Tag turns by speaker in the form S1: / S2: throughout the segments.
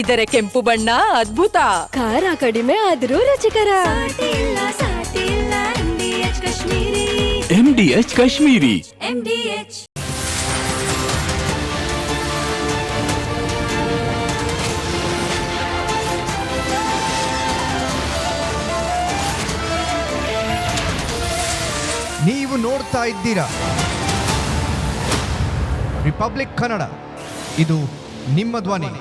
S1: ಆದರೆ ಕೆಂಪು ಬಣ್ಣ ಅದ್ಭುತ,
S2: ಖಾರ ಕಡಿಮೆ ಆದ್ರೂ ರುಚಿಕರ.
S3: MDH ಕಾಶ್ಮೀರಿ.
S4: ನೀವು ನೋಡ್ತಾ ಇದ್ದೀರಾ ರಿಪಬ್ಲಿಕ್ ಕನ್ನಡ, ಇದು ನಿಮ್ಮ ಧ್ವನಿ.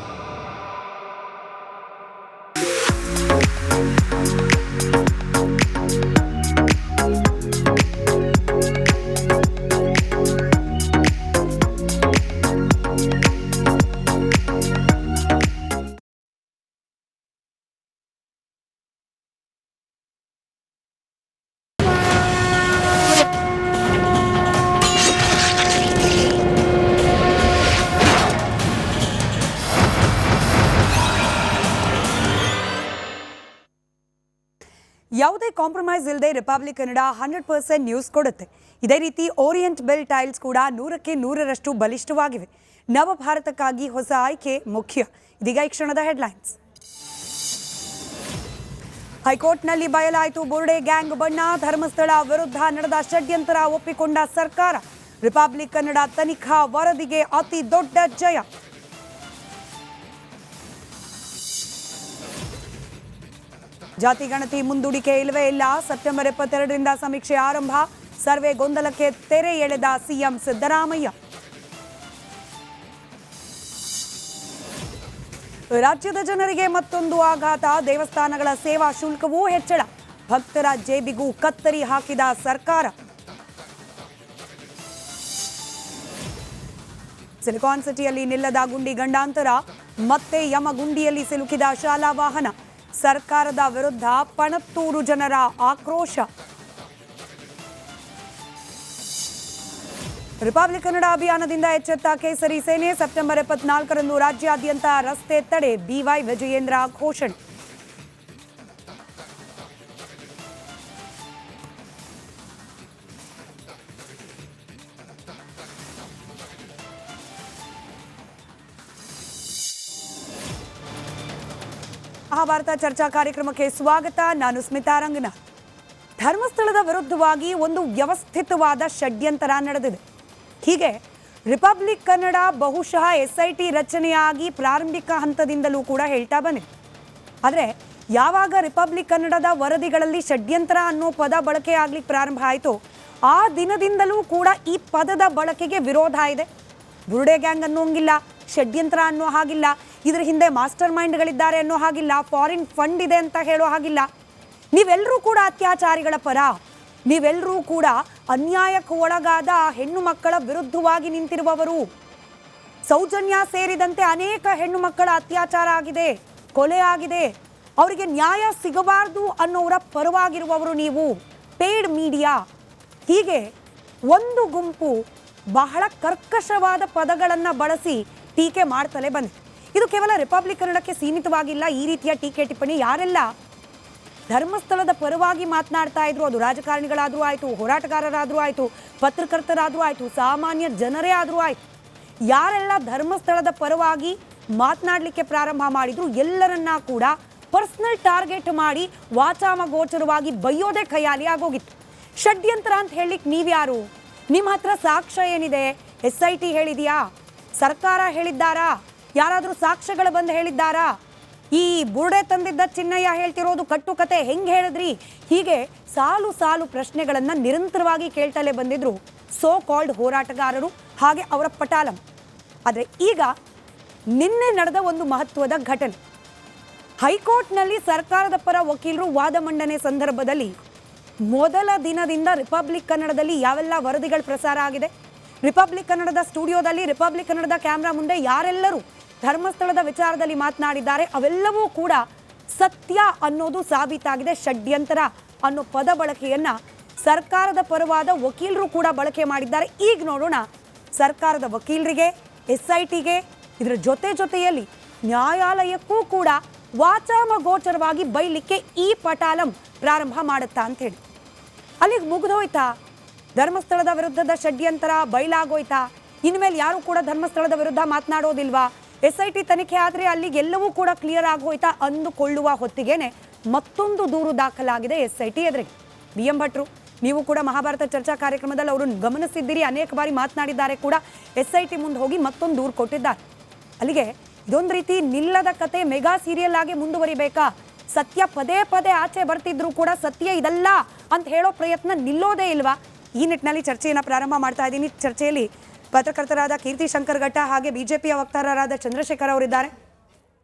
S5: ಯಾವುದೇ ಕಾಂಪ್ರಮೈಸ್ ಇಲ್ಲದೆ ರಿಪಬ್ಲಿಕ್ ಕನ್ನಡ 100% ನ್ಯೂಸ್ ಕೊಡುತ್ತೆ. ಇದೇ ರೀತಿ ಓರಿಯೆಂಟ್ ಬೆಲ್ ಟೈಲ್ಸ್ ಕೂಡ 100ಕ್ಕೆ 100ರಷ್ಟು ಬಲಿಷ್ಠವಾಗಿವೆ. ನವ ಭಾರತಕ್ಕಾಗಿ ಹೊಸ ಆಯ್ಕೆ ಮುಖ್ಯ. ಇದೀಗ ಈ ಕ್ಷಣದ ಹೆಡ್ಲೈನ್ಸ್. ಹೈಕೋರ್ಟ್ನಲ್ಲಿ ಬಯಲಾಯಿತು ಬುರ್ಡೆ ಗ್ಯಾಂಗ್ ಬಣ್ಣ. ಧರ್ಮಸ್ಥಳ ವಿರುದ್ಧ ನಡೆದ ಷಡ್ಯಂತ್ರ ಒಪ್ಪಿಕೊಂಡ ಸರ್ಕಾರ. ರಿಪಬ್ಲಿಕ್ ಕನ್ನಡ ತನಿಖಾ ವರದಿಗೆ ಅತಿ ದೊಡ್ಡ ಜಯ. ಜಾತಿ ಗಣತಿ ಮುಂದೂಡಿಕೆ ಇಲ್ಲವೇ ಇಲ್ಲ. ಸೆಪ್ಟೆಂಬರ್ 22ರಿಂದ ಸಮೀಕ್ಷೆ ಆರಂಭ. ಸರ್ವೆ ಗೊಂದಲಕ್ಕೆ ತೆರೆ ಎಳೆದ ಸಿಎಂ ಸಿದ್ದರಾಮಯ್ಯ. ರಾಜ್ಯದ ಜನರಿಗೆ ಮತ್ತೊಂದು ಆಘಾತ. ದೇವಸ್ಥಾನಗಳ ಸೇವಾ ಶುಲ್ಕವೂ ಹೆಚ್ಚಳ. ಭಕ್ತರ ಜೇಬಿಗೂ ಕತ್ತರಿ ಹಾಕಿದ ಸರ್ಕಾರ. ಸಿಲಿಕಾನ್ ಸಿಟಿಯಲ್ಲಿ ನಿಲ್ಲದ ಗುಂಡಿ ಗಂಡಾಂತರ. ಮತ್ತೆ ಯಮಗುಂಡಿಯಲ್ಲಿ ಸಿಲುಕಿದ ಶಾಲಾ ವಾಹನ. ಸರ್ಕಾರದ ವಿರುದ್ಧ ಪಣತ್ತೂರು ಜನರ ಆಕ್ರೋಶ. ರಿಪಬ್ಲಿಕ್ ಕನ್ನಡ ಅಭಿಯಾನದಿಂದ ಎಚ್ಚೆತ್ತ ಕೇಸರಿ ಸೇನೆ. ಸೆಪ್ಟೆಂಬರ್ 24ರಂದು ರಾಜ್ಯಾದ್ಯಂತ ರಸ್ತೆ ತಡೆ. BY ವಿಜಯೇಂದ್ರ ಘೋಷಣೆ. ಮಹಾಭಾರತ ಚರ್ಚಾ ಕಾರ್ಯಕ್ರಮಕ್ಕೆ ಸ್ವಾಗತ. ನಾನು ಸ್ಮಿತಾ ರಂಗನಾಥ್. ಧರ್ಮಸ್ಥಳದ ವಿರುದ್ಧವಾಗಿ ಒಂದು ವ್ಯವಸ್ಥಿತವಾದ ಷಡ್ಯಂತರ ನಡೆದಿದೆ. ಹೀಗೆ ರಿಪಬ್ಲಿಕ್ ಕನ್ನಡ ಬಹುಶಃ SIT ರಚನೆಯಾಗಿ ಪ್ರಾರಂಭಿಕ ಹಂತದಿಂದಲೂ ಕೂಡ ಹೇಳ್ತಾ ಬಂದಿದೆ. ಆದರೆ ಯಾವಾಗ ರಿಪಬ್ಲಿಕ್ ಕನ್ನಡದ ವರದಿಗಳಲ್ಲಿ ಷಡ್ಯಂತ್ರ ಅನ್ನೋ ಪದ ಬಳಕೆ ಆಗ್ಲಿಕ್ಕೆ ಪ್ರಾರಂಭ ಆಯಿತು, ಆ ದಿನದಿಂದಲೂ ಕೂಡ ಈ ಪದದ ಬಳಕೆಗೆ ವಿರೋಧ ಇದೆ. ಬುರ್ಡೆ ಗ್ಯಾಂಗ್ ಅನ್ನೋಂಗಿಲ್ಲ, ಷಡ್ಯಂತ್ರ ಅನ್ನೋ ಹಾಗಿಲ್ಲ, ಇದ್ರ ಹಿಂದೆ ಮಾಸ್ಟರ್ ಮೈಂಡ್ಗಳಿದ್ದಾರೆ ಅನ್ನೋ ಹಾಗಿಲ್ಲ, ಫಾರಿನ್ ಫಂಡ್ ಇದೆ ಅಂತ ಹೇಳೋ ಹಾಗಿಲ್ಲ. ನೀವೆಲ್ಲರೂ ಕೂಡ ಅತ್ಯಾಚಾರಿಗಳ ಪರ, ನೀವೆಲ್ಲರೂ ಕೂಡ ಅನ್ಯಾಯಕ್ಕೆ ಒಳಗಾದ ಹೆಣ್ಣು ಮಕ್ಕಳ ವಿರುದ್ಧವಾಗಿ ನಿಂತಿರುವವರು. ಸೌಜನ್ಯ ಸೇರಿದಂತೆ ಅನೇಕ ಹೆಣ್ಣು ಮಕ್ಕಳ ಅತ್ಯಾಚಾರ ಆಗಿದೆ, ಕೊಲೆ ಆಗಿದೆ, ಅವರಿಗೆ ನ್ಯಾಯ ಸಿಗಬಾರ್ದು ಅನ್ನೋರ ಪರವಾಗಿರುವವರು ನೀವು. ಪೇಯ್ಡ್ ಮೀಡಿಯಾ, ಹೀಗೆ ಒಂದು ಗುಂಪು ಬಹಳ ಕರ್ಕಶವಾದ ಪದಗಳನ್ನು ಬಳಸಿ ಟೀಕೆ ಮಾಡ್ತಲೇ ಬಂದಿದೆ. ಇದು ಕೇವಲ ರಿಪಬ್ಲಿಕ್ ಕನ್ನಡಕ್ಕೆ ಸೀಮಿತವಾಗಿಲ್ಲ. ಈ ರೀತಿಯ ಟೀಕೆ ಟಿಪ್ಪಣಿ ಯಾರೆಲ್ಲ ಧರ್ಮಸ್ಥಳದ ಪರವಾಗಿ ಮಾತನಾಡ್ತಾ ಇದ್ರು, ಅದು ರಾಜಕಾರಣಿಗಳಾದರೂ ಆಯಿತು, ಹೋರಾಟಗಾರರಾದರೂ ಆಯಿತು, ಪತ್ರಕರ್ತರಾದರೂ ಆಯಿತು, ಸಾಮಾನ್ಯ ಜನರೇ ಆದರೂ ಆಯಿತು, ಯಾರೆಲ್ಲ ಧರ್ಮಸ್ಥಳದ ಪರವಾಗಿ ಮಾತನಾಡಲಿಕ್ಕೆ ಪ್ರಾರಂಭ ಮಾಡಿದ್ರು ಎಲ್ಲರನ್ನ ಕೂಡ ಪರ್ಸನಲ್ ಟಾರ್ಗೆಟ್ ಮಾಡಿ ವಾಚಾಮಗೋಚರವಾಗಿ ಬೈಯೋದೇ ಖಯಾಲಿ ಆಗೋಗಿತ್ತು. ಷಡ್ಯಂತ್ರ ಅಂತ ಹೇಳಲಿಕ್ಕೆ ನೀವ್ಯಾರು? ನಿಮ್ಮ ಹತ್ರ ಸಾಕ್ಷ್ಯ ಏನಿದೆ? SIT ಹೇಳಿದೆಯಾ? ಸರ್ಕಾರ ಹೇಳಿದ್ದಾರಾ? ಯಾರಾದರೂ ಸಾಕ್ಷ್ಯಗಳು ಬಂದು ಹೇಳಿದ್ದಾರಾ? ಈ ಬುರ್ಡೆ ತಂದಿದ್ದ ಚಿನ್ನಯ್ಯ ಹೇಳ್ತಿರೋದು ಕಟ್ಟುಕತೆ ಹೆಂಗೆ ಹೇಳಿದ್ರಿ? ಹೀಗೆ ಸಾಲು ಸಾಲು ಪ್ರಶ್ನೆಗಳನ್ನು ನಿರಂತರವಾಗಿ ಕೇಳ್ತಲೇ ಬಂದಿದ್ರು ಸೋ ಕಾಲ್ಡ್ ಹೋರಾಟಗಾರರು, ಹಾಗೆ ಅವರ ಪಟಾಲಂ. ಆದರೆ ಈಗ ನಿನ್ನೆ ನಡೆದ ಒಂದು ಮಹತ್ವದ ಘಟನೆ. ಹೈಕೋರ್ಟ್ನಲ್ಲಿ ಸರ್ಕಾರದ ಪರ ವಕೀಲರು ವಾದ ಮಂಡನೆ ಸಂದರ್ಭದಲ್ಲಿ ಮೊದಲ ದಿನದಿಂದ ರಿಪಬ್ಲಿಕ್ ಕನ್ನಡದಲ್ಲಿ ಯಾವೆಲ್ಲ ವರದಿಗಳು ಪ್ರಸಾರ ಆಗಿದೆ, ರಿಪಬ್ಲಿಕ್ ಕನ್ನಡದ ಸ್ಟುಡಿಯೋದಲ್ಲಿ, ರಿಪಬ್ಲಿಕ್ ಕನ್ನಡದ ಕ್ಯಾಮ್ರಾ ಮುಂದೆ ಯಾರೆಲ್ಲರೂ ಧರ್ಮಸ್ಥಳದ ವಿಚಾರದಲ್ಲಿ ಮಾತನಾಡಿದ್ದಾರೆ ಅವೆಲ್ಲವೂ ಕೂಡ ಸತ್ಯ ಅನ್ನೋದು ಸಾಬೀತಾಗಿದೆ. ಷಡ್ಯಂತರ ಅನ್ನೋ ಪದ ಬಳಕೆಯನ್ನ ಸರ್ಕಾರದ ಪರವಾದ ವಕೀಲರು ಕೂಡ ಬಳಕೆ ಮಾಡಿದ್ದಾರೆ. ಈಗ ನೋಡೋಣ ಸರ್ಕಾರದ ವಕೀಲರಿಗೆ, SITಗೆ, ಇದರ ಜೊತೆಯಲ್ಲಿ ನ್ಯಾಯಾಲಯಕ್ಕೂ ಕೂಡ ವಾಚಾಮಗೋಚರವಾಗಿ ಬೈಲಿಕ್ಕೆ ಈ ಪಟಾಲಂ ಪ್ರಾರಂಭ ಮಾಡುತ್ತಾ ಅಂತ ಹೇಳಿ. ಅಲ್ಲಿಗೆ ಮುಗಿದೋಯ್ತಾ? ಧರ್ಮಸ್ಥಳದ ವಿರುದ್ಧದ ಷಡ್ಯಂತರ ಬಯಲಾಗೋಯ್ತಾ? ಇನ್ಮೇಲೆ ಯಾರು ಕೂಡ ಧರ್ಮಸ್ಥಳದ ವಿರುದ್ಧ ಮಾತನಾಡೋದಿಲ್ವಾ? SIT ತನಿಖೆ ಆದರೆ ಅಲ್ಲಿ ಎಲ್ಲವೂ ಕೂಡ ಕ್ಲಿಯರ್ ಆಗೋಯ್ತಾ ಅಂದುಕೊಳ್ಳುವ ಹೊತ್ತಿಗೆನೆ ಮತ್ತೊಂದು ದೂರು ದಾಖಲಾಗಿದೆ SIT ಎದುರಿಗೆ. BM ಭಟ್ರು, ನೀವು ಕೂಡ ಮಹಾಭಾರತ ಚರ್ಚಾ ಕಾರ್ಯಕ್ರಮದಲ್ಲಿ ಅವರು ಗಮನಿಸಿದ್ದೀರಿ, ಅನೇಕ ಬಾರಿ ಮಾತನಾಡಿದ್ದಾರೆ ಕೂಡ. SIT ಮುಂದೆ ಹೋಗಿ ಮತ್ತೊಂದು ದೂರು ಕೊಟ್ಟಿದ್ದಾರೆ. ಅಲ್ಲಿಗೆ ಇದೊಂದು ರೀತಿ ನಿಲ್ಲದ ಕತೆ ಮೆಗಾ ಸೀರಿಯಲ್ ಆಗಿ ಮುಂದುವರಿಬೇಕಾ? ಸತ್ಯ ಪದೇ ಪದೇ ಆಚೆ ಬರ್ತಿದ್ರು ಕೂಡ ಸತ್ಯ ಇದಲ್ಲ ಅಂತ ಹೇಳೋ ಪ್ರಯತ್ನ ನಿಲ್ಲೋದೇ ಇಲ್ವಾ? ಈ ನಿಟ್ಟಿನಲ್ಲಿ ಚರ್ಚೆಯನ್ನು ಪ್ರಾರಂಭ ಮಾಡ್ತಾ ಇದ್ದೀನಿ. ಚರ್ಚೆಯಲ್ಲಿ ಪತ್ರಕರ್ತರಾದ ಕೀರ್ತಿ ಶಂಕರ್ ಘಟ್ಟ ಹಾಗೆ ಬಿಜೆಪಿಯ ವಕ್ತಾರರಾದ ಚಂದ್ರಶೇಖರ್ ಅವರಿದ್ದಾರೆ.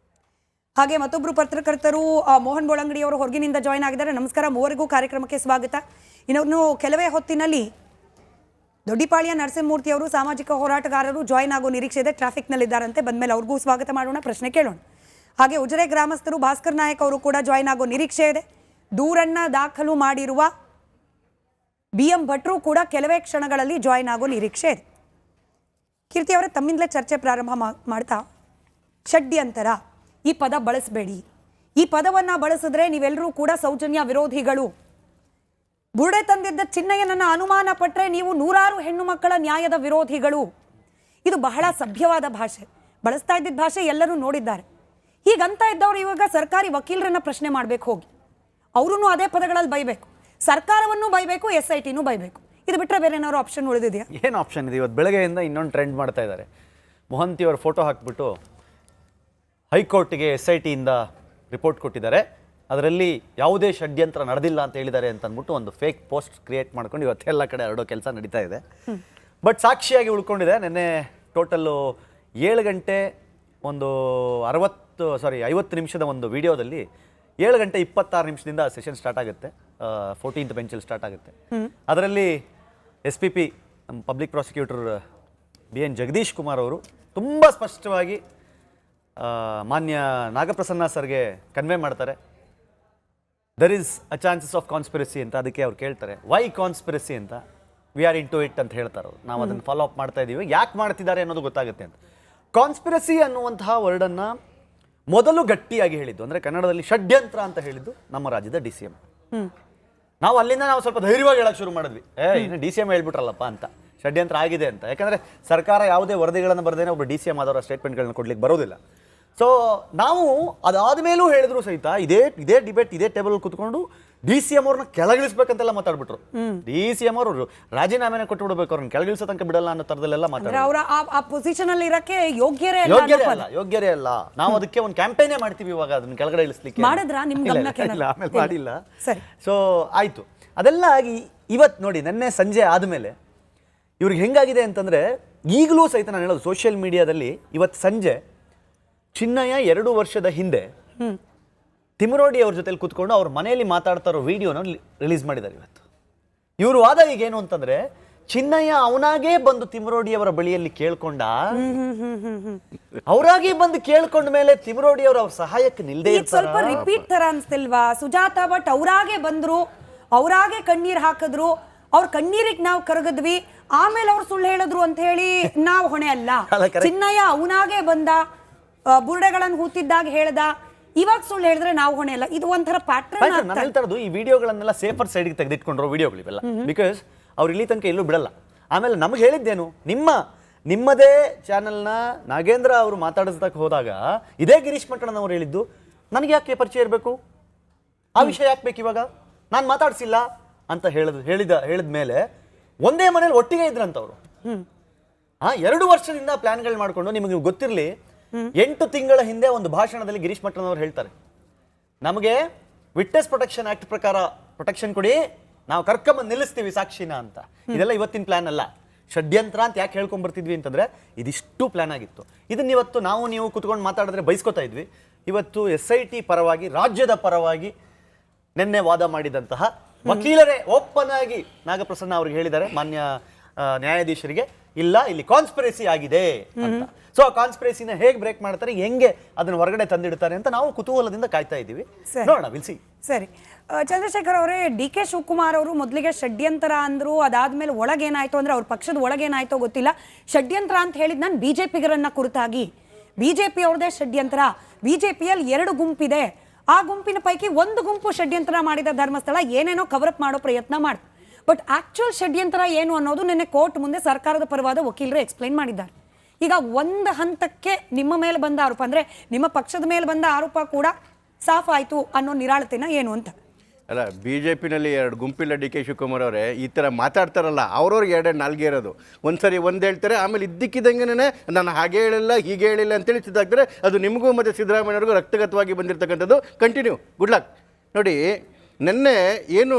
S5: ಹಾಗೆ ಮತ್ತೊಬ್ಬರು ಪತ್ರಕರ್ತರು ಮೋಹನ್ ಬೋಳಂಗಡಿ ಅವರು ಹೊರಗಿನಿಂದ ಜಾಯ್ನ್ ಆಗಿದ್ದಾರೆ. ನಮಸ್ಕಾರ, ಮೂವರಿಗೂ ಕಾರ್ಯಕ್ರಮಕ್ಕೆ ಸ್ವಾಗತ. ಇನ್ನು ಕೆಲವೇ ಹೊತ್ತಿನಲ್ಲಿ ದೊಡ್ಡಿಪಾಳ್ಯ ನರಸಿಂಹಮೂರ್ತಿ ಅವರು ಸಾಮಾಜಿಕ ಹೋರಾಟಗಾರರು ಜಾಯ್ನ್ ಆಗೋ ನಿರೀಕ್ಷೆ ಇದೆ. ಟ್ರಾಫಿಕ್ನಲ್ಲಿದ್ದಾರಂತೆ, ಬಂದಮೇಲೆ ಅವ್ರಿಗೂ ಸ್ವಾಗತ ಮಾಡೋಣ, ಪ್ರಶ್ನೆ ಕೇಳೋಣ. ಹಾಗೆ ಉಜಿರೆ ಗ್ರಾಮಸ್ಥರು ಭಾಸ್ಕರ್ ನಾಯಕ್ ಅವರು ಕೂಡ ಜಾಯ್ನ್ ಆಗೋ ನಿರೀಕ್ಷೆ ಇದೆ. ದೂರನ್ನ ದಾಖಲು ಮಾಡಿರುವ BM ಭಟ್ರು ಕೂಡ ಕೆಲವೇ ಕ್ಷಣಗಳಲ್ಲಿ ಜಾಯ್ನ್ ಆಗೋ ನಿರೀಕ್ಷೆ ಇದೆ. ಕೀರ್ತಿ ಅವರೇ, ತಮ್ಮಿಂದಲೇ ಚರ್ಚೆ ಪ್ರಾರಂಭ ಮಾಡ್ತಾ, ಷಡ್ಯಂತರ ಈ ಪದ ಬಳಸಬೇಡಿ, ಈ ಪದವನ್ನು ಬಳಸಿದ್ರೆ ನೀವೆಲ್ಲರೂ ಕೂಡ ಸೌಜನ್ಯ ವಿರೋಧಿಗಳು, ಬುರುಡೆ ತಂದಿದ್ದ ಚಿನ್ನಯ್ಯನನ್ನ ಅನುಮಾನ ಪಟ್ಟರೆ ನೀವು ನೂರಾರು ಹೆಣ್ಣು ಮಕ್ಕಳ ನ್ಯಾಯದ ವಿರೋಧಿಗಳು. ಇದು ಬಹಳ ಸಭ್ಯವಾದ ಭಾಷೆ, ಬಳಸ್ತಾ ಇದ್ದಿದ್ದ ಭಾಷೆ ಎಲ್ಲರೂ ನೋಡಿದ್ದಾರೆ. ಹೀಗಂತ ಇದ್ದವ್ರು ಇವಾಗ ಸರ್ಕಾರಿ ವಕೀಲರನ್ನ ಪ್ರಶ್ನೆ ಮಾಡಬೇಕು, ಹೋಗಿ ಅವ್ರೂ ಅದೇ ಪದಗಳಲ್ಲಿ ಬೈಬೇಕು, ಸರ್ಕಾರವನ್ನು ಬೈಬೇಕು, SITನೂ ಬೈಬೇಕು. ಇದು ಬಿಟ್ಟರೆ ಬೇರೆ ಏನಾದ್ರು ಆಪ್ಷನ್ ಉಳಿದಿದೆಯಾ?
S3: ಏನು ಆಪ್ಷನ್ ಇದೆ? ಇವತ್ತು ಬೆಳಗ್ಗೆಯಿಂದ ಇನ್ನೊಂದು ಟ್ರೆಂಡ್ ಮಾಡ್ತಾ ಇದ್ದಾರೆ. ಮೊಹಂತಿ ಅವರ ಫೋಟೋ ಹಾಕಿಬಿಟ್ಟು ಹೈಕೋರ್ಟ್ಗೆ SITಯಿಂದ ರಿಪೋರ್ಟ್ ಕೊಟ್ಟಿದ್ದಾರೆ, ಅದರಲ್ಲಿ ಯಾವುದೇ ಷಡ್ಯಂತ್ರ ನಡೆದಿಲ್ಲ ಅಂತ ಹೇಳಿದ್ದಾರೆ ಅಂತ ಅಂದ್ಬಿಟ್ಟು ಒಂದು ಫೇಕ್ ಪೋಸ್ಟ್ ಕ್ರಿಯೇಟ್ ಮಾಡ್ಕೊಂಡು ಇವತ್ತೆಲ್ಲ ಕಡೆ ಹರಡೋ ಕೆಲಸ ನಡೀತಾ ಇದೆ. ಬಟ್ ಸಾಕ್ಷಿಯಾಗಿ ಉಳ್ಕೊಂಡಿದೆ. ನಿನ್ನೆ ಟೋಟಲ್ಲು 7 ಗಂಟೆ ಒಂದು 50 ನಿಮಿಷದ ಒಂದು ವಿಡಿಯೋದಲ್ಲಿ 7 ಗಂಟೆ 26 ನಿಮಿಷದಿಂದ ಸೆಷನ್ ಸ್ಟಾರ್ಟ್ ಆಗುತ್ತೆ. 14th ಬೆಂಚಲ್ಲಿ ಸ್ಟಾರ್ಟ್ ಆಗುತ್ತೆ. ಅದರಲ್ಲಿ SPP ನಮ್ಮ public prosecutor BN Jagadish Kumar ಅವರು ತುಂಬ ಸ್ಪಷ್ಟವಾಗಿ ಮಾನ್ಯ ನಾಗಪ್ರಸನ್ನ ಸರ್ಗೆ ಕನ್ವೆ ಮಾಡ್ತಾರೆ, there is a chances of conspiracy ಅಂತ. ಅದಕ್ಕೆ ಅವ್ರು ಕೇಳ್ತಾರೆ, ವೈ ಕಾನ್ಸ್ಪಿರಸಿ ಅಂತ. We are in to it ಅಂತ ಹೇಳ್ತಾರೆ ಅವರು. ನಾವು ಅದನ್ನು ಫಾಲೋ ಅಪ್ ಮಾಡ್ತಾ ಇದ್ದೀವಿ, ಯಾಕೆ ಮಾಡ್ತಿದ್ದಾರೆ ಅನ್ನೋದು ಗೊತ್ತಾಗುತ್ತೆ ಅಂತ. ಕಾನ್ಸ್ಪಿರಸಿ ಅನ್ನುವಂತಹ ವರ್ಡನ್ನು ಮೊದಲು ಗಟ್ಟಿಯಾಗಿ ಹೇಳಿದ್ದು, ಅಂದರೆ ಕನ್ನಡದಲ್ಲಿ ಷಡ್ಯಂತ್ರ ಅಂತ ಹೇಳಿದ್ದು ನಮ್ಮ ರಾಜ್ಯದ DCM. ನಾವು ಅಲ್ಲಿಂದ ನಾವು ಸ್ವಲ್ಪ ಧೈರ್ಯವಾಗಿ ಹೇಳಕ್ಕೆ ಶುರು ಮಾಡಿದ್ವಿ, ಇನ್ನು DCM ಹೇಳ್ಬಿಟ್ರಲ್ಲಪ್ಪ ಅಂತ, ಷಡ್ಯಂತ್ರ ಆಗಿದೆ ಅಂತ. ಯಾಕಂದರೆ ಸರ್ಕಾರ ಯಾವುದೇ ವರದಿಗಳನ್ನು ಬರದೇನೆ ಒಬ್ಬರು DCM ಆದವರ ಸ್ಟೇಟ್ಮೆಂಟ್ಗಳನ್ನ ಕೊಡ್ಲಿಕ್ಕೆ ಬರೋದಿಲ್ಲ. ಸೊ ನಾವು ಅದಾದ ಮೇಲೂ ಹೇಳಿದ್ರು ಸಹಿತ ಇದೇ ಡಿಬೇಟ್ ಇದೇ ಟೇಬಲ್ ಕೂತ್ಕೊಂಡು DCM ಅವ್ರನ್ನ ಕೆಳಗಿಳಿಸ್ಬೇಕಂತೆಲ್ಲ ಮಾತಾಡ್ಬಿಟ್ರು. DCM ಅವರು ರಾಜೀನಾಮೆನ ಕೊಟ್ಟು ಬಿಡಬೇಕು, ಅವ್ರನ್ನ ಕೆಳಗಿಳಿಸೋ ತನಕ ಬಿಡಲ್ಲ ಅನ್ನೋ ಥರದಲ್ಲೆಲ್ಲ ಮಾತಾಡ್ತಾರೆ.
S5: ಅವರ ಆ ಪೊಸಿಷನ್ ಅಲ್ಲಿ ಇರಕ್ಕೆ ಯೋಗ್ಯರೇ
S3: ಅಲ್ಲ. ನಾವು ಅದಕ್ಕೆ ಒಂದು ಕ್ಯಾಂಪೇನೇ ಮಾಡ್ತೀವಿ ಇವಾಗ, ಅದನ್ನ ಕೆಳಗಡೆ ಇಳಿಸ್ಲಿಕ್ಕೆ.
S5: ಮಾಡಿದ್ರಾ ನಿಮ್ ಗಮನಕ್ಕೆ?
S3: ಆಮೇಲೆ ಮಾಡಿಲ್ಲ. ಸೊ ಆಯ್ತು, ಅದೆಲ್ಲ ಆಗಿ ಇವತ್ತು ನೋಡಿ, ನೆನ್ನೆ ಸಂಜೆ ಆದಮೇಲೆ ಇವ್ರಿಗೆ ಹೆಂಗಾಗಿದೆ ಅಂತಂದ್ರೆ, ಈಗಲೂ ಸಹಿತ ನಾನು ಹೇಳೋದು ಸೋಷಿಯಲ್ ಮೀಡಿಯಾದಲ್ಲಿ ಇವತ್ತು ಸಂಜೆ ಚಿನ್ನಯ್ಯ 2 ವರ್ಷದ ಹಿಂದೆ ತಿಮರೋಡಿ ಅವ್ರ ಜೊತೆಲಿ ಕೂತ್ಕೊಂಡು ಅವ್ರ ಮನೆಯಲ್ಲಿ ಮಾತಾಡ್ತಾ ಇರೋ ವಿಡಿಯೋನ ರಿಲೀಸ್ ಮಾಡಿದ್ದಾರೆ ಇವತ್ತು. ಇವರು ವಾದ ಈಗೇನು ಅಂತಂದ್ರೆ, ಚಿನ್ನಯ್ಯ ಅವನಾಗೇ ಬಂದು ತಿಮರೋಡಿ ಅವರ ಬಳಿಯಲ್ಲಿ ಕೇಳ್ಕೊಂಡ, ಅವರಾಗೆ ಬಂದು ಕೇಳ್ಕೊಂಡ ಮೇಲೆ ತಿಮರೋಡಿ ಅವ್ರ ಸಹಾಯಕ್ಕೆ ನಿಲ್ದೇ
S5: ಸ್ವಲ್ಪ ರಿಪೀಟ್ ತರ ಅನ್ಸ್ತಿಲ್ವಾ? ಸುಜಾತಾ ಭಟ್ ಅವರಾಗೆ ಬಂದ್ರು, ಅವರಾಗೆ ಕಣ್ಣೀರ್ ಹಾಕಿದ್ರು, ಅವ್ರ ಕಣ್ಣೀರಿಗೆ ನಾವು ಕರಗದ್ವಿ, ಆಮೇಲೆ ಅವ್ರು ಸುಳ್ಳು ಹೇಳಿದ್ರು ಅಂತ ಹೇಳಿ ನಾವು ಹೊಣೆ ಅಲ್ಲ. ಚಿನ್ನಯ್ಯ ಅವನಾಗೆ ಬಂದ, ಬುರುಡೆಗಳನ್ನು ಹೂತಿದ್ದಾಗ ಹೇಳ್ದ, ಇವಾಗ ಸುಳ್ಳು ಹೇಳಿದ್ರೆ ನಾವು ಹೊಣೆ ಅಲ್ಲ. ಇದು ಒಂಥರ ಪ್ಯಾಟರ್ನ್.
S3: ನಾನು ಹೇಳ್ತಾ ಇರೋದು, ಈ ವಿಡಿಯೋಗಳನ್ನೆಲ್ಲ ಸೇಫರ್ ಸೈಡ್ಗೆ ತೆಗೆದಿಟ್ಕೊಂಡ್ರು ವಿಡಿಯೋಗಳಿವೆಲ್ಲ, ಬಿಕಾಸ್ ಅವ್ರು ಇಲ್ಲಿ ತನಕ ಎಲ್ಲೂ ಬಿಡಲ್ಲ. ಆಮೇಲೆ ನಮ್ಗೆ ಹೇಳಿದ್ದೇನು, ನಿಮ್ಮದೇ ಚಾನೆಲ್ನ ನಾಗೇಂದ್ರ ಅವರು ಮಾತಾಡಿಸಕ್ಕೆ ಹೋದಾಗ ಇದೇ ಗಿರೀಶ್ ಮಟ್ಟಣ್ಣನವ್ರು ಹೇಳಿದ್ದು, ನನಗೆ ಯಾಕೆ ಪರಿಚಯ ಇರಬೇಕು, ಆ ವಿಷಯ ಯಾಕೆ ಬೇಕು ಇವಾಗ, ನಾನು ಮಾತಾಡಿಸಿಲ್ಲ ಅಂತ ಹೇಳಿದ ಮೇಲೆ ಒಂದೇ ಮನೇಲಿ ಒಟ್ಟಿಗೆ ಇದ್ರಂತವ್ರು. 2 ವರ್ಷದಿಂದ ಪ್ಲಾನ್ಗಳು ಮಾಡ್ಕೊಂಡು, ನಿಮಗೆ ಗೊತ್ತಿರಲಿ, 8 ತಿಂಗಳ ಹಿಂದೆ ಒಂದು ಭಾಷಣದಲ್ಲಿ ಗಿರೀಶ್ ಮಟ್ಟಣ್ಣನವರು ಹೇಳ್ತಾರೆ, ನಮಗೆ ವಿಟ್ನೆಸ್ ಪ್ರೊಟೆಕ್ಷನ್ ಆಕ್ಟ್ ಪ್ರಕಾರ ಪ್ರೊಟೆಕ್ಷನ್ ಕೊಡಿ, ನಾವು ಕರ್ಕೊಂಬಂದು ನಿಲ್ಲಿಸ್ತೀವಿ ಸಾಕ್ಷಿನ ಅಂತ. ಇದೆಲ್ಲ ಇವತ್ತಿನ ಪ್ಲಾನ್ ಅಲ್ಲ. ಷಡ್ಯಂತ್ರ ಅಂತ ಯಾಕೆ ಹೇಳ್ಕೊಂಡ್ ಬರ್ತಿದ್ವಿ ಅಂತಂದ್ರೆ, ಇದಿಷ್ಟು ಪ್ಲಾನ್ ಆಗಿತ್ತು. ಇದನ್ನ ಇವತ್ತು ನೀವು ಕೂತ್ಕೊಂಡು ಮಾತಾಡಿದ್ರೆ ಬೈಸ್ಕೊತಾ ಇದ್ವಿ. ಇವತ್ತು SIT ಪರವಾಗಿ, ರಾಜ್ಯದ ಪರವಾಗಿ ನಿನ್ನೆ ವಾದ ಮಾಡಿದಂತಹ ವಕೀಲರೇ ಓಪನ್ ಆಗಿ ನಾಗಪ್ರಸನ್ನ ಅವ್ರಿಗೆ ಹೇಳಿದ್ದಾರೆ, ಮಾನ್ಯ ನ್ಯಾಯಾಧೀಶರಿಗೆ, ಇಲ್ಲ ಇಲ್ಲಿ ಕಾನ್ಸ್ಪಿರಸಿ ಆಗಿದೆ ಅಂತ. ಸೊ ಆ ಕಾನ್ಸ್ಪಿರಸಿನ ಹೇಗೆ ಬ್ರೇಕ್ ಮಾಡ್ತಾರೆ, ಹೆಂಗೆ ಅದನ್ನ ಹೊರಗಡೆ ತಂದಿಡ್ತಾರೆ ಅಂತ ನಾವು ಕುತೂಹಲದಿಂದ ಕಾಯ್ತಾ ಇದ್ದೀವಿ. ನೋಡೋಣ, ವಿಲ್ಸಿ.
S5: ಸರಿ, ಚಂದ್ರಶೇಖರ್ ಅವರೇ, DK ಶಿವಕುಮಾರ್ ಅವರು ಮೊದಲಿಗೆ ಷಡ್ಯಂತರ ಅಂದ್ರು, ಅದಾದ್ಮೇಲೆ ಒಳಗೇನಾಯ್ತು ಅಂದ್ರೆ ಅವ್ರ ಪಕ್ಷದ ಒಳಗೇನಾಯ್ತೋ ಗೊತ್ತಿಲ್ಲ, ಷಡ್ಯಂತ್ರ ಅಂತ ಹೇಳಿದ್ ನಾನು BJPಗರನ್ನ ಕುರಿತಾಗಿ, BJP ಅವ್ರದೇ ಷಡ್ಯಂತ್ರ, BJPಯಲ್ಲಿ 2 ಗುಂಪಿದೆ, ಆ ಗುಂಪಿನ ಪೈಕಿ ಒಂದು ಗುಂಪು ಷಡ್ಯಂತ್ರ ಮಾಡಿದ ಧರ್ಮಸ್ಥಳ ಏನೇನೋ ಕವರಪ್ ಮಾಡೋ ಪ್ರಯತ್ನ ಮಾಡಿ. ಬಟ್ ಆಕ್ಚುಯಲ್ ಷಡ್ಯಂತ್ರ ಏನು ಅನ್ನೋದು ನಿನ್ನೆ ಕೋರ್ಟ್ ಮುಂದೆ ಸರ್ಕಾರದ ಪರವಾದ ವಕೀಲರು ಎಕ್ಸ್ಪ್ಲೈನ್ ಮಾಡಿದ್ದಾರೆ. ಈಗ ಒಂದು ಹಂತಕ್ಕೆ ನಿಮ್ಮ ಮೇಲೆ ಬಂದ ಆರೋಪ ಅಂದ್ರೆ ನಿಮ್ಮ ಪಕ್ಷದ ಮೇಲೆ ಬಂದ ಆರೋಪ ಕೂಡ ಸಾಫ್ ಆಯ್ತು ಅನ್ನೋ ನಿರಾಳತೆನ ಏನು ಅಂತ?
S6: ಅಲ್ಲ, ಬಿ ಜೆ ಪಿನಲ್ಲಿ ಎರಡು ಗುಂಪಿಲ್ಲ ಡಿ ಕೆ ಶಿವಕುಮಾರ್ ಅವರೇ ಈ ಥರ ಮಾತಾಡ್ತಾರಲ್ಲ, ಅವ್ರವ್ರಿಗೆ ಎರಡೆರಡು ನಾಲ್ಗೆ ಇರೋದು. ಒಂದ್ಸರಿ ಒಂದು ಹೇಳ್ತಾರೆ, ಆಮೇಲೆ ಇದ್ದಕ್ಕಿದ್ದಂಗೆ ನಾನು ಹಾಗೆ ಹೇಳಿಲ್ಲ ಹೀಗೆ ಹೇಳಿಲ್ಲ ಅಂತೇಳಿ ಸಿದ್ಧಾಗ್ತಾರೆ. ಅದು ನಿಮಗೂ ಮತ್ತು ಸಿದ್ದರಾಮಯ್ಯವ್ರಿಗೂ ರಕ್ತಗತವಾಗಿ ಬಂದಿರತಕ್ಕಂಥದ್ದು. Continue, good luck. ನೋಡಿ, ನಿನ್ನೆ ಏನು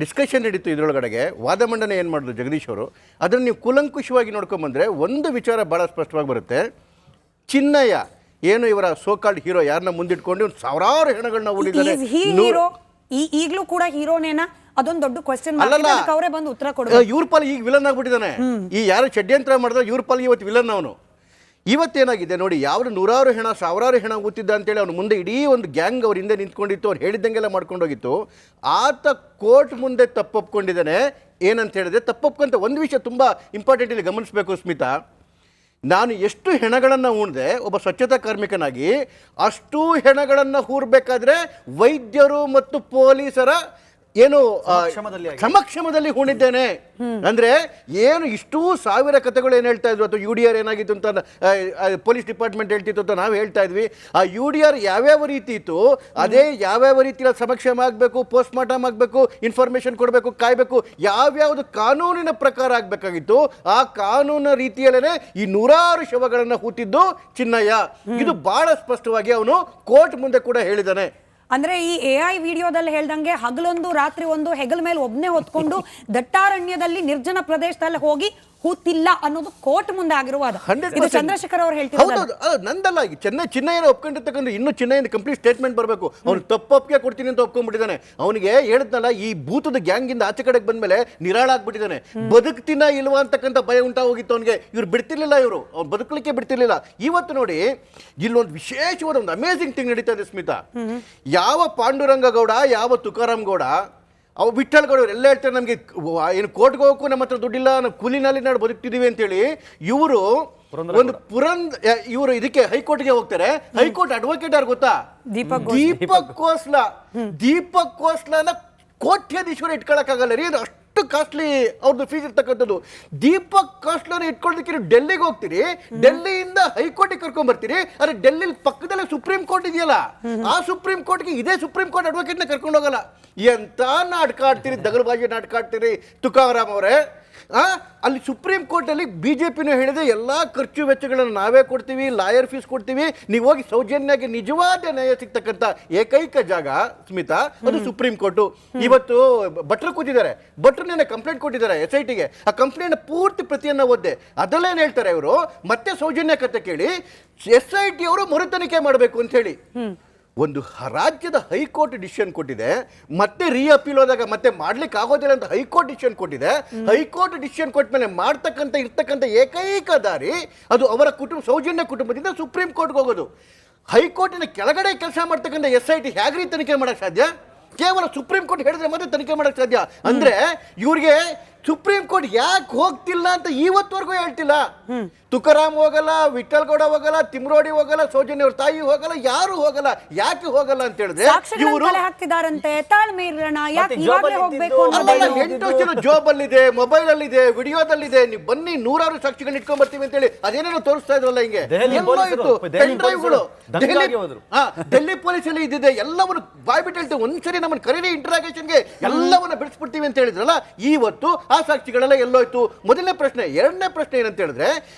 S6: ಡಿಸ್ಕಷನ್ ನಡೀತು, ಇದರೊಳಗಡೆಗೆ ವಾದ ಮಂಡನೆ ಏನು ಮಾಡಿದ್ರು ಜಗದೀಶ್ ಅವರು, ಅದನ್ನು ನೀವು ಕೂಲಂಕುಷವಾಗಿ ನೋಡ್ಕೊಂಬಂದರೆ ಒಂದು ವಿಚಾರ ಭಾಳ ಸ್ಪಷ್ಟವಾಗಿ ಬರುತ್ತೆ. ಚಿನ್ನಯ್ಯ ಏನು ಇವರ ಸೋಕಾಲ್ಡ್ ಹೀರೋ, ಯಾರನ್ನ ಮುಂದಿಟ್ಕೊಂಡು ಸಾವಿರಾರು ಹೆಣಗಳನ್ನ ಹೂಡಿದ್ದಾರೆ.
S5: ಈಗಲೂ ಕೂಡ ಹೀರೋನೇನಾ? ಅದೊಂದು ದೊಡ್ಡ ಕ್ವೆಶ್ಚನ್ ಅವರೇ ಬಂದು ಉತ್ತರ ಕೊಡ.
S6: ಇವ್ರ ಪಾಲ್ ಈಗ ವಿಲನ್ ಆಗ್ಬಿಟ್ಟಿದ್ದಾನೆ. ಈ ಯಾರು ಷಡ್ಯಂತ್ರ ಮಾಡಿದ್ರೆ ಇವ್ರ ಪಾಲ್ ಇವತ್ತು ವಿಲನ್ ಅವನು. ಇವತ್ತೇನಾಗಿದೆ ನೋಡಿ, ಯಾವ ನೂರಾರು ಹೆಣ ಸಾವಿರಾರು ಹೆಣ ಊತಿದ್ದ ಅಂತೇಳಿ ಅವ್ನು ಮುಂದೆ ಇಡೀ ಒಂದು ಗ್ಯಾಂಗ್ ಅವ್ರ ಹಿಂದೆ ನಿಂತ್ಕೊಂಡಿತ್ತು, ಅವ್ರು ಹೇಳಿದ್ದಂಗೆಲ್ಲ ಮಾಡ್ಕೊಂಡೋಗಿತ್ತು. ಆತ ಕೋರ್ಟ್ ಮುಂದೆ ತಪ್ಪೊಪ್ಕೊಂಡಿದ್ದಾನೆ. ಏನಂತ ಹೇಳಿದ್ರೆ, ತಪ್ಪೊಪ್ಕೊಂತ ಒಂದು ವಿಷಯ ತುಂಬ ಇಂಪಾರ್ಟೆಂಟ್ ಇಲ್ಲಿ ಗಮನಿಸಬೇಕು ಸ್ಮಿತಾ. ನಾನು ಎಷ್ಟು ಹೆಣಗಳನ್ನು ಉಣ್ದೆ ಒಬ್ಬ ಸ್ವಚ್ಛತಾ ಕಾರ್ಮಿಕನಾಗಿ, ಅಷ್ಟು ಹೆಣಗಳನ್ನು ಹೂರಬೇಕಾದ್ರೆ ವೈದ್ಯರು ಮತ್ತು ಪೊಲೀಸರ ಏನು ಸಮಕ್ಷಮದಲ್ಲಿ ಹೂಣಿದ್ದೇನೆ. ಅಂದ್ರೆ ಏನು ಇಷ್ಟೂ ಸಾವಿರ ಕಥೆಗಳು ಏನು ಹೇಳ್ತಾ ಇದ್ರು, ಅಥವಾ ಯು ಡಿ ಆರ್ ಏನಾಗಿತ್ತು ಅಂತ ಪೊಲೀಸ್ ಡಿಪಾರ್ಟ್ಮೆಂಟ್ ಹೇಳ್ತಿತ್ತು ಅಂತ ನಾವು ಹೇಳ್ತಾ ಇದ್ವಿ. ಆ ಯು ಡಿ ಆರ್ ಯಾವ್ಯಾವ ರೀತಿ ಇತ್ತು, ಅದೇ ಯಾವ್ಯಾವ ರೀತಿಯ ಸಮಕ್ಷಮ ಆಗಬೇಕು, ಪೋಸ್ಟ್ ಮಾರ್ಟಮ್ ಆಗಬೇಕು, ಇನ್ಫಾರ್ಮೇಶನ್ ಕೊಡಬೇಕು, ಕಾಯಬೇಕು, ಯಾವ್ಯಾವುದು ಕಾನೂನಿನ ಪ್ರಕಾರ ಆಗಬೇಕಾಗಿತ್ತು ಆ ಕಾನೂನಿನ ರೀತಿಯಲ್ಲೇ ಈ ನೂರಾರು ಶವಗಳನ್ನು ಹೂತಿದ್ದು ಚಿನ್ನಯ್ಯ. ಇದು ಬಹಳ ಸ್ಪಷ್ಟವಾಗಿ ಅವನು ಕೋರ್ಟ್ ಮುಂದೆ ಕೂಡ ಹೇಳಿದ್ದಾನೆ.
S5: ಅಂದ್ರೆ ಈ AI ವಿಡಿಯೋದಲ್ಲಿ ಹೇಳ್ದಂಗೆ ಹಗಲೊಂದು ರಾತ್ರಿ ಒಂದು ಹೆಗಲ ಮೇಲೆ ಒಬ್ನೇ ಹೊತ್ಕೊಂಡು ದಟ್ಟಾರಣ್ಯದಲ್ಲಿ ನಿರ್ಜನ ಪ್ರದೇಶದಲ್ಲಿ ಹೋಗಿ ಹೂತಿಲ್ಲ ಅನ್ನೋದು ಕೋರ್ಟ್ ಮುಂದೆ ಆಗಿರುವಾದ. ಇದು ಚಂದ್ರಶೇಖರ್ ಅವರು ಹೇಳ್ತಿದ್ದಾರೆ.
S6: ನಂದಲ್ಲ, ಚಿನ್ನಯ್ಯನ ಒಪ್ಕೊಂಡಿರ್ತಕ್ಕಂಥ ಇನ್ನು ಚಿನ್ನಯ್ಯನ ಕಂಪ್ಲೀಟ್ ಸ್ಟೇಟ್ಮೆಂಟ್ ಬರಬೇಕು. ಅವ್ನು ತಪ್ಪೊಪ್ಪಿಗೆ ಕೊಡ್ತೀನಿ ಅಂತ ಒಪ್ಕೊಂಡ್ಬಿಟ್ಟಿದ್ದಾನೆ. ಅವನಿಗೆ ಹೇಳಿದ್ನಲ್ಲ, ಈ ಭೂತದ ಗ್ಯಾಂಗಿಂದ ಆಚೆ ಕಡೆಗೆ ಬಂದ್ಮೇಲೆ ನಿರಾಳಾಗ್ಬಿಟ್ಟಿದ್ದಾನೆ. ಬದುಕ್ತಿನ ಇಲ್ವಾ ಅಂತಕ್ಕಂಥ ಭಯ ಉಂಟಾಗೋಗಿತ್ತು ಅವನಿಗೆ. ಇವ್ರು ಬಿಡ್ತಿರ್ಲಿಲ್ಲ, ಇವರು ಅವ್ನು ಬದುಕಲಿಕ್ಕೆ ಬಿಡ್ತಿರ್ಲಿಲ್ಲ. ಇವತ್ತು ನೋಡಿ, ಇಲ್ಲೊಂದು ವಿಶೇಷವಾದ ಒಂದು ಅಮೇಸಿಂಗ್ ಥಿಂಗ್ ನಡೀತಾ ಇದೆ ಸ್ಮಿತಾ. ಯಾವ ಪಾಂಡುರಂಗ ಗೌಡ, ಯಾವ ತುಕಾರಾಮ್ ಗೌಡ, ಅವು ವಿಠಲ್ ಗೌಡ ಎಲ್ಲ ಹೇಳ್ತಾರೆ ನಮಗೆ ಏನು ಕೋರ್ಟ್ಗೆ ಹೋಗೋಕ್ಕೂ ನಮ್ಮ ಹತ್ರ ದುಡ್ಡಿಲ್ಲ, ನಾವು ಕೂಲಿನಲ್ಲಿ ನಾವು ಬದುಕ್ತಿದ್ದೀವಿ ಅಂತೇಳಿ. ಇವರು ಒಂದು ಇವರು ಇದಕ್ಕೆ ಹೈಕೋರ್ಟ್ಗೆ ಹೋಗ್ತಾರೆ. ಹೈಕೋರ್ಟ್ ಅಡ್ವೊಕೇಟ್ ಯಾರು ಗೊತ್ತಾ? ದೀಪಕ್ ಕೋಸ್ಲಾನ ಕೋಟ್ಯಾಧೀಶ್ವರ ಇಟ್ಕೊಳಕ್ಕಾಗಲ್ಲ ರೀ, ಅಷ್ಟು ಕಾಸ್ಟ್ಲಿ ಅವ್ರದ್ದು ಫೀಸ್ ಇರ್ತಕ್ಕಂಥದ್ದು. ದೀಪಕ್ ಕೋಸ್ಲಾನ ಇಟ್ಕೊಳ್ಳೋದಕ್ಕೆ ನೀವು ಡೆಲ್ಲಿಗೆ ಹೋಗ್ತೀರಿ, ಡೆಲ್ಲಿಯಿಂದ ಹೈಕೋರ್ಟಿಗೆ ಕರ್ಕೊಂಡ್ ಬರ್ತೀರಿ. ಆದ್ರೆ ಡೆಲ್ಲಿ ಪಕ್ಕದಲ್ಲೇ ಸುಪ್ರೀಂ ಕೋರ್ಟ್ ಇದೆಯಲ್ಲ, ಆ ಸುಪ್ರೀಂ ಕೋರ್ಟ್ಗೆ ಇದೇ ಸುಪ್ರೀಂ ಕೋರ್ಟ್ ಅಡ್ವೊಕೇಟ್ನ ಕರ್ಕೊಂಡು ಹೋಗಲ್ಲ. ಎಂತ ನಾಟಕ ಆಡ್ತೀರಿ, ದಗಲ್ಬಾಜಿ ನಾಟಕ ಆಡ್ತೀರಿ ತುಕಾರಾಮ್ ಅವರೇ. ಅಲ್ಲಿ ಸುಪ್ರೀಂ ಕೋರ್ಟಲ್ಲಿ BJPನೂ ಹೇಳಿದೆ, ಎಲ್ಲ ಖರ್ಚು ವೆಚ್ಚಗಳನ್ನು ನಾವೇ ಕೊಡ್ತೀವಿ, ಲಾಯರ್ ಫೀಸ್ ಕೊಡ್ತೀವಿ, ನೀವು ಹೋಗಿ ಸೌಜನ್ಯಕ್ಕೆ ನಿಜವಾದ ನ್ಯಾಯ ಸಿಗ್ತಕ್ಕಂಥ ಏಕೈಕ ಜಾಗ ಸ್ಮಿತಾ ಅದು ಸುಪ್ರೀಂ ಕೋರ್ಟು. ಇವತ್ತು ಭಟ್ರು ಕೂತಿದ್ದಾರೆ, ಭಟ್ರು ನೆನ್ನೆ ಕಂಪ್ಲೇಂಟ್ ಕೊಟ್ಟಿದ್ದಾರೆ SITಗೆ. ಆ ಕಂಪ್ಲೇಂಟ್ ಪೂರ್ತಿ ಪ್ರತಿಯನ್ನು ಓದ್ದೆ. ಅದಲ್ಲೇನು ಹೇಳ್ತಾರೆ ಇವರು, ಮತ್ತೆ ಸೌಜನ್ಯ ಕತೆ ಕೇಳಿ SIT ಅವರು ಮರು ತನಿಖೆ ಮಾಡಬೇಕು ಅಂತ ಹೇಳಿ. ಒಂದು ರಾಜ್ಯದ ಹೈಕೋರ್ಟ್ ಡಿಸಿಷನ್ ಕೊಟ್ಟಿದೆ, ಮತ್ತೆ ಅಪೀಲ್ ಹೋದಾಗ ಮತ್ತೆ ಮಾಡ್ಲಿಕ್ಕೆ ಆಗೋದಿಲ್ಲ ಅಂತ ಹೈಕೋರ್ಟ್ ಡಿಸಿಷನ್ ಕೊಟ್ಟಿದೆ. ಹೈಕೋರ್ಟ್ ಡಿಸಿಷನ್ ಕೊಟ್ಟ ಮೇಲೆ ಇರ್ತಕ್ಕಂಥ ಏಕೈಕ ದಾರಿ ಅದು ಅವರ ಸೌಜನ್ಯ ಕುಟುಂಬದಿಂದ ಸುಪ್ರೀಂ ಕೋರ್ಟ್ಗೆ ಹೋಗೋದು. ಹೈಕೋರ್ಟಿನ ಕೆಳಗಡೆ ಕೆಲಸ ಮಾಡ್ತಕ್ಕಂಥ SIT ಹೇಗ್ರಿ ತನಿಖೆ ಮಾಡಕ್ ಸಾಧ್ಯ? ಕೇವಲ ಸುಪ್ರೀಂ ಕೋರ್ಟ್ ಹೇಳಿದ್ರೆ ಮತ್ತೆ ತನಿಖೆ ಮಾಡಕ್ ಸಾಧ್ಯ. ಅಂದ್ರೆ ಇವ್ರಿಗೆ ಸುಪ್ರೀಂ ಕೋರ್ಟ್ ಯಾಕೆ ಹೋಗ್ತಿಲ್ಲ ಅಂತ ಇವತ್ತವರೆಗೂ ಹೇಳ್ತಿಲ್ಲ. ತುಕಾರಾಮ್ ಹೋಗಲ್ಲ, ವಿಠಲ್ ಗೌಡ ಹೋಗಲ್ಲ, ತಿಮ್ರೋಡಿ ಹೋಗಲ್ಲ, ಸೌಜನ್ಯ ಅವ್ರ ತಾಯಿ ಹೋಗಲ್ಲ, ಯಾರು ಹೋಗಲ್ಲ. ಯಾಕೆ ಹೋಗಲ್ಲ ಅಂತ ಹೇಳಿದ್ರೆ
S5: ಇವರು ಹಾಕ್ತಿದಾರಂತೆ. ತಾಳ್ಮೆ ಇರೋಣ, ಯಾಕೆ ಇವಾಗಲೇ ಹೋಗ್ಬೇಕು?
S6: 8 ವರ್ಷದ ಜಾಬ್ ಅಲ್ಲಿದೆ, ಮೊಬೈಲ್ ಅಲ್ಲಿದೆ, ವಿಡಿಯೋದಲ್ಲಿದೆ. ನೀವು ಬನ್ನಿ, ನೂರಾರು ಸಾಕ್ಷಿಗಳನ್ನ ಇಟ್ಕೊಂಡ್ ಬರ್ತೀವಿ ಅಂತ ಹೇಳಿ ಅದೇನೇನೋ ತೋರಿಸ್ತಾ ಇದ್ರಲ್ಲ ಹಿಂಗೆ. ಡೆಲ್ಲಿ ಪೊಲೀಸಲ್ಲಿ ಇದ್ದಿದೆ, ಎಲ್ಲವನ್ನು ಬಾಯ್ಬಿಟ್ಟು ಹೇಳ್ತೀವಿ, ಒಂದ್ಸರಿ ನಮ್ಮನ್ನು ಕರೀರಿ ಇಂಟರಾಗೇಷನ್ಗೆ, ಎಲ್ಲವನ್ನ ಬಿಡಿಸ್ಬಿಡ್ತೀವಿ ಅಂತ ಹೇಳಿದ್ರಲ್ಲ. ಇವತ್ತು ಆ ಸಾಕ್ಷಿಗಳೆಲ್ಲ ಎಲ್ಲೋಯ್ತು? ಮೊದಲನೇ ಪ್ರಶ್ನೆ. ಎರಡನೇ ಪ್ರಶ್ನೆ ಏನಂತ ಹೇಳಿದ್ರೆ,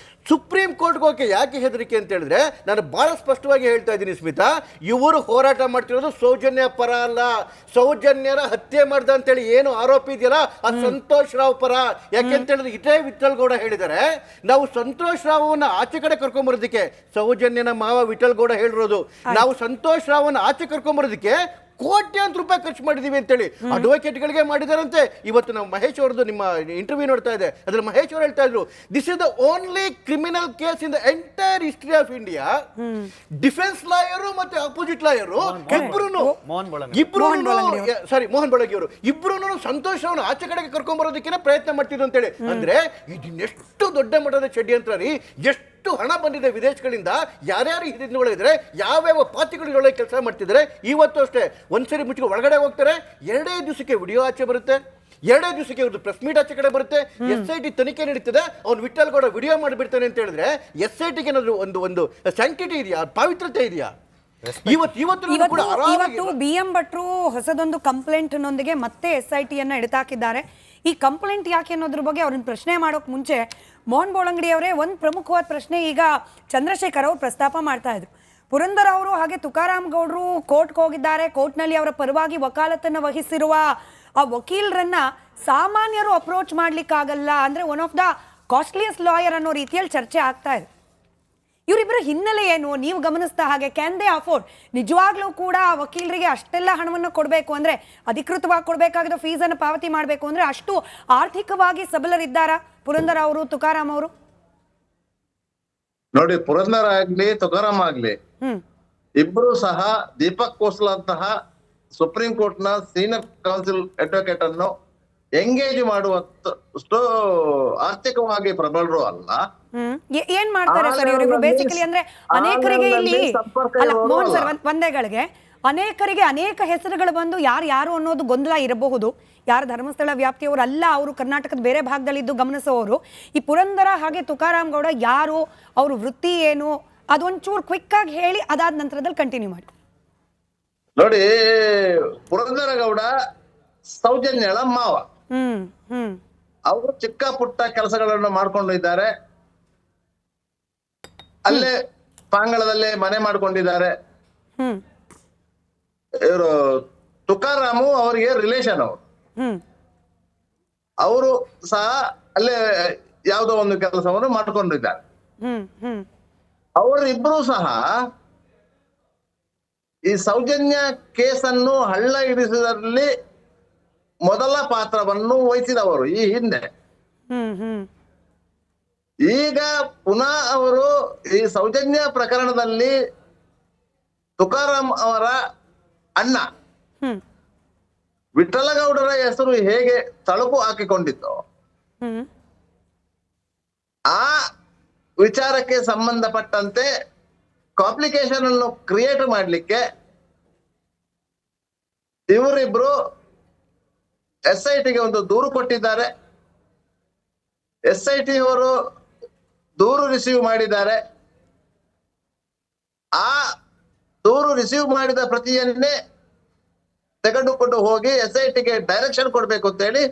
S6: ಸುಪ್ರೀಂ ಕೋರ್ಟ್ಗೆ ಹೋಗಕ್ಕೆ ಯಾಕೆ ಹೆದರಿಕೆ ಅಂತ ಹೇಳಿದ್ರೆ, ನಾನು ಬಹಳ ಸ್ಪಷ್ಟವಾಗಿ ಹೇಳ್ತಾ ಇದ್ದೀನಿ ಸ್ಮಿತಾ, ಇವರು ಹೋರಾಟ ಮಾಡ್ತಿರೋದು ಸೌಜನ್ಯ ಪರ ಅಲ್ಲ, ಸೌಜನ್ಯರ ಹತ್ಯೆ ಮಾಡ್ದ ಅಂತೇಳಿ ಏನು ಆರೋಪ ಇದೆಯಲ್ಲ ಆ ಸಂತೋಷ್ ರಾವ್ ಪರ. ಯಾಕೆಂತ ಹೇಳಿದ್ರೆ ಇದೇ ವಿಠಲ್ ಗೌಡ ಹೇಳಿದ್ದಾರೆ, ನಾವು ಸಂತೋಷ್ ರಾವ್ನ ಆಚೆ ಕಡೆ ಕರ್ಕೊಂಬರೋದಕ್ಕೆ, ಸೌಜನ್ಯನ ಮಾವ ವಿಠಲ್ ಗೌಡ ಹೇಳಿರೋದು, ನಾವು ಸಂತೋಷ್ ರಾವ್ನ ಆಚೆ ಕರ್ಕೊಂಬರೋದಕ್ಕೆ ಕೋಟ್ಯಾಂತರ ರೂಪಾಯಿ ಖರ್ಚು ಮಾಡಿದೀವಿ ಅಂತೇಳಿ ಅಡ್ವೊಕೇಟ್ಗಳಿಗೆ ಮಾಡಿದಾರಂತೆ. ಇವತ್ತು ನಾವು ಮಹೇಶ್ ಅವ್ರದ್ದು ನಿಮ್ಮ ಇಂಟರ್ವ್ಯೂ ನೋಡ್ತಾ ಇದೆ, ಅದ್ರಲ್ಲಿ ಮಹೇಶ್ ಅವರು ಹೇಳ್ತಾ ಇದ್ರು, this is the only criminal case in the entire history of India. Defence lawyer ಮತ್ತೆ ಅಪೋಸಿಟ್ ಲಾಯರು ಮೋಹನ್ ಬಳಗಿ ಅವರು ಇಬ್ರು ಸಂತೋಷ್ ಅವನು ಆಚೆ ಕಡೆಗೆ ಕರ್ಕೊಂಡ್ ಬರೋದಕ್ಕೆ ಪ್ರಯತ್ನ ಮಾಡ್ತಿದ್ರು ಅಂತೇಳಿ. ಅಂದ್ರೆ ಇದನ್ನೆಷ್ಟು ದೊಡ್ಡ ಮಟ್ಟದ ಷಡ್ಯಂತ್ರ ರೀ. ಎಷ್ಟು ಹಣ ಬಂದಿದೆ ವಿದೇಶಗಳಿಂದ, ಯಾರ್ಯಾರು ಹಿರಿಯಗಳಿದ್ರೆ, ಯಾವ್ಯಾವ ಪಾರ್ಟಿಗಳು ಕೆಲಸ ಮಾಡ್ತಿದ್ದಾರೆ. ಇವತ್ತು ಅಷ್ಟೇ ಒಂದ್ಸರಿ ಮುಚ್ಚಿಗೆ ಒಳಗಡೆ ಹೋಗ್ತಾರೆ, 2 ದಿವಸಕ್ಕೆ ವಿಡಿಯೋ ಆಚೆ ಬರುತ್ತೆ, ಎರಡೇ ದಿವಸಕ್ಕೆ ಇವ್ರದ್ದು ಪ್ರೆಸ್ ಮೀಟ್ ಆಚೆ ಕಡೆ ಬರುತ್ತೆ, SIT ತನಿಖೆ ನಡೀತದೆ, ಅವ್ನು ವಿಠಲ್ ಗೌಡ ವಿಡಿಯೋ ಮಾಡಿಬಿಡ್ತಾನೆ ಅಂತ ಹೇಳಿದ್ರೆ SITಗೆ ಏನಾದ್ರು ಒಂದು ಸ್ಯಾಂಕ್ಟಿಟಿ ಇದೆಯಾ, ಪಾವಿತ್ರತೆ ಇದೆಯಾ?
S5: ಇವತ್ತು BM ಭಟ್ರು ಹೊಸದೊಂದು ಕಂಪ್ಲೇಂಟ್ ನೊಂದಿಗೆ ಮತ್ತೆ SIT ಯನ್ನ ಎಡತಾಕಿದ್ದಾರೆ. ಈ ಕಂಪ್ಲೇಂಟ್ ಯಾಕೆ ಅನ್ನೋದ್ರ ಬಗ್ಗೆ ಅವ್ರನ್ನ ಪ್ರಶ್ನೆ ಮಾಡೋಕೆ ಮುಂಚೆ ಮೋಹನ್ ಬೋಳಂಗಡಿ ಅವರೇ ಒಂದು ಪ್ರಮುಖವಾದ ಪ್ರಶ್ನೆ ಈಗ ಚಂದ್ರಶೇಖರ್ ಅವರು ಪ್ರಸ್ತಾಪ ಮಾಡ್ತಾ ಇದ್ರು. ಪುರಂದರ್ ಅವರು ಹಾಗೆ ತುಕಾರಾಮ್ ಗೌಡ್ರು ಕೋರ್ಟ್ಗೆ ಹೋಗಿದ್ದಾರೆ, ಕೋರ್ಟ್ನಲ್ಲಿ ಅವರ ಪರವಾಗಿ ವಕಾಲತನ್ನು ವಹಿಸಿರುವ ಆ ವಕೀಲರನ್ನ ಸಾಮಾನ್ಯರು ಅಪ್ರೋಚ್ ಮಾಡ್ಲಿಕ್ಕಾಗಲ್ಲ, ಅಂದ್ರೆ one of the costliest lawyer ಅನ್ನೋ ರೀತಿಯಲ್ಲಿ ಚರ್ಚೆ ಆಗ್ತಾ ಇದೆ. ಇವರಿಬ್ಬರ ಹಿನ್ನೆಲೆ ಏನು ನೀವು ಗಮನಿಸ್ತಾ ಹಾಗೆ? Can they afford? ನಿಜವಾಗ್ಲೂ ಕೂಡ ವಕೀಲರಿಗೆ ಅಷ್ಟೆಲ್ಲ ಹಣವನ್ನು ಕೊಡಬೇಕು ಅಂದ್ರೆ, ಅಧಿಕೃತವಾಗಿ ಕೊಡಬೇಕಾಗಿರೋ ಫೀಸನ್ನು ಪಾವತಿ ಮಾಡಬೇಕು ಅಂದ್ರೆ ಅಷ್ಟು ಆರ್ಥಿಕವಾಗಿ ಸಬಲರಿದ್ದಾರಾ ಪುರಂದರ್ ಅವರು, ತುಕಾರಾಮ್ ಅವರು?
S7: ನೋಡಿ, ಪುರಂದರ್ ಆಗ್ಲಿ ತುಕಾರಾಮ್ ಆಗ್ಲಿ ಇಬ್ರು ಸಹ ದೀಪಕ್ ಕೋಸ್ಲಾ ಅಂತಹ ಸುಪ್ರೀಂ ಕೋರ್ಟ್ ನ ಸೀನಿಯರ್ ಕೌನ್ಸಿಲ್ ಅಡ್ವೊಕೇಟ್ ಅನ್ನು ಎಂಗೇಜ್ ಮಾಡುವಷ್ಟು ಆರ್ಥಿಕವಾಗಿ ಪ್ರಬಲರು ಅಲ್ಲ.
S5: ಏನ್ ಮಾಡ್ತಾರೆ ಸರ್ ಇವರಿಬ್ರು ಬೇಸಿಕಲಿ? ಅಂದ್ರೆ ಅನೇಕರಿಗೆ ಇಲ್ಲಿ ಅಲ್ಲ ಮೋಹನ್ ಸರ್, ಒಂದೇಗಳಿಗೆ ಅನೇಕರಿಗೆ ಅನೇಕ ಹೆಸರುಗಳು ಬಂದು ಯಾರು ಅನ್ನೋದು ಗೊಂದಲ ಇರಬಹುದು. ಯಾರು ಧರ್ಮಸ್ಥಳ ವ್ಯಾಪ್ತಿಯವರು ಅಲ್ಲ, ಅವರು ಕರ್ನಾಟಕದ ಬೇರೆ ಭಾಗದಲ್ಲಿದ್ದು ಗಮನಿಸೋರು. ಈ ಪುರಂದರ ಹಾಗೆ ತುಕಾರಾಮ್ ಗೌಡ ಯಾರು, ಅವ್ರ ವೃತ್ತಿ ಏನು, ಅದೊಂಚೂರು ಕ್ವಿಕ್ ಆಗಿ ಹೇಳಿ ಅದಾದ ನಂತರದಲ್ಲಿ ಕಂಟಿನ್ಯೂ ಮಾಡಿ.
S7: ನೋಡಿ, ಪುರಂದರ ಗೌಡ ಸೌಜನ್ಯಳ ಮಾವ. ಅವರು ಚಿಕ್ಕ ಪುಟ್ಟ ಕೆಲಸಗಳನ್ನು ಮಾಡ್ಕೊಂಡಿದ್ದಾರೆ, ಅಲ್ಲೇ ಪಾಂಗಳದಲ್ಲೇ ಮನೆ ಮಾಡ್ಕೊಂಡಿದ್ದಾರೆ. ಇವರು ತುಕಾರಾಮು ಅವರಿಗೆ ರಿಲೇಷನ್. ಅವರು ಸಹ ಅಲ್ಲೇ ಯಾವುದೋ ಒಂದು ಕೆಲಸವನ್ನು ಮಾಡ್ಕೊಂಡಿದ್ದಾರೆ. ಅವರಿಬ್ರು ಸಹ ಈ ಸೌಜನ್ಯ ಕೇಸನ್ನು ಹಳ್ಳ ಹಿಡಿಸುವುದರಲ್ಲಿ ಮೊದಲ ಪಾತ್ರವನ್ನು ವಹಿಸಿದವರು ಈ ಹಿಂದೆ. ಈಗ ಪುನಃ ಅವರು ಈ ಸೌಜನ್ಯ ಪ್ರಕರಣದಲ್ಲಿ ತುಕಾರಾಮ್ ಅವರ ಅಣ್ಣ ವಿಠಲಗೌಡರ ಹೆಸರು ಹೇಗೆ ತಳುಕು ಹಾಕಿಕೊಂಡಿತ್ತು, ಆ ವಿಚಾರಕ್ಕೆ ಸಂಬಂಧಪಟ್ಟಂತೆ ಕಾಂಪ್ಲಿಕೇಶನ್ ಅನ್ನು ಕ್ರಿಯೇಟ್ ಮಾಡಲಿಕ್ಕೆ ಇವರಿಬ್ರು SITಗೆ ಒಂದು ದೂರು ಕೊಟ್ಟಿದ್ದಾರೆ. SIT ಅವರು ದೂರು ರಿಸೀವ್ ಮಾಡಿದ್ದಾರೆ. ಆ ದೂರು ರಿಸೀವ್ ಮಾಡಿದ ಪ್ರತಿಯನ್ನೇ ತೆಗೆದುಕೊಂಡು ಹೋಗಿ SITಗೆ ಡೈರೆಕ್ಷನ್ ಕೊಡ್ಬೇಕು ಅಂತ ಹೇಳಿ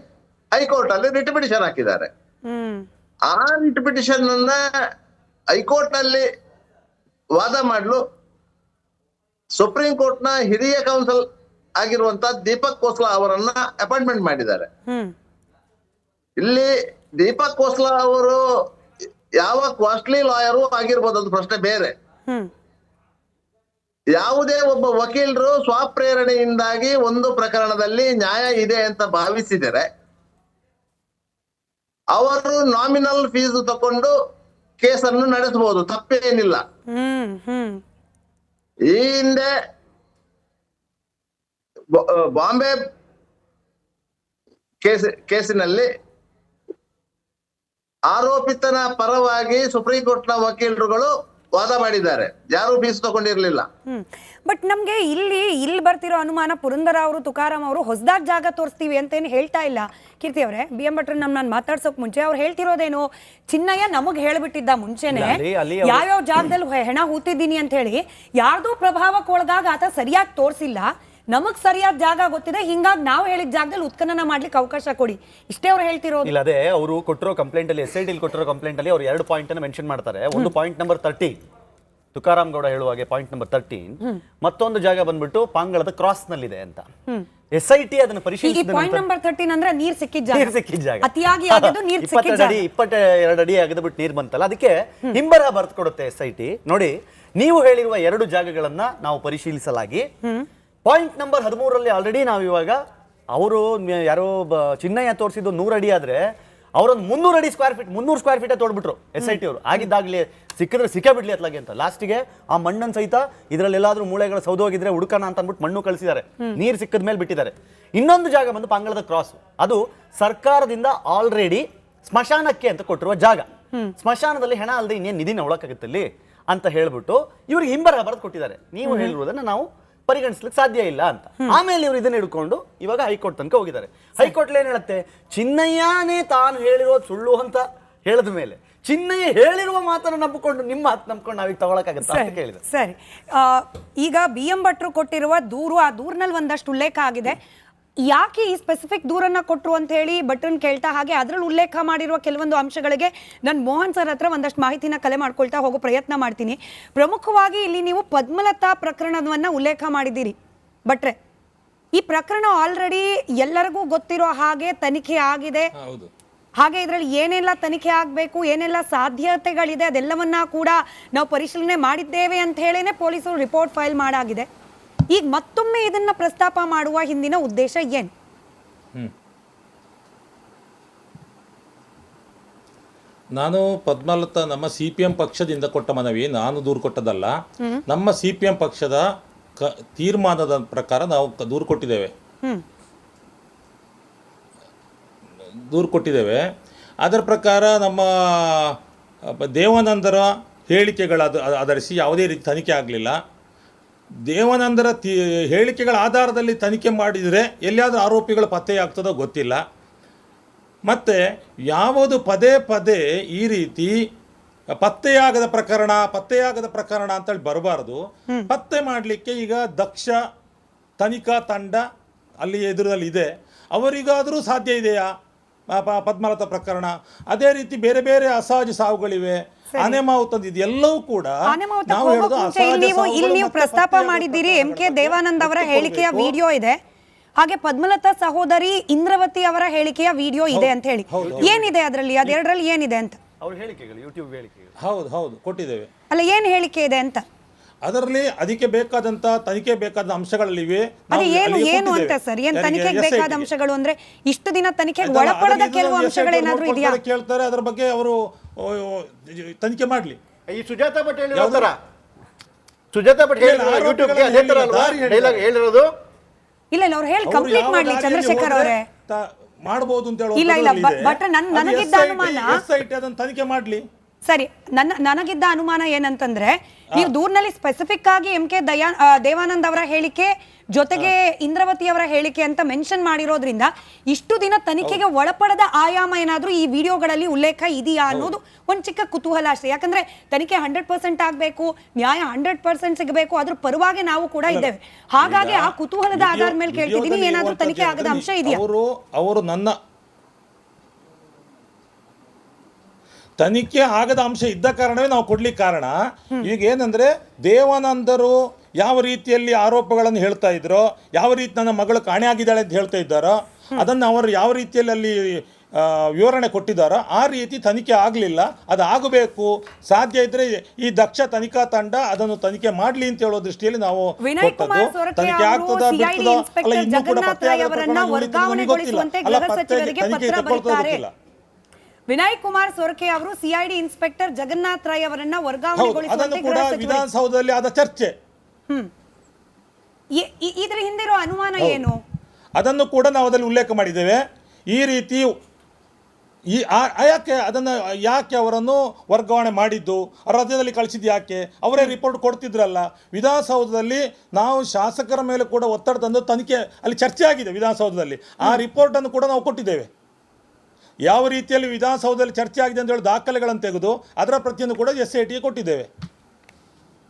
S7: ಹೈಕೋರ್ಟ್ ಅಲ್ಲಿ ರಿಟ್ ಪಿಟಿಷನ್ ಹಾಕಿದ್ದಾರೆ. ಆ ರಿಟ್ ಪಿಟಿಷನ್ ಅನ್ನ ಹೈಕೋರ್ಟ್ ನಲ್ಲಿ ವಾದ ಮಾಡಲು ಸುಪ್ರೀಂ ಕೋರ್ಟ್ ನ ಹಿರಿಯ ಕೌನ್ಸಿಲ್ ಆಗಿರುವಂತ ದೀಪಕ್ ಕೋಸ್ಲಾ ಅವರನ್ನ ಅಪಾಯಿಂಟ್ಮೆಂಟ್ ಮಾಡಿದ್ದಾರೆ. ಇಲ್ಲಿ ದೀಪಕ್ ಕೋಸ್ಲಾ ಅವರು ಯಾವ ಕಾಸ್ಟ್ಲಿ ಲಾಯರು ಆಗಿರ್ಬೋದು, ಅದು ಪ್ರಶ್ನೆ ಬೇರೆ. ಯಾವುದೇ ಒಬ್ಬ ವಕೀಲರು ಸ್ವಪ್ರೇರಣೆಯಿಂದಾಗಿ ಒಂದು ಪ್ರಕರಣದಲ್ಲಿ ನ್ಯಾಯ ಇದೆ ಅಂತ ಭಾವಿಸಿದರೆ ಅವರು ನಾಮಿನಲ್ ಫೀಸ್ ತಕೊಂಡು ಕೇಸನ್ನು ನಡೆಸಬಹುದು, ತಪ್ಪೇನಿಲ್ಲ. ಈ ಹಿಂದೆ ಬಾಂಬೆ ಕೇಸಿನಲ್ಲಿ ಆರೋಪಿತನ ಪರವಾಗಿ ಸುಪ್ರೀಂ ಕೋರ್ಟ್ ನ ವಕೀಲರುಗಳು ವಾದ ಮಾಡಿದ್ದಾರೆ, ಯಾರು ಫೀಸ್ ತಗೊಂಡಿರ್ಲಿಲ್ಲ.
S5: ಬಟ್ ನಮ್ಗೆ ಇಲ್ಲಿ ಬರ್ತಿರೋ ಅನುಮಾನ, ಪುರಂದರ ಅವರು ತುಕಾರಾಮ್ ಅವರು ಹೊಸದಾಗಿ ಜಾಗ ತೋರಿಸ್ತೀವಿ ಅಂತ ಏನು ಹೇಳ್ತಾ ಇಲ್ಲ. ಕೀರ್ತಿ ಅವರೇ, BM ಭಟ್ರು ನಾನು ಮಾತಾಡ್ಸೋಕ್ ಮುಂಚೆ ಅವ್ರು ಹೇಳ್ತಿರೋದೇನು, ಚಿನ್ನಯ್ಯ ನಮಗ್ ಹೇಳ್ಬಿಟ್ಟಿದ್ದ ಮುಂಚೆನೆ ಯಾವ್ಯಾವ ಜಾಗದಲ್ಲಿ ಹೆಣ ಹೂತಿದ್ದೀನಿ ಅಂತ ಹೇಳಿ, ಯಾರ್ದೋ ಪ್ರಭಾವಕ್ಕೆ ಒಳಗಾಗ ಆತ ಸರಿಯಾಗಿ ತೋರಿಸಿಲ್ಲ, ನಮಗ್ ಸರಿಯಾದ ಜಾಗ ಗೊತ್ತಿದೆ, ಹಿಂಗಾಗಿ ನಾವು ಹೇಳಿದ ಜಾಗದಲ್ಲಿ ಉತ್ಖನನ ಮಾಡ್ಲಿಕ್ಕೆ ಅವಕಾಶ ಕೊಡಿ, ಇಷ್ಟೇ ಅವ್ರು ಹೇಳ್ತಿರೋದು.
S3: ಇಲ್ಲ, ಅದೇ ಅವರು ಕೊಟ್ಟಿರೋ ಕಂಪ್ಲೇಂಟ್ ಅಲ್ಲಿ SIT ಕೊಟ್ಟಿರೋ ಕಂಪ್ಲೇಂಟ್ ಅಲ್ಲಿ ಅವ್ರು 2 ಪಾಯಿಂಟ್ ಅನ್ನು ಮೆನ್ಷನ್ ಮಾಡ್ತಾರೆ. ಒಂದು ಪಾಯಿಂಟ್ ನಂಬರ್ 13 ತುಕಾರಾಮ್ ಗೌಡ ಹೇಳುವಾಗೆ ಪಾಯಿಂಟ್ ನಂಬರ್ 13, ಮತ್ತೊಂದು ಜಾಗ ಬಂದ್ಬಿಟ್ಟು ಪಾಂಗಳದ ಕ್ರಾಸ್ ನಲ್ಲಿದೆ ಅಂತ. SIT ಅದನ್ನ ಪರಿಶೀಲಿಸಿದ
S5: ಪಾಯಿಂಟ್ ನಂಬರ್ 13 ಅಂದ್ರೆ ನೀರ್ ಸಿಕ್ಕಿದ ಜಾಗ, ಅತಿಯಾಗಿ ಆಗಿದ್ದು ನೀರ್
S3: 22 ಅಡಿ ಆಗದ್ಬಿಟ್ಟು ನೀರ್ ಬಂತಲ್ಲ, ಅದಕ್ಕೆ ಹಿಂಬರಹ ಬರ್ತ್ ಕೊಡುತ್ತೆ SIT. ನೋಡಿ, ನೀವು ಹೇಳಿರುವ 2 ಜಾಗಗಳನ್ನ ನಾವು ಪರಿಶೀಲಿಸಲಾಗಿ ಪಾಯಿಂಟ್ ನಂಬರ್ 13ರಲ್ಲಿ ಆಲ್ರೆಡಿ ನಾವು ಇವಾಗ ಅವರು ಯಾರೋ ಚಿನ್ನಯ್ಯ ತೋರಿಸಿದ್ದು 100 ಅಡಿ ಆದ್ರೆ ಅವರೊಂದು 300 ಅಡಿ ಸ್ಕ್ವೇರ್ ಫೀಟ್ 300 ಸ್ಕ್ವೇರ್ ಫೀಟ್ ತೋಡ್ಬಿಟ್ರು SIT ಅವರು. ಆಗಿದ್ದಾಗ್ಲಿ ಸಿಕ್ಕಿದ್ರೆ ಸಿಕ್ಕೇ ಬಿಡ್ಲಿ ಅತ್ಲಾಗೆ ಅಂತ ಲಾಸ್ಟಿಗೆ ಆ ಮಣ್ಣನ್ ಸಹಿತ ಇದ್ರಲ್ಲಿ ಎಲ್ಲಾದ್ರೂ ಮೂಳೆಗಳು ಸೌದೋಗಿದ್ರೆ ಹುಡುಕನ ಅಂತ ಅಂದ್ಬಿಟ್ಟು ಮಣ್ಣು ಕಳಿಸಿದ್ದಾರೆ, ನೀರು ಸಿಕ್ಕದ ಮೇಲೆ ಬಿಟ್ಟಿದ್ದಾರೆ. ಇನ್ನೊಂದು ಜಾಗ ಬಂದು ಪಾಂಗಳದ ಕ್ರಾಸ್, ಅದು ಸರ್ಕಾರದಿಂದ ಆಲ್ರೆಡಿ ಸ್ಮಶಾನಕ್ಕೆ ಅಂತ ಕೊಟ್ಟಿರುವ ಜಾಗ. ಸ್ಮಶಾನದಲ್ಲಿ ಹೆಣ ಅಲ್ಲದೆ ಇನ್ನೇನು ನಿಧಿನ ಒಳಕಾಗುತ್ತಲ್ಲಿ ಅಂತ ಹೇಳ್ಬಿಟ್ಟು ಇವ್ರಿಗೆ ಹಿಂಬರಹ ಬರೆದು ಕೊಟ್ಟಿದ್ದಾರೆ. ನೀವು ಹೇಳಿರುವುದನ್ನ ನಾವು ಪರಿಗಣಿಸ್ಲಿಕ್ಕೆ ಸಾಧ್ಯ ಇಲ್ಲ ಅಂತ. ಆಮೇಲೆ ಇವರು ಇದನ್ನ ಹಿಡ್ಕೊಂಡು ಇವಾಗ ಹೈಕೋರ್ಟ್ ತನಕ ಹೋಗಿದ್ದಾರೆ. ಹೈಕೋರ್ಟ್ ಏನ್ ಹೇಳುತ್ತೆ, ಚಿನ್ನಯ್ಯನೇ ತಾನು ಹೇಳಿರೋದು ಸುಳ್ಳು ಅಂತ ಹೇಳಿದ ಮೇಲೆ ಚಿನ್ನಯ್ಯ ಹೇಳಿರುವ ಮಾತನ್ನು ನಂಬಿಕೊಂಡು ನಿಮ್ಮ ಮಾತು ನಂಬ್ಕೊಂಡು ನಾವೀಗ ತಗೊಳಕಾಗತ್ತಾ ಅಂತ ಕೇಳಿದೆ.
S5: ಸರಿ, ಈಗ ಬಿ ಎಂ ಭಟ್ರು ಕೊಟ್ಟಿರುವ ದೂರು, ಆ ದೂರಿನಲ್ಲಿ ಒಂದಷ್ಟು ಉಲ್ಲೇಖ ಆಗಿದೆ. ಯಾಕೆ ಈ ಸ್ಪೆಸಿಫಿಕ್ ದೂರನ್ನ ಕೊಟ್ಟರು ಅಂತ ಹೇಳಿ ಭಟ್ರನ್ ಕೇಳ್ತಾ, ಹಾಗೆ ಅದ್ರಲ್ಲಿ ಉಲ್ಲೇಖ ಮಾಡಿರುವ ಕೆಲವೊಂದು ಅಂಶಗಳಿಗೆ ನಾನು ಮೋಹನ್ ಸರ್ ಹತ್ರ ಒಂದಷ್ಟು ಮಾಹಿತಿನ ಕಲೆ ಮಾಡ್ಕೊಳ್ತಾ ಹೋಗೋ ಪ್ರಯತ್ನ ಮಾಡ್ತೀನಿ. ಪ್ರಮುಖವಾಗಿ ಇಲ್ಲಿ ನೀವು ಪದ್ಮಲತಾ ಪ್ರಕರಣವನ್ನ ಉಲ್ಲೇಖ ಮಾಡಿದ್ದೀರಿ ಭಟ್ರೆ. ಈ ಪ್ರಕರಣ ಆಲ್ರೆಡಿ ಎಲ್ಲರಿಗೂ ಗೊತ್ತಿರೋ ಹಾಗೆ ತನಿಖೆ ಆಗಿದೆ. ಹಾಗೆ ಇದರಲ್ಲಿ ಏನೆಲ್ಲ ತನಿಖೆ ಆಗಬೇಕು, ಏನೆಲ್ಲ ಸಾಧ್ಯತೆಗಳಿದೆ ಅದೆಲ್ಲವನ್ನ ಕೂಡ ನಾವು ಪರಿಶೀಲನೆ ಮಾಡಿದ್ದೇವೆ ಅಂತ ಹೇಳೇನೆ ಪೊಲೀಸರು ರಿಪೋರ್ಟ್ ಫೈಲ್ ಮಾಡಾಗಿದೆ. ಈಗ ಮತ್ತೊಮ್ಮೆ ಇದನ್ನ ಪ್ರಸ್ತಾಪ ಮಾಡುವ ಹಿಂದಿನ ಉದ್ದೇಶ ಏನು?
S8: ನಾನು ಪದ್ಮಲತಾ ನಮ್ಮ CPM ಪಕ್ಷದಿಂದ ಕೊಟ್ಟ ಮನವಿ, ನಾನು ದೂರು ಕೊಟ್ಟದಲ್ಲ. ನಮ್ಮ CPM ಪಕ್ಷದ ತೀರ್ಮಾನದ ಪ್ರಕಾರ ನಾವು ದೂರು ಕೊಟ್ಟಿದ್ದೇವೆ. ಅದರ ಪ್ರಕಾರ ನಮ್ಮ ದೇವಾನಂದರ ಹೇಳಿಕೆಗಳ ಆಧರಿಸಿ ಯಾವುದೇ ರೀತಿ ತನಿಖೆ ಆಗಲಿಲ್ಲ. ದೇವಾನಂದರ ಹೇಳಿಕೆಗಳ ಆಧಾರದಲ್ಲಿ ತನಿಖೆ ಮಾಡಿದರೆ ಎಲ್ಲಿಯಾದರೂ ಆರೋಪಿಗಳು ಪತ್ತೆಯಾಗ್ತದೋ ಗೊತ್ತಿಲ್ಲ. ಮತ್ತು ಯಾವುದು ಪದೇ ಪದೇ ಈ ರೀತಿ ಪತ್ತೆಯಾಗದ ಪ್ರಕರಣ ಅಂತೇಳಿ ಬರಬಾರ್ದು. ಪತ್ತೆ ಮಾಡಲಿಕ್ಕೆ ಈಗ ದಕ್ಷ ತನಿಖಾ ತಂಡ ಅಲ್ಲಿ ಎದುರಲ್ಲಿ ಇದೆ. ಅವರಿಗಾದರೂ ಸಾಧ್ಯ ಇದೆಯಾ ಪದ್ಮಲತಾ ಪ್ರಕರಣ? ಅದೇ ರೀತಿ ಬೇರೆ ಬೇರೆ ಅಸಹಜ ಸಾವುಗಳಿವೆ, ಆನೆಮಾವುತ, ಇದೆಲ್ಲವೂ ಕೂಡ ನಾವು ಹೇಳೋದು
S5: ನೀವು ಪ್ರಸ್ತಾಪ ಮಾಡಿದ್ದೀರಿ. MK ದೇವಾನಂದ್ ಅವರ ಹೇಳಿಕೆಯ ವಿಡಿಯೋ ಇದೆ, ಹಾಗೆ ಪದ್ಮಲತಾ ಸಹೋದರಿ ಇಂದ್ರವತಿ ಅವರ ಹೇಳಿಕೆಯ ವಿಡಿಯೋ ಇದೆ ಅಂತ ಹೇಳಿ. ಏನಿದೆ ಅದರಲ್ಲಿ? ಅದೆರಡರಲ್ಲಿ ಏನಿದೆ ಅಂತ?
S3: ಅವ್ರ ಹೇಳಿಕೆಗಳು, ಯೂಟ್ಯೂಬ್ ಹೇಳಿಕೆಗಳು.
S8: ಹೌದು ಕೊಟ್ಟಿದ್ದೇವೆ.
S5: ಅಲ್ಲ, ಏನು ಹೇಳಿಕೆ ಇದೆ ಅಂತ?
S8: ಅದರಲ್ಲಿ ಅದಕ್ಕೆ ಬೇಕಾದಂತ ತನಿಖೆ ಬೇಕಾದ ಅಂಶಗಳಿವೆ.
S5: ಅದು ಏನು ಅಂತ ಸರ್? ಏನ್ ತನಿಖೆಗೆ ಬೇಕಾದ ಅಂಶಗಳು ಅಂದ್ರೆ ಇಷ್ಟು ದಿನ ತನಿಖೆಗೆ ಒಳಪಡದ ಕೆಲವು ಅಂಶಗಳೇನಾದ್ರೂ ಇದೆಯಾ
S8: ಕೇಳ್ತಾರೆ. ಅದರ ಬಗ್ಗೆ ಅವರು ತನಿಖೆ ಮಾಡ್ಲಿ.
S6: ಈ ಸುಜಾತಾ ಭಟ್ ಯೂಟ್ಯೂಬ್ಗೆ ಅದೇ ತರ ಅಲ್ವಾ ಡೈಲಾಗ್ ಹೇಳಿರೋದು?
S5: ಇಲ್ಲ ಅವ್ರು ಹೇಳಿ ಕಂಪ್ಲೀಟ್ ಮಾಡ್ಲಿ ಚಂದ್ರಶೇಖರ್ ಅವರೇ.
S8: ಮಾಡಬಹುದು ಅಂತ ಹೇಳೋದು.
S5: ಇಲ್ಲ ಬಟ್ ನನಗಿದ್ದ ಅನುಮಾನ,
S8: ಅದನ್ನ ತನಿಖೆ ಮಾಡ್ಲಿ.
S5: ಸರಿ, ನನಗಿದ್ದ ಅನುಮಾನ ಏನಂತಂದ್ರೆ, ನೀವು ದೂರ್ನಲ್ಲಿ ಸ್ಪೆಸಿಫಿಕ್ ಆಗಿ MK ದೇವಾನಂದ್ ಅವರ ಹೇಳಿಕೆ ಜೊತೆಗೆ ಇಂದ್ರವತಿ ಅವರ ಹೇಳಿಕೆ ಅಂತ ಮೆನ್ಷನ್ ಮಾಡಿರೋದ್ರಿಂದ ಇಷ್ಟು ದಿನ ತನಿಖೆಗೆ ಒಳಪಡದ ಆಯಾಮ ಏನಾದ್ರೂ ಈ ವಿಡಿಯೋಗಳಲ್ಲಿ ಉಲ್ಲೇಖ ಇದೆಯಾ ಅನ್ನೋದು ಒಂದು ಚಿಕ್ಕ ಕುತೂಹಲ ಅಷ್ಟೇ. ಯಾಕಂದ್ರೆ ತನಿಖೆ 100% ಆಗ್ಬೇಕು, ನ್ಯಾಯ 100% ಸಿಗಬೇಕು, ಅದ್ರ ಪರವಾಗಿ ನಾವು ಕೂಡ ಇದ್ದೇವೆ. ಹಾಗಾಗಿ ಆ ಕುತೂಹಲದ ಆಧಾರದ ಮೇಲೆ ಕೇಳ್ತಿದ್ದೀನಿ, ಏನಾದ್ರೂ ತನಿಖೆ ಆಗದ ಅಂಶ ಇದೆಯಾ?
S8: ಅವರು ನನ್ನ ತನಿಖೆ ಆಗದ ಅಂಶ ಇದ್ದ ಕಾರಣವೇ ನಾವು ಕೊಡ್ಲಿಕ್ಕೆ ಕಾರಣ. ಈಗ ಏನಂದ್ರೆ, ದೇವಾನಂದರು ಯಾವ ರೀತಿಯಲ್ಲಿ ಆರೋಪಗಳನ್ನು ಹೇಳ್ತಾ ಇದ್ರೋ, ಯಾವ ರೀತಿ ನನ್ನ ಮಗಳು ಕಾಣೆಯಾಗಿದ್ದಾಳೆ ಅಂತ ಹೇಳ್ತಾ ಇದ್ದಾರೋ, ಅದನ್ನು ಅವರು ಯಾವ ರೀತಿಯಲ್ಲಿ ಅಲ್ಲಿ ವಿವರಣೆ ಕೊಟ್ಟಿದ್ದಾರೋ ಆ ರೀತಿ ತನಿಖೆ ಆಗಲಿಲ್ಲ. ಅದು ಆಗಬೇಕು. ಸಾಧ್ಯ ಇದ್ರೆ ಈ ದಕ್ಷ ತನಿಖಾ ತಂಡ ಅದನ್ನು ತನಿಖೆ ಮಾಡಲಿ ಅಂತ ಹೇಳೋ ದೃಷ್ಟಿಯಲ್ಲಿ ನಾವು ತನಿಖೆ ಆಗ್ತದ ಬಿಡ್ತದೋ ಅಲ್ಲ, ಇನ್ನೂ ಕೂಡ ಪತ್ತೆ ಗೊತ್ತಿಲ್ಲ.
S5: ವಿನಯ್ ಕುಮಾರ್ ಸೊರಕೆ ಅವರು CID ಇನ್ಸ್ಪೆಕ್ಟರ್ ಜಗನ್ನಾಥ್ ರಾಯ್ ಅವರನ್ನ ವರ್ಗಾವಣೆಗೊಳಿಸುವಂತೆ
S8: ವಿಧಾನಸೌಧದಲ್ಲಿ ಆದ ಚರ್ಚೆ.
S5: ಇದರ ಹಿಂದಿರೋ ಅನುಮಾನ ಏನು?
S8: ಅದನ್ನು ಕೂಡ ನಾವು ಅದರಲ್ಲಿ ಉಲ್ಲೇಖ ಮಾಡಿದ್ದೇವೆ. ಈ ರೀತಿ ಯಾಕೆ ಅವರನ್ನು ವರ್ಗಾವಣೆ ಮಾಡಿದ್ದು, ರಜದಲ್ಲಿ ಕಳಿಸಿದ್ದು ಯಾಕೆ? ಅವರೇ ರಿಪೋರ್ಟ್ ಕೊಡ್ತಿದ್ರಲ್ಲ. ವಿಧಾನಸೌಧದಲ್ಲಿ ನಾವು ಶಾಸಕರ ಮೇಲೆ ಕೂಡ ಒತ್ತಡ ತಂದು ತನಿಖೆ ಅಲ್ಲಿ ಚರ್ಚೆ ಆಗಿದೆ ವಿಧಾನಸೌಧದಲ್ಲಿ. ಆ ರಿಪೋರ್ಟ್ ಅನ್ನು ಕೂಡ ನಾವು ಕೊಟ್ಟಿದ್ದೇವೆ. ಯಾವ ರೀತಿಯಲ್ಲಿ ವಿಧಾನಸೌಧದಲ್ಲಿ ಚರ್ಚೆ ಆಗಿದೆ ಅಂತ ಹೇಳಿ ದಾಖಲೆಗಳನ್ನು ತೆಗೆದು ಅದರ ಪ್ರತಿಯನ್ನು ಕೂಡ SITಗೆ ಕೊಟ್ಟಿದ್ದೇವೆ.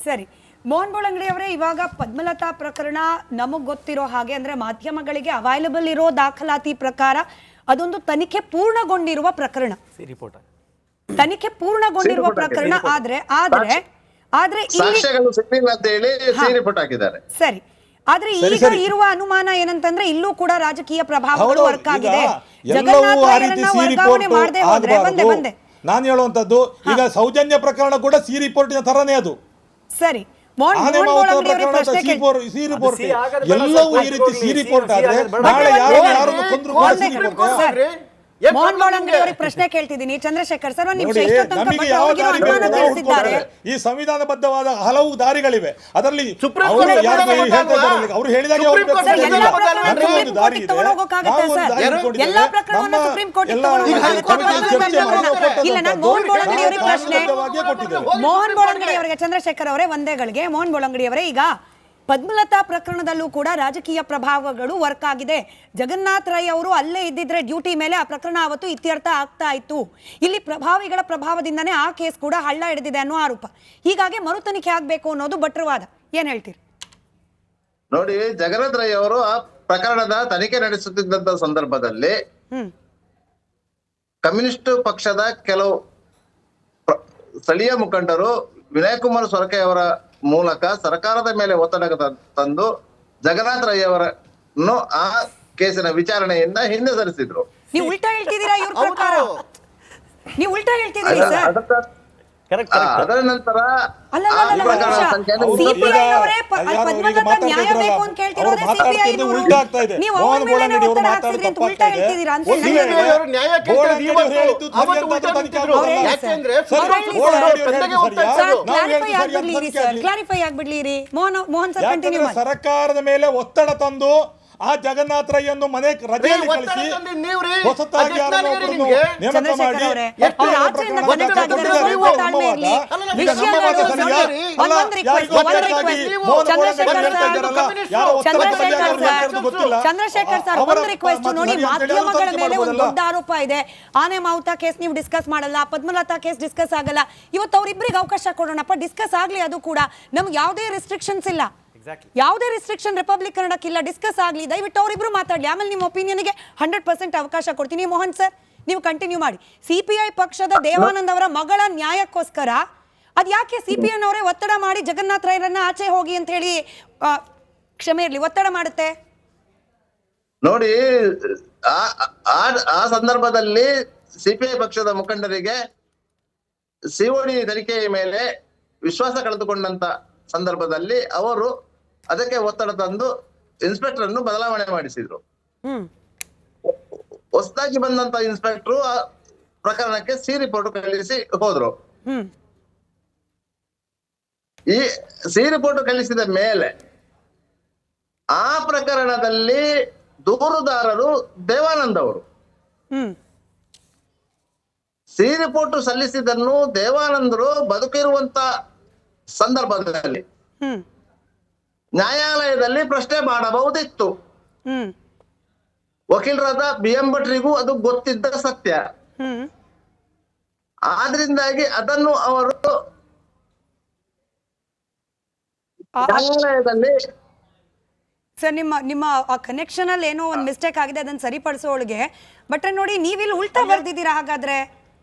S5: ಸರಿ, ಮೋಹನ್ ಬೋಳಂಗಡಿ ಅವರೇ, ಇವಾಗ ಪದ್ಮಲತಾ ಪ್ರಕರಣ ನಮಗ್ ಗೊತ್ತಿರೋ ಹಾಗೆ ಅಂದ್ರೆ ಮಾಧ್ಯಮಗಳಿಗೆ ಅವೈಲಬಲ್ ಇರೋ ದಾಖಲಾತಿ ಪ್ರಕಾರ ಅದೊಂದು ತನಿಖೆ ಪೂರ್ಣಗೊಂಡಿರುವ ಪ್ರಕರಣ. ತನಿಖೆ ಪೂರ್ಣಗೊಂಡಿರುವ ಪ್ರಕರಣ ಆದ್ರೆ
S7: ಸಾಕ್ಷ್ಯಗಳು ಸಿಕ್ಕಿಲ್ಲ ಅಂತ ಹೇಳಿ ರಿಪೋರ್ಟ್ ಹಾಕಿದ್ದಾರೆ.
S5: ಸರಿ, ಆದ್ರೆ ಈಗ ಇರುವ ಅನುಮಾನ ಏನಂತಂದ್ರೆ ಇಲ್ಲೂ ಕೂಡ ರಾಜಕೀಯ ಪ್ರಭಾವಗಳು ವರ್ಕ್ ಆಗಿದೆ.
S8: ನಾನು ಹೇಳುವಂತದ್ದು ಈಗ ಸೌಜನ್ಯ ಪ್ರಕರಣ ಕೂಡ ರಿಪೋರ್ಟಿನ ತರನೇ ಅದು.
S5: ಸರಿ,
S8: ಎಲ್ಲವೂ ಈ ರೀತಿ ರಿಪೋರ್ಟ್ ಆದ್ರೆ ನಾಳೆ ಯಾರು ಕೊಂದ್ರು
S5: ಮೋಹನ್ ಬೋಳಂಗಡಿ ಅವರಿಗೆ ಪ್ರಶ್ನೆ ಕೇಳ್ತಿದ್ದೀನಿ. ಚಂದ್ರಶೇಖರ್ ಸರ್,
S8: ಈ ಸಂವಿಧಾನಬದ್ಧವಾದ ಹಲವು ದಾರಿಗಳಿವೆ. ಅದರಲ್ಲಿ ಅವರು ಹೇಳಿದಾಗ
S5: ಮೋಹನ್ ಬೋಳಂಗಡಿ ಅವರಿಗೆ ಚಂದ್ರಶೇಖರ್ ಅವರೇ ಒಂದೇಗಳಿಗೆ. ಮೋಹನ್ ಬೋಳಂಗಡಿ ಅವರೇ, ಈಗ ಪದ್ಮಲತಾ ಪ್ರಕರಣದಲ್ಲೂ ಕೂಡ ರಾಜಕೀಯ ಪ್ರಭಾವಗಳು ವರ್ಕ್ ಆಗಿದೆ. ಜಗನ್ನಾಥ್ ರೈ ಅವರು ಅಲ್ಲೇ ಇದ್ದಿದ್ರೆ ಡ್ಯೂಟಿ ಮೇಲೆ ಆ ಪ್ರಕರಣ ಅವತ್ತು ಇತ್ಯರ್ಥ ಆಗ್ತಾ ಇತ್ತು. ಇಲ್ಲಿ ಪ್ರಭಾವಿಗಳ ಪ್ರಭಾವದಿಂದನೇ ಆ ಕೇಸ್ ಕೂಡ ಹಳ್ಳ ಹಿಡಿದಿದೆ ಅನ್ನೋ ಆರೋಪ. ಹೀಗಾಗಿ ಮರುತನಿಖೆ ಆಗಬೇಕು ಅನ್ನೋದು ಭಟ್ರವಾದ. ಏನ್ ಹೇಳ್ತೀರಿ?
S7: ನೋಡಿ, ಜಗನ್ನಾಥ್ ರೈ ಅವರು ಆ ಪ್ರಕರಣದ ತನಿಖೆ ನಡೆಸುತ್ತಿದ್ದಂತ ಸಂದರ್ಭದಲ್ಲಿ ಕಮ್ಯುನಿಸ್ಟ್ ಪಕ್ಷದ ಕೆಲವು ಸ್ಥಳೀಯ ಮುಖಂಡರು ವಿನಯ್ ಕುಮಾರ್ ಸೊರಕೆ ಅವರ ಮೂಲಕ ಸರ್ಕಾರದ ಮೇಲೆ ಒತ್ತಡ ತಂದು ಜಗನ್ನಾಥ್ ರೈ ಅವರನ್ನು ಆ ಕೇಸಿನ ವಿಚಾರಣೆಯಿಂದ ಹಿಂದೆ ಸರಿಸಿದ್ರು.
S5: ನೀವು ಉಲ್ಟಾ ಹೇಳ್ತಿದ್ದೀರಾ ಇವ್ರ ಪ್ರಕಾರ? ನೀವು ಉಲ್ಟಾ ಹೇಳ್ತಿದ್ದೀರಿ ಸರ್.
S7: ಅದರ ನಂತರ
S8: ಸರ್ಕಾರದ ಮೇಲೆ ಒತ್ತಡ ತಂದು ಆ ಜಗನ್ನಾಥ್ ರೈ ಅನ್ನು ಮನೆ ರಜೆಯಲ್ಲಿ ಕಳಿಸಿ ಹೊಸತಾಗಿ ನೇಮಕ ಮಾಡಿ
S5: ಚಂದ್ರಶೇಖರ್ ಸರ್, ಒಂದು ರಿಕ್ವೆಸ್ಟ್ ನೋಡಿ, ಮಾಧ್ಯಮಗಳ ಮೇಲೆ ಒಂದು ದೊಡ್ಡ ಆರೋಪ ಇದೆ. ಆನೆ ಮಾವುತ ಕೇಸ್ ನೀವು ಡಿಸ್ಕಸ್ ಮಾಡಲ್ಲ, ಪದ್ಮಲತಾ ಕೇಸ್ ಡಿಸ್ಕಸ್ ಆಗಲ್ಲ. ಇವತ್ತು ಅವ್ರಿಬ್ರಿಗೆ ಅವಕಾಶ ಕೊಡೋಣಪ್ಪ, ಡಿಸ್ಕಸ್ ಆಗ್ಲಿ. ಅದು ಕೂಡ ನಮ್ಗೆ ಯಾವುದೇ ರೆಸ್ಟ್ರಿಕ್ಷನ್ಸ್ ಇಲ್ಲ, ಯಾವುದೇ ರೆಸ್ಟ್ರಿಕ್ಷನ್ ರಿಪಬ್ಲಿಕ್ ಕನ್ನಡಕ್ಕಿಲ್ಲ. ಡಿಸ್ಕಸ್ ಆಗಲಿ, ದಯವಿಟ್ಟು ಅವರಿಬ್ರು ಮಾತಾಡಲಿ. ಆಮೇಲೆ ನಿಮ್ಮ ಒಪಿನಿಯನ್ಗೆ 100% ಅವಕಾಶ ಕೊಡ್ತೀನಿ. ಮೋಹನ್ ಸರ್, ನೀವು ಕಂಟಿನ್ಯೂ ಮಾಡಿ. ಸಿಪಿಐ ಪಕ್ಷದ ದೇವಾನಂದ್ ಅವರ ಮಗಳ ನ್ಯಾಯಕ್ಕೋಸ್ಕರ ಅದ್ ಯಾಕೆ ಸಿಪಿಐ ಅವರೇ ಒತ್ತಡ ಮಾಡಿ ಜಗನ್ನಾಥ್ ರೈರನ್ನ ಆಚೆ ಹೋಗಿ ಅಂತ ಹೇಳಿ, ಕ್ಷಮೆ ಇರಲಿ, ಒತ್ತಡ ಮಾಡುತ್ತೆ?
S7: ನೋಡಿ, ಆ ಸಂದರ್ಭದಲ್ಲಿ ಸಿಪಿಐ ಪಕ್ಷದ ಮುಖಂಡರಿಗೆ ಸಿಒಡಿ ತನಿಖೆಯ ಮೇಲೆ ವಿಶ್ವಾಸ ಕಳೆದುಕೊಂಡಂತ ಸಂದರ್ಭದಲ್ಲಿ ಅವರು ಅದಕ್ಕೆ ಒತ್ತಡ ತಂದು ಇನ್ಸ್ಪೆಕ್ಟರ್ ಅನ್ನು ಬದಲಾವಣೆ ಮಾಡಿಸಿದ್ರು. ಹೊಸದಾಗಿ ಬಂದಂತ ಇನ್ಸ್ಪೆಕ್ಟರ್ ಆ ಪ್ರಕರಣಕ್ಕೆ ಸಿ ರಿಪೋರ್ಟ್ ಕಳಿಸಿ ಹೋದ್ರು. ಈ ಸಿ ರಿಪೋರ್ಟ್ ಕಳಿಸಿದ ಮೇಲೆ ಆ ಪ್ರಕರಣದಲ್ಲಿ ದೂರುದಾರರು ದೇವಾನಂದ್ ಅವರು ಸಿ ರಿಪೋರ್ಟ್ ಸಲ್ಲಿಸಿದ್ದನ್ನು ದೇವಾನಂದರು ಬದುಕಿರುವಂತ ಸಂದರ್ಭದಲ್ಲಿ ನ್ಯಾಯಾಲಯದಲ್ಲಿ ಪ್ರಶ್ನೆ ಮಾಡಬಹುದಿತ್ತು. ವಕೀಲರಾದ BM ಭಟ್ರಿಗೂ ಅದು ಗೊತ್ತಿದ್ದ ಸತ್ಯ. ಆದ್ರಿಂದಾಗಿ ಅದನ್ನು ಅವರು ನ್ಯಾಯಾಲಯದಲ್ಲಿ
S5: ಸರ್, ನಿಮ್ಮ ಕನೆಕ್ಷನ್ ಅಲ್ಲಿ ಏನೋ ಒಂದು ಮಿಸ್ಟೇಕ್ ಆಗಿದೆ, ಅದನ್ನ ಸರಿಪಡಿಸೋಳಿಗೆ. ಬಟ್ ನೋಡಿ, ನೀವಿಲ್ಲಿ ಉಲ್ಟಾ ಬರ್ದಿದ್ದೀರಾ. ಹಾಗಾದ್ರೆ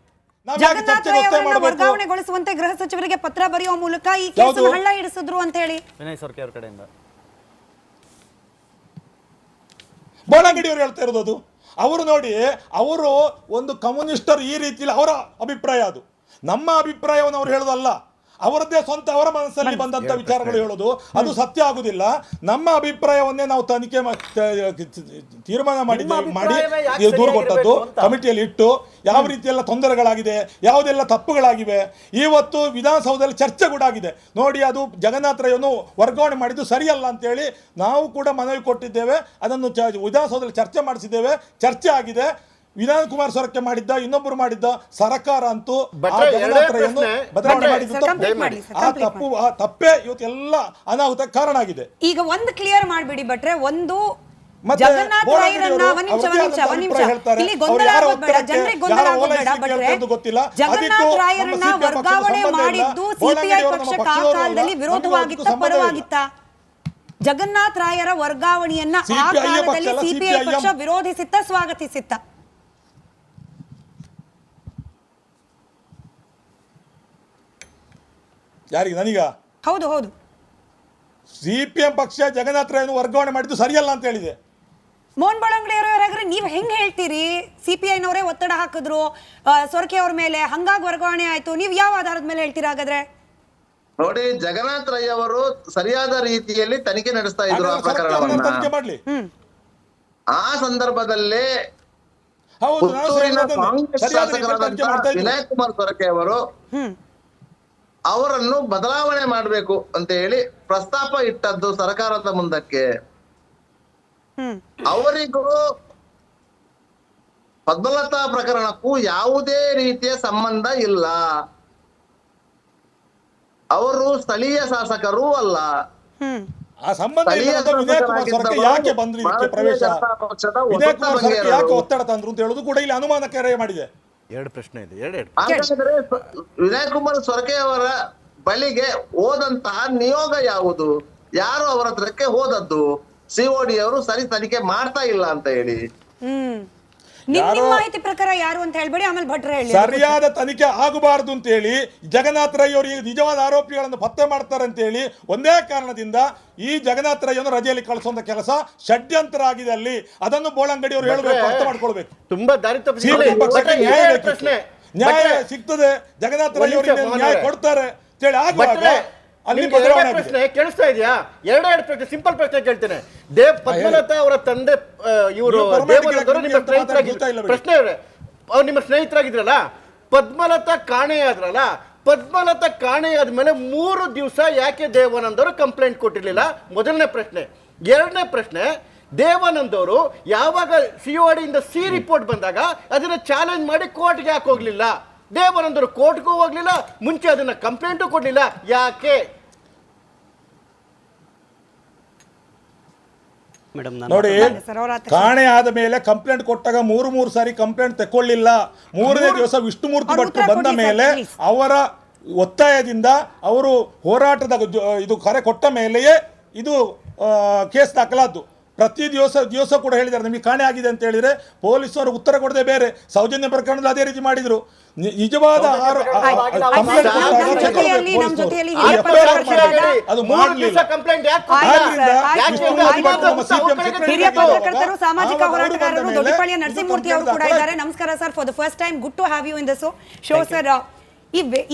S5: ಜಗನ್ನಾಥ್ ರೈ ಅವರನ್ನ ವರ್ಗಾವಣೆಗೊಳಿಸುವಂತೆ ಗೃಹ ಸಚಿವರಿಗೆ ಪತ್ರ ಬರೆಯುವ ಮೂಲಕ ಈ ಕೇಸನ್ನು ಹಳ್ಳ ಹಿಡಿಸಿದ್ರು ಅಂತ ಹೇಳಿ
S3: ವಿನಯ್ ಸೊರಕೆ ಅವರ ಕಡೆಯಿಂದ
S8: ಬೋಳಂಗಡಿ ಅವರು ಹೇಳ್ತಾ ಇರೋದು ಅದು. ಅವರು ನೋಡಿ, ಅವರು ಒಂದು ಕಮ್ಯುನಿಸ್ಟರು ಈ ರೀತಿಯಲ್ಲಿ ಅವರ ಅಭಿಪ್ರಾಯ, ಅದು ನಮ್ಮ ಅಭಿಪ್ರಾಯವನ್ನು ಅವ್ರು ಹೇಳೋದಲ್ಲ. ಅವರದ್ದೇ ಸ್ವಂತ ಅವರ ಮನಸ್ಸಲ್ಲಿ ಬಂದಂತ ವಿಚಾರಗಳು ಹೇಳೋದು, ಅದು ಸತ್ಯ ಆಗುದಿಲ್ಲ. ನಮ್ಮ ಅಭಿಪ್ರಾಯವನ್ನೇ ನಾವು ತನಿಖೆ ತೀರ್ಮಾನ ಮಾಡಿ ದೂರು ಕೊಟ್ಟದ್ದು ಕಮಿಟಿಯಲ್ಲಿ ಇಟ್ಟು ಯಾವ ರೀತಿಯೆಲ್ಲ ತೊಂದರೆಗಳಾಗಿದೆ, ಯಾವುದೆಲ್ಲ ತಪ್ಪುಗಳಾಗಿವೆ. ಇವತ್ತು ವಿಧಾನಸೌಧದಲ್ಲಿ ಚರ್ಚೆ ಕೂಡ ಆಗಿದೆ ನೋಡಿ. ಅದು ಜಗನ್ನಾಥ್ ರೈಯನ್ನು ವರ್ಗಾವಣೆ ಮಾಡಿದ್ದು ಸರಿಯಲ್ಲ ಅಂತೇಳಿ ನಾವು ಕೂಡ ಮನವಿ ಕೊಟ್ಟಿದ್ದೇವೆ. ಅದನ್ನು ವಿಧಾನಸೌಧದಲ್ಲಿ ಚರ್ಚೆ ಮಾಡಿಸಿದ್ದೇವೆ, ಚರ್ಚೆ ಆಗಿದೆ. ವಿನಯ್ ಕುಮಾರ್ ಸೊರಕೆ ಮಾಡಿದ್ದ, ಇನ್ನೊಬ್ಬರು ಮಾಡಿದ್ದ, ಸರ್ಕಾರ ಅಂತೂ ಬದಲಾವಣೆ ಮಾಡಿದ್ದು ಆ ತಪ್ಪೇ ಇವತ್ತೆಲ್ಲ ಅನಾಹುತಕ್ಕೆ ಕಾರಣ ಆಗಿದೆ.
S5: ಈಗ ಒಂದು ಕ್ಲಿಯರ್ ಮಾಡ್ಬಿಡಿ ಭಟ್ರೆ, ಒಂದು ಜಗನ್ನಾಥ್ ರೈರನ್ನ ಇಲ್ಲಿ ಗೊಂದಲ ಆಗಬೇಡ, ಜನರಿಗೆ ಗೊಂದಲ ಆಗಬೇಡ ಭಟ್ರೆ. ಜಗನ್ನಾಥ್ ರಾಯರನ್ನ ವರ್ಗಾವಣೆ ಮಾಡಿದ್ದು ಸಿಪಿಐ ಪಕ್ಷಕ್ಕೆ ಆ ಕಾಲದಲ್ಲಿ ವಿರೋಧವಾಗಿತ್ತ, ಪರವಾಗಿತ್ತ? ಜಗನ್ನಾಥ್ ರಾಯರ ವರ್ಗಾವಣೆಯನ್ನ ಆ ಕಾಲದಲ್ಲಿ ಸಿಪಿಐ ಪಕ್ಷ ವಿರೋಧಿಸಿತ್ತ, ಸ್ವಾಗತಿಸಿತ್ತ?
S8: ಯಾರಿಗೆ? ನನಗ?
S5: ಹೌದು ಹೌದು.
S8: ಸಿಪಿಎಂ ಪಕ್ಷ ಜಗನ್ನಾಥ್ ರೈಯನ್ನು ವರ್ಗಾವಣೆ ಮಾಡಿದ್ದು ಸರಿಯಲ್ಲ ಅಂತ ಹೇಳಿದೆ.
S5: ಮೋಹನ್ ಬೋಳಂಗಡಿ ಅವರಾಗ್ರೆ ನೀವು ಹೆಂಗ್ ಹೇಳ್ತೀರಿ? ಸಿಪಿಐನವರೇ ಒತ್ತಡ ಹಾಕಿದ್ರು ಸೊರಕೆ ಅವ್ರ ಮೇಲೆ, ಹಂಗಾಗಿ ವರ್ಗಾವಣೆ ಆಯ್ತು. ನೀವು ಯಾವ ಆಧಾರದ ಮೇಲೆ ಹೇಳ್ತೀರಾ ಹಾಗಾದ್ರೆ?
S7: ನೋಡಿ, ಜಗನ್ನಾಥ್ ರೈ ಅವರು ಸರಿಯಾದ ರೀತಿಯಲ್ಲಿ ತನಿಖೆ ನಡೆಸ್ತಾ ಇದ್ರು ಆ ಪ್ರಕರಣವನ್ನ. ಆ ಸಂದರ್ಭದಲ್ಲೇ ಪುತ್ತೂರಿನ ಕಾಂಗ್ರೆಸ್ ಶಾಸಕರಾದಂತಹ ವಿನಯ್ ಕುಮಾರ್ ಸೊರಕೆ ಅವರು ಅವರನ್ನು ಬದಲಾವಣೆ ಮಾಡಬೇಕು ಅಂತ ಹೇಳಿ ಪ್ರಸ್ತಾಪ ಇಟ್ಟದ್ದು ಸರ್ಕಾರದ ಮುಂದಕ್ಕೆ. ಅವರಿಗೂ ಪದ್ಮಲತಾ ಪ್ರಕರಣಕ್ಕೂ ಯಾವುದೇ ರೀತಿಯ ಸಂಬಂಧ ಇಲ್ಲ. ಅವರು ಸ್ಥಳೀಯ ಶಾಸಕರೂ ಅಲ್ಲ.
S8: ಆ ಸಂಬಂಧ ಇಲ್ಲದ ವಿನಯ್ ಕುಮಾರ್ ಸೊರಕೆ ಯಾಕೆ ಬಂದ್ರು ಇದಕ್ಕೆ ಪ್ರವೇಶ? ವಿನಯ್ ಕುಮಾರ್ ಸೊರಕೆ ಯಾಕೆ ಒತ್ತಡ ತಂದ್ರು ಅಂತ ಹೇಳುದು ಕೂಡ ಇಲ್ಲಿ ಅನುಮಾನಕ್ಕೆ ಮಾಡಿದೆ.
S6: ಎರಡು ಪ್ರಶ್ನೆ ಇದೆ, ಎರಡು
S7: ಹಾಗಾದ್ರೆ ವಿನಯ್ ಕುಮಾರ್ ಸೊರಕೆ ಅವರ ಬಳಿಗೆ ಹೋದಂತಹ ನಿಯೋಗ ಯಾವುದು? ಯಾರು ಅವರ ಹತ್ರಕ್ಕೆ ಹೋದದ್ದು? ಸಿಒಡಿ ಅವರು ಸರಿ ತನಿಖೆ ಮಾಡ್ತಾ ಇಲ್ಲ ಅಂತ ಹೇಳಿ.
S5: ನಿಮ್ಮ ಮಾಹಿತಿ ಪ್ರಕಾರ ಯಾರು ಅಂತ ಹೇಳ್ಬೇಡಿ, ಆಮೇಲೆ ಭಟ್ರ ಹೇಳಿ.
S8: ಸರಿಯಾದ ತನಿಖೆ ಆಗಬಾರದು ಅಂತ ಹೇಳಿ ಜಗನ್ನಾಥ್ ರೈ ಅವರು ನಿಜವಾದ ಆರೋಪಿಗಳನ್ನು ಪತ್ತೆ ಮಾಡ್ತಾರೆ ಅಂತ ಹೇಳಿ ಒಂದೇ ಕಾರಣದಿಂದ ಈ ಜಗನ್ನಾಥ್ ರೈ ಅನ್ನು ರಜೆಯಲ್ಲಿ ಕಳಿಸುವಂತ ಕೆಲಸ ಷಡ್ಯಂತ್ರ ಆಗಿದೆ ಅಲ್ಲಿ. ಅದನ್ನು ಬೋಳಂಗಡಿ ಅವರು ಹೇಳಬೇಕು, ಅರ್ಥ ಮಾಡ್ಕೊಳ್ಬೇಕು.
S6: ತುಂಬಾ ದಾರಿ
S8: ನ್ಯಾಯ ಸಿಗ್ತದೆ, ಜಗನ್ನಾಥ್ ರೈ ಅವರಿಗೆ ನ್ಯಾಯ ಕೊಡ್ತಾರೆ ಅಂತ ಹೇಳಿ ಆಗುವಾಗ ಅಲ್ಲಿ
S6: ಪ್ರಶ್ನೆ ಕೇಳಿಸ್ತಾ ಇದೆಯಾ? ಎರಡೆರಡು ಪ್ರಶ್ನೆ, ಸಿಂಪಲ್ ಪ್ರಶ್ನೆ ಕೇಳ್ತೇನೆ. ದೇವ್ ಪದ್ಮಲತಾ ಅವರ ತಂದೆ ಇವರು ನಿಮ್ಮ ಸ್ನೇಹಿತರಾಗಿದ್ರು, ಪ್ರಶ್ನೆ ಅವ್ರು ನಿಮ್ಮ ಸ್ನೇಹಿತರಾಗಿದ್ರಲ್ಲ, ಪದ್ಮಲತಾ ಕಾಣೆಯಾದ್ರಲ್ಲ, ಪದ್ಮಲತಾ ಕಾಣೆಯಾದ್ಮೇಲೆ 3 ದಿವಸ ಯಾಕೆ ದೇವಾನಂದ್ ಅವರು ಕಂಪ್ಲೇಂಟ್ ಕೊಟ್ಟಿರ್ಲಿಲ್ಲ? ಮೊದಲನೇ ಪ್ರಶ್ನೆ. ಎರಡನೇ ಪ್ರಶ್ನೆ, ದೇವಾನಂದ್ ಅವರು ಯಾವಾಗ ಸಿಒಡಿಯಿಂದ ಸಿ ರಿಪೋರ್ಟ್ ಬಂದಾಗ ಅದನ್ನ ಚಾಲೆಂಜ್ ಮಾಡಿ ಕೋರ್ಟ್ಗೆ ಯಾಕೆ ಹೋಗ್ಲಿಲ್ಲ? ದೇವಾನಂದ್ ಅವರು ಕೋರ್ಟ್ಗೂ ಹೋಗ್ಲಿಲ್ಲ, ಮುಂಚೆ ಅದನ್ನ ಕಂಪ್ಲೇಂಟು ಕೊಡ್ಲಿಲ್ಲ, ಯಾಕೆ?
S8: ನೋಡಿ, ಕಾಣೆ ಆದ ಮೇಲೆ ಕಂಪ್ಲೇಂಟ್ ಕೊಟ್ಟಾಗ 3 ಸಾರಿ ಕಂಪ್ಲೇಂಟ್ ತಕೊಳ್ಳಿಲ್ಲ. 3ನೇ ದಿವಸ ವಿಷ್ಣುಮೂರ್ತಿ ಭಟ್ರು ಬಂದ ಮೇಲೆ ಅವರ ಒತ್ತಾಯದಿಂದ ಅವರು ಹೋರಾಟದ ಇದು ಕರೆ ಕೊಟ್ಟ ಮೇಲೆಯೇ ಇದು ಕೇಸ್ ದಾಖಲಾದ್ದು. ಪ್ರತಿ ದಿವಸ ಕೂಡ ಹೇಳಿದ್ದಾರೆ ನಿಮಗೆ ಕಾಣೆ ಆಗಿದೆ ಅಂತ ಹೇಳಿದ್ರೆ ಪೊಲೀಸರು ಉತ್ತರ ಕೊಡದೆ ಬೇರೆ. ಸೌಜನ್ಯ ಪ್ರಕರಣದಲ್ಲಿ ಅದೇ ರೀತಿ ಮಾಡಿದ್ರು. ನಿಜವಾದ ಅದು ಮಾಡಲಿಲ್ಲ.
S5: ಸಾಮಾಜಿಕ ಹೋರಾಟಗಾರರು ದೊಡ್ಡಪಳ್ಳಿಯ ನರಸಿಂಹಮೂರ್ತಿ ಅವರು ಕೂಡ ಇದ್ದಾರೆ. ನಮಸ್ಕಾರ sir, for the first time good to have you in the show sir.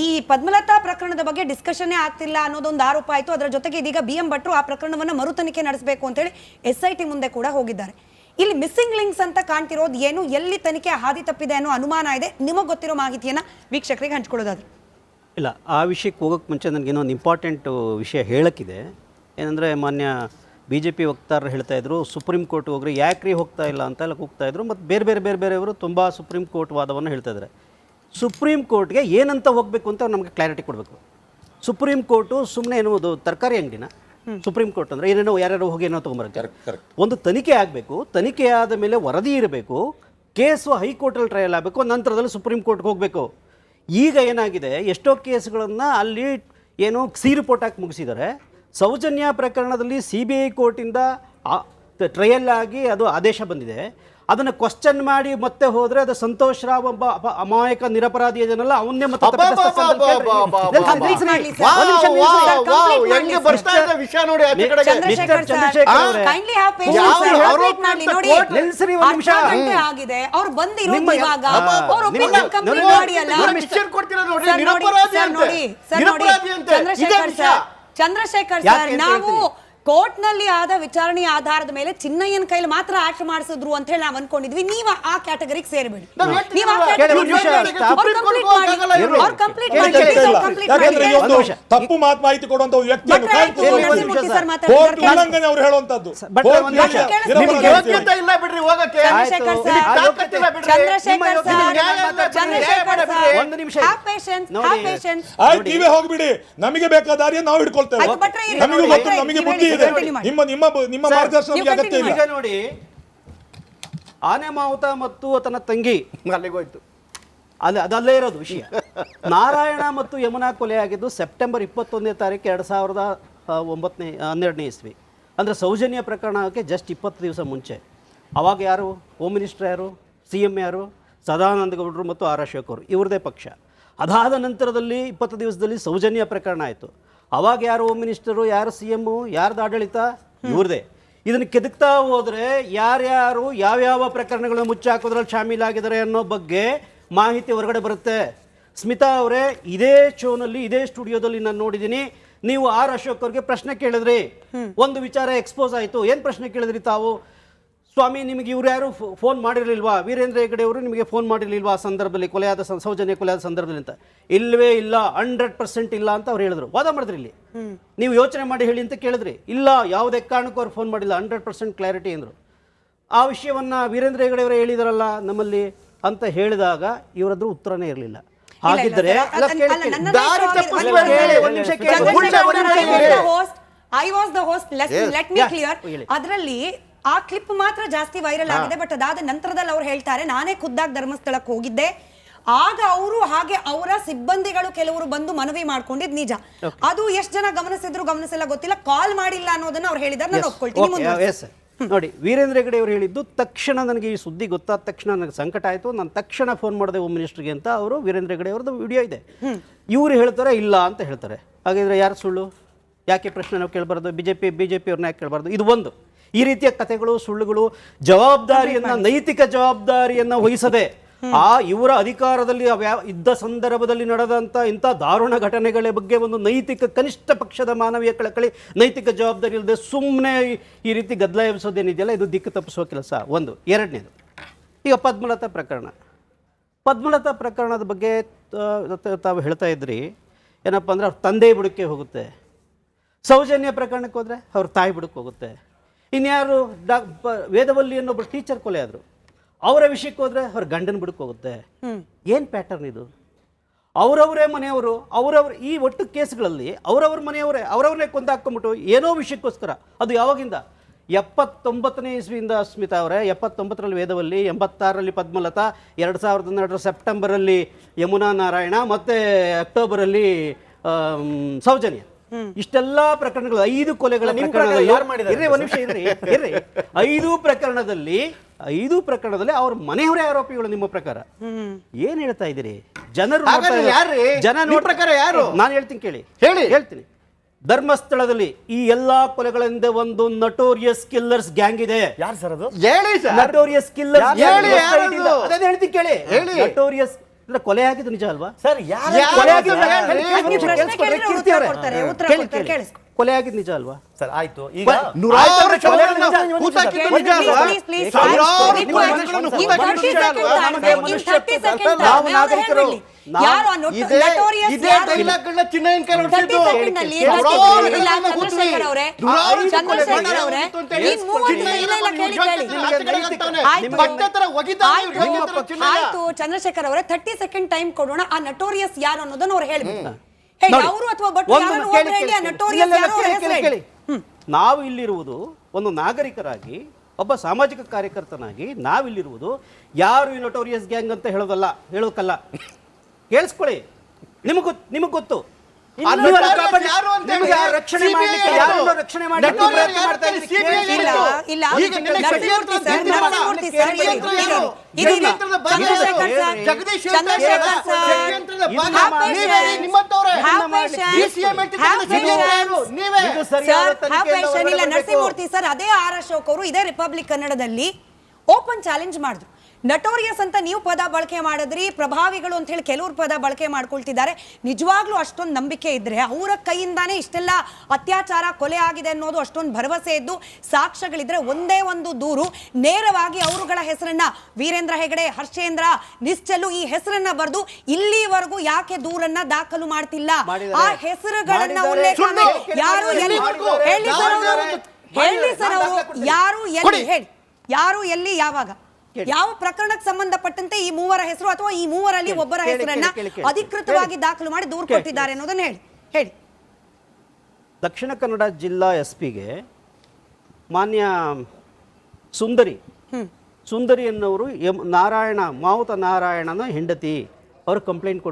S5: ಈ ಪದ್ಮಲತಾ ಪ್ರಕರಣದ ಬಗ್ಗೆ ಡಿಸ್ಕಷನ್ನೇ ಆಗ್ತಿಲ್ಲ ಅನ್ನೋದೊಂದು ಆರೋಪ ಆಯಿತು. ಅದರ ಜೊತೆಗೆ ಇದೀಗ BM ಭಟ್ರು ಆ ಪ್ರಕರಣವನ್ನು ಮರು ತನಿಖೆ ನಡೆಸಬೇಕು ಅಂತ ಹೇಳಿ SIT ಮುಂದೆ ಕೂಡ ಹೋಗಿದ್ದಾರೆ. ಇಲ್ಲಿ ಮಿಸ್ಸಿಂಗ್ ಲಿಂಕ್ಸ್ ಅಂತ ಕಾಣ್ತಿರೋದು ಏನು, ಎಲ್ಲಿ ತನಿಖೆ ಹಾದಿ ತಪ್ಪಿದೆ ಅನ್ನೋ ಅನುಮಾನ ಇದೆ. ನಿಮಗೆ ಗೊತ್ತಿರೋ ಮಾಹಿತಿಯನ್ನ ವೀಕ್ಷಕರಿಗೆ ಹಂಚ್ಕೊಳ್ಳೋದಾದ್ರೆ.
S9: ಇಲ್ಲ, ಆ ವಿಷಯಕ್ಕೆ ಹೋಗೋಕ್ಕೆ ಮುಂಚೆ ನನಗೇನೊಂದು ಇಂಪಾರ್ಟೆಂಟ್ ವಿಷಯ ಹೇಳೋಕ್ಕಿದೆ. ಏನಂದರೆ ಮಾನ್ಯ BJP ವಕ್ತಾರರು ಹೇಳ್ತಾ ಇದ್ರು ಸುಪ್ರೀಂ ಕೋರ್ಟ್ ಹೋಗ್ರಿ, ಯಾಕ್ರಿ ಹೋಗ್ತಾ ಇಲ್ಲ ಅಂತ ಎಲ್ಲ ಹೋಗ್ತಾ ಇದ್ರು. ಮತ್ತು ಬೇರೆಯವರು ತುಂಬ ಸುಪ್ರೀಂ ಕೋರ್ಟ್ ವಾದವನ್ನು ಹೇಳ್ತಾ ಇದ್ದಾರೆ. ಸುಪ್ರೀಂ ಕೋರ್ಟ್ಗೆ ಏನಂತ ಹೋಗಬೇಕು ಅಂತ ನಮಗೆ ಕ್ಲಾರಿಟಿ ಕೊಡಬೇಕು. ಸುಪ್ರೀಂ ಕೋರ್ಟು ಸುಮ್ಮನೆ ಎನ್ನುವುದು ತರಕಾರಿ ಅಂಗಡಿನ. ಸುಪ್ರೀಂ ಕೋರ್ಟ್ ಅಂದರೆ ಏನೇನೋ ಯಾರ್ಯಾರೋ ಹೋಗಿ ಏನೋ ತೊಗೊಂಬರ್ತಾರೆ. ಒಂದು ತನಿಖೆ ಆಗಬೇಕು, ತನಿಖೆ ಆದ ಮೇಲೆ ವರದಿ ಇರಬೇಕು, ಕೇಸು ಹೈಕೋರ್ಟಲ್ಲಿ ಟ್ರಯಲ್ ಆಗಬೇಕು, ನಂತರದಲ್ಲಿ ಸುಪ್ರೀಂ ಕೋರ್ಟ್ಗೆ ಹೋಗಬೇಕು. ಈಗ ಏನಾಗಿದೆ, ಎಷ್ಟೋ ಕೇಸ್ಗಳನ್ನು ಅಲ್ಲಿ ಏನೋ ಸಿ ರಿಪೋರ್ಟ್ ಹಾಕಿ ಮುಗಿಸಿದ್ದಾರೆ. ಸೌಜನ್ಯ ಪ್ರಕರಣದಲ್ಲಿ CBI ಕೋರ್ಟಿಂದ ಟ್ರಯಲ್ ಆಗಿ ಅದು ಆದೇಶ ಬಂದಿದೆ. ಅದನ್ನು ಕ್ವಶ್ಚನ್ ಮಾಡಿ ಮತ್ತೆ ಹೋದ್ರೆ ಅದು ಸಂತೋಷ್ ರಾವ್ ಒಬ್ಬ ಅಮಾಯಕ ನಿರಪರಾಧಿ ಇದನ್ನಲ್ಲ ಅವನ್ನೇ ಮತ್ತೆ
S5: ಚಂದ್ರಶೇಖರ್ ಸರ್, ನಾವು ಕೋರ್ಟ್ ನಲ್ಲಿ ಆದ ವಿಚಾರಣೆಯ ಆಧಾರದ ಮೇಲೆ ಚಿನ್ನಯ್ಯನ ಕೈಲಿ ಮಾತ್ರ ಆಕ್ಟ್ ಮಾಡಿಸಿದ್ರು ಅಂತ ಹೇಳಿ ನಾವು ಅನ್ಕೊಂಡಿದ್ವಿ. ನೀವು ಆ ಕ್ಯಾಟಗರಿಗೆ ಸೇರಬೇಡಿ.
S8: ತಪ್ಪು ಮಾಹಿತಿ ಕೊಡುವಂತ ವ್ಯಕ್ತಿಯನ್ನು ಅವರು ಹೇಳುವಂತದ್ದು ನೀವೇ ಹೋಗ್ಬಿಡಿ, ನಮಗೆ ಬೇಕಾದ ದಾರಿಯನ್ನು ನಾವು ಹಿಡ್ಕೊಳ್ತೇವೆ. ನಮಗೆ ಗೊತ್ತು, ನಮಗೆ ಬುದ್ಧಿ ಇದೆ. ನಿಮ್ಮ ಮಾರ್ಗದರ್ಶನ ಅಗತ್ಯ ಇಲ್ಲ.
S9: ಈಗ ನೋಡಿ, ಆನೆ ಮಾವುತ ಮತ್ತು ತನ್ನ ತಂಗಿ
S6: ಅಲ್ಲಿಗೋಯ್ತು,
S9: ಅದಲ್ಲೇ ಇರೋದು ವಿಷಯ. ನಾರಾಯಣ ಮತ್ತು ಯಮುನಾ ಕೊಲೆ ಆಗಿದ್ದು ಸೆಪ್ಟೆಂಬರ್ 21ನೇ ತಾರೀಕು 2012ನೇ ಇಸ್ವಿ. ಅಂದರೆ ಸೌಜನ್ಯ ಪ್ರಕರಣಕ್ಕೆ ಜಸ್ಟ್ 20 ದಿವಸ ಮುಂಚೆ. ಅವಾಗ ಯಾರು ಹೋಮ್ ಮಿನಿಸ್ಟರ್, ಯಾರು CM, ಯಾರು ಸದಾನಂದ ಗೌಡರು ಮತ್ತು R ಅಶೋಕ್ ಅವರು, ಇವ್ರದೇ ಪಕ್ಷ. ಅದಾದ ನಂತರದಲ್ಲಿ 20 ದಿವಸದಲ್ಲಿ ಸೌಜನ್ಯ ಪ್ರಕರಣ ಆಯಿತು. ಅವಾಗ ಯಾರು ಹೋಮ್ ಮಿನಿಸ್ಟರು, ಯಾರು CM, ಯಾರ್ದು ಆಡಳಿತ, ಇವ್ರದೇ. ಇದನ್ನು ಕೆದಕ್ತಾ ಹೋದರೆ ಯಾರ್ಯಾರು ಯಾವ್ಯಾವ ಪ್ರಕರಣಗಳನ್ನು ಮುಚ್ಚಾಕೋದ್ರಲ್ಲಿ ಶಾಮೀಲಾಗಿದ್ದಾರೆ ಅನ್ನೋ ಬಗ್ಗೆ ಮಾಹಿತಿ ಹೊರಗಡೆ ಬರುತ್ತೆ. ಸ್ಮಿತಾ ಅವರೇ, ಇದೇ ಶೋನಲ್ಲಿ, ಇದೇ ಸ್ಟುಡಿಯೋದಲ್ಲಿ ನಾನು ನೋಡಿದ್ದೀನಿ, ನೀವು R ಅಶೋಕ್ ಅವ್ರಿಗೆ ಪ್ರಶ್ನೆ ಕೇಳಿದ್ರಿ. ಒಂದು ವಿಚಾರ ಎಕ್ಸ್ಪೋಸ್ ಆಯಿತು. ಏನು ಪ್ರಶ್ನೆ ಕೇಳಿದ್ರಿ ತಾವು? ಸ್ವಾಮಿ, ನಿಮಗೆ ಇವ್ರು ಯಾರು ಫೋನ್ ಮಾಡಿರಲಿಲ್ವಾ? ವೀರೇಂದ್ರ ಹೆಗ್ಗಡೆ ಅವರು ನಿಮಗೆ ಫೋನ್ ಮಾಡಿರಲಿಲ್ವಾ ಆ ಸಂದರ್ಭದಲ್ಲಿ, ಸೌಜನ್ಯ ಕೊಲೆಯಾದ ಸಂದರ್ಭದಲ್ಲಿ ಅಂತ? ಇಲ್ಲವೇ ಇಲ್ಲ, 100% ಇಲ್ಲ ಅಂತ ಅವ್ರು ಹೇಳಿದ್ರು. ವಾದ ಮಾಡಿದ್ರಿ. ಇಲ್ಲಿ ನೀವು ಯೋಚನೆ ಮಾಡಿ ಹೇಳಿ ಅಂತ ಕೇಳಿದ್ರಿ. ಇಲ್ಲ, ಯಾವುದೇ ಕಾರಣಕ್ಕೂ ಅವ್ರು ಫೋನ್ ಮಾಡಿಲ್ಲ, 100% ಕ್ಲಾರಿಟಿ ಅಂದರು. ಆ ವಿಷಯವನ್ನು ವೀರೇಂದ್ರ ಹೆಗ್ಗಡೆ ಅವರೇ ಹೇಳಿದಾರಲ್ಲ ನಮ್ಮಲ್ಲಿ ಅಂತ ಹೇಳಿದಾಗ ಇವರದ್ದು ಉತ್ತರನೇ ಇರಲಿಲ್ಲ. ಹಾಗಿದ್ದರೆ
S5: I was the host, let me clear. ಅದರಲ್ಲಿ ಆ ಕ್ಲಿಪ್ ಮಾತ್ರ ಜಾಸ್ತಿ ವೈರಲ್ ಆಗಿದೆ. ಬಟ್ ಅದಾದ ನಂತರದಲ್ಲಿ ಅವ್ರು ಹೇಳ್ತಾರೆ, ನಾನೇ ಖುದ್ದಾಗಿ ಧರ್ಮಸ್ಥಳಕ್ಕೆ ಹೋಗಿದ್ದೆ, ಆಗ ಅವರು ಹಾಗೆ ಅವರ ಸಿಬ್ಬಂದಿಗಳು ಕೆಲವರು ಬಂದು ಮನವಿ ಮಾಡ್ಕೊಂಡಿದ್ ನಿಜ. ಅದು ಎಷ್ಟು ಜನ ಗಮನಿಸಿಲ್ಲ ಗೊತ್ತಿಲ್ಲ, ಕಾಲ್ ಮಾಡಿಲ್ಲ ಅನ್ನೋದನ್ನ ಅವ್ರು ಹೇಳಿದಾರೆ, ನಾನು ಒಪ್ಕೊಳ್ತೀನಿ.
S9: ನೋಡಿ, ವೀರೇಂದ್ರ ಹೆಗಡೆ ಅವರು ಹೇಳಿದ್ದು, ತಕ್ಷಣ ನನಗೆ ಈ ಸುದ್ದಿ ಗೊತ್ತಾದ ತಕ್ಷಣ ನನಗೆ ಸಂಕಟ ಆಯಿತು, ನಾನು ತಕ್ಷಣ ಫೋನ್ ಮಾಡಿದೆ ಹೋಮ್ ಮಿನಿಸ್ಟರ್ಗೆ ಅಂತ ಅವರು ವೀರೇಂದ್ರ ಹೆಗಡೆ ಅವ್ರದ್ದು ವಿಡಿಯೋ ಇದೆ. ಇವರು ಹೇಳ್ತಾರೆ ಇಲ್ಲ ಅಂತ ಹೇಳ್ತಾರೆ. ಹಾಗಿದ್ರೆ ಯಾರು ಸುಳ್ಳು? ಯಾಕೆ ಪ್ರಶ್ನೆ ನಾವು ಕೇಳಬಾರ್ದು? ಬಿಜೆಪಿ ಅವ್ರನ್ನ ಯಾಕೆ ಕೇಳಬಾರ್ದು? ಇದು ಒಂದು. ಈ ರೀತಿಯ ಕಥೆಗಳು, ಸುಳ್ಳುಗಳು, ಜವಾಬ್ದಾರಿಯನ್ನ, ನೈತಿಕ ಜವಾಬ್ದಾರಿಯನ್ನ ವಹಿಸದೆ ಇವರ ಅಧಿಕಾರದಲ್ಲಿ ಇದ್ದ ಸಂದರ್ಭದಲ್ಲಿ ನಡೆದಂಥ ಇಂಥ ದಾರುಣ ಘಟನೆಗಳ ಬಗ್ಗೆ ಒಂದು ನೈತಿಕ, ಕನಿಷ್ಠ ಪಕ್ಷದ ಮಾನವೀಯ ಕಳಕಳಿ, ನೈತಿಕ ಜವಾಬ್ದಾರಿ ಇಲ್ಲದೆ ಸುಮ್ಮನೆ ಈ ರೀತಿ ಗದ್ದಲ ಎಬ್ಸೋದೇನಿದೆಯಲ್ಲ, ಇದು ದಿಕ್ಕು ತಪ್ಪಿಸುವ ಕೆಲಸ. ಒಂದು. ಎರಡನೇದು, ಈಗ ಪದ್ಮಲತಾ ಪ್ರಕರಣದ ಬಗ್ಗೆ ತಾವು ಹೇಳ್ತಾ ಇದ್ರಿ, ಏನಪ್ಪ ಅಂದರೆ ಅವ್ರ ತಂದೆ ಬುಡಕ್ಕೆ ಹೋಗುತ್ತೆ. ಸೌಜನ್ಯ ಪ್ರಕರಣಕ್ಕೆ ಹೋದರೆ ಅವ್ರ ತಾಯಿ ಬುಡಕ್ಕೆ ಹೋಗುತ್ತೆ. ಇನ್ಯಾರು ವೇದವಲ್ಲಿ ಅನ್ನೊಬ್ಬರು ಟೀಚರ್ ಕೊಲೆ ಆದರು, ಅವರ ವಿಷಯಕ್ಕೆ ಹೋದರೆ ಅವ್ರ ಗಂಡನ ಬುಡಕ್ಕೆ ಹೋಗುತ್ತೆ. ಏನು ಪ್ಯಾಟರ್ನ್ ಇದು? ಅವರವರೇ ಮನೆಯವರು, ಈ ಒಟ್ಟು ಕೇಸ್ಗಳಲ್ಲಿ ಅವರವ್ರ ಮನೆಯವರೇ ಅವರವ್ರನ್ನೇ ಕೊಂದಾಕೊಂಬಿಟ್ಟು ಏನೋ ವಿಷಯಕ್ಕೋಸ್ಕರ. ಅದು ಯಾವಾಗಿಂದ? 79ನೇ ಇಸ್ವಿಯಿಂದ ಸ್ಮಿತಾ ಅವರೇ. 79ರಲ್ಲಿ ವೇದವಲ್ಲಿ, 86ರಲ್ಲಿ ಪದ್ಮಲತಾ, 2002 ಸೆಪ್ಟೆಂಬರಲ್ಲಿ ಯಮುನಾ ನಾರಾಯಣ, ಮತ್ತು ಅಕ್ಟೋಬರಲ್ಲಿ ಸೌಜನ್ಯ. ಇಷ್ಟೆಲ್ಲ ಪ್ರಕರಣಗಳು, 5 ಕೊಲೆಗಳ ಪ್ರಕರಣದಲ್ಲಿ 5 ಪ್ರಕರಣದಲ್ಲಿ ಅವ್ರ ಮನೆಯವರೇ ಆರೋಪಿಗಳು. ನಿಮ್ಮ ಪ್ರಕಾರ ಏನ್ ಹೇಳ್ತಾ ಇದ್ದೀರಿ? ಜನರು ಪ್ರಕಾರ ಯಾರು? ನಾನು ಹೇಳ್ತೀನಿ ಕೇಳಿ, ಹೇಳ್ತೀನಿ. ಧರ್ಮಸ್ಥಳದಲ್ಲಿ ಈ ಎಲ್ಲಾ ಕೊಲೆಗಳಿಂದ ಒಂದು ನಟೋರಿಯಸ್ ಕಿಲ್ಲರ್ಸ್ ಗ್ಯಾಂಗ್ ಇದೆ.
S3: ಯಾರು ಸರ್ ಅದು?
S9: ನಟೋರಿಯಸ್ ಕಿಲ್ಲರ್ಸ್ ಹೇಳ್ತೀನಿ ಕೇಳಿ. ನಟೋರಿಯಸ್ ಕೊಲೆ ಆಗಿದ್ದು ನಿಜ ಅಲ್ವಾ ಸರ್? ಕೊಲೆ ಆಗಿದ್ದು ನಿಜ ಅಲ್ವಾ
S3: ಸರ್? ಆಯ್ತು, ಈಗ
S5: ಚಂದ್ರಶೇಖರ್ ಅವರೇ 30 ಸೆಕೆಂಡ್ ಟೈಮ್ ಕೊಡೋಣ. ಆ ನಟೋರಿಯಸ್ ಯಾರು ಅನ್ನೋದನ್ನ ಅವ್ರು ಹೇಳ್ಬೇಕು.
S9: ನಾವು ಇಲ್ಲಿರುವುದು ಒಂದು ನಾಗರಿಕರಾಗಿ, ಒಬ್ಬ ಸಾಮಾಜಿಕ ಕಾರ್ಯಕರ್ತನಾಗಿ ನಾವಿಲ್ಲಿರುವುದು ಯಾರು ಈ ನಟೋರಿಯಸ್ ಗ್ಯಾಂಗ್ ಅಂತ ಹೇಳೋಕಲ್ಲ. ಕೇಳಿಸ್ಕೊಳ್ಳಿ, ನಿಮಗೆ ಗೊತ್ತು. ರಕ್ಷಣೆ
S5: ನರಸಿಂಹಮೂರ್ತಿ ಸರ್, ಅದೇ ಆರ್ ಅಶೋಕ್ ಅವರು ಇದೇ ರಿಪಬ್ಲಿಕ್ ಕನ್ನಡದಲ್ಲಿ ಓಪನ್ ಚಾಲೆಂಜ್ ಮಾಡಿದ್ರು. ನಟೋರಿಯಸ್ ಅಂತ ನೀವು ಪದ ಬಳಕೆ ಮಾಡಿದ್ರಿ, ಪ್ರಭಾವಿಗಳು ಅಂತ ಹೇಳಿ ಕೆಲವರು ಪದ ಬಳಕೆ ಮಾಡ್ಕೊಳ್ತಿದ್ದಾರೆ. ನಿಜವಾಗ್ಲೂ ಅಷ್ಟೊಂದು ನಂಬಿಕೆ ಇದ್ರೆ ಅವರ ಕೈಯಿಂದಾನೇ ಇಷ್ಟೆಲ್ಲ ಅತ್ಯಾಚಾರ, ಕೊಲೆ ಆಗಿದೆ ಅನ್ನೋದು ಅಷ್ಟೊಂದು ಭರವಸೆ ಇದ್ದು ಸಾಕ್ಷ್ಯಗಳಿದ್ರೆ ಒಂದೇ ಒಂದು ದೂರು ನೇರವಾಗಿ ಅವರುಗಳ ಹೆಸರನ್ನ, ವೀರೇಂದ್ರ ಹೆಗಡೆ, ಹರ್ಷೇಂದ್ರ, ನಿಶ್ಚಲು, ಈ ಹೆಸರನ್ನ ಬರೆದು ಇಲ್ಲಿವರೆಗೂ ಯಾಕೆ ದೂರನ್ನ ದಾಖಲು ಮಾಡ್ತಿಲ್ಲ? ಆ ಹೆಸರುಗಳನ್ನ ಉಲ್ಲೇಖ ಯಾರು ಎಲ್ಲಿ ಹೇಳಿ ಸರ್, ಅವರು ಯಾರು ಎಲ್ಲಿ ಹೇಳಿ, ಯಾರು ಎಲ್ಲಿ ಯಾವಾಗ ಯಾವ ಪ್ರಕರಣಕ್ಕೆ ಸಂಬಂಧಪಟ್ಟಂತೆ ಈ ಮೂವರ ಹೆಸರು ಅಥವಾ ಈ ಮೂವರಲ್ಲಿ ಒಬ್ಬರ ಹೆಸರನ್ನ ಅಧಿಕೃತವಾಗಿ ದಾಖಲು ಮಾಡಿ ದೂರು ಕೊಟ್ಟಿದ್ದಾರೆ ಅನ್ನೋದನ್ನ ಹೇಳಿ.
S9: ದಕ್ಷಿಣ ಕನ್ನಡ ಜಿಲ್ಲಾ ಎಸ್ಪಿಗೆ ಮಾನ್ಯ ಸುಂದರಿ ಅನ್ನೋರು ಮಾವುತ ನಾರಾಯಣನ ಹೆಂಡತಿ ಅವರು ಕಂಪ್ಲೇಂಟ್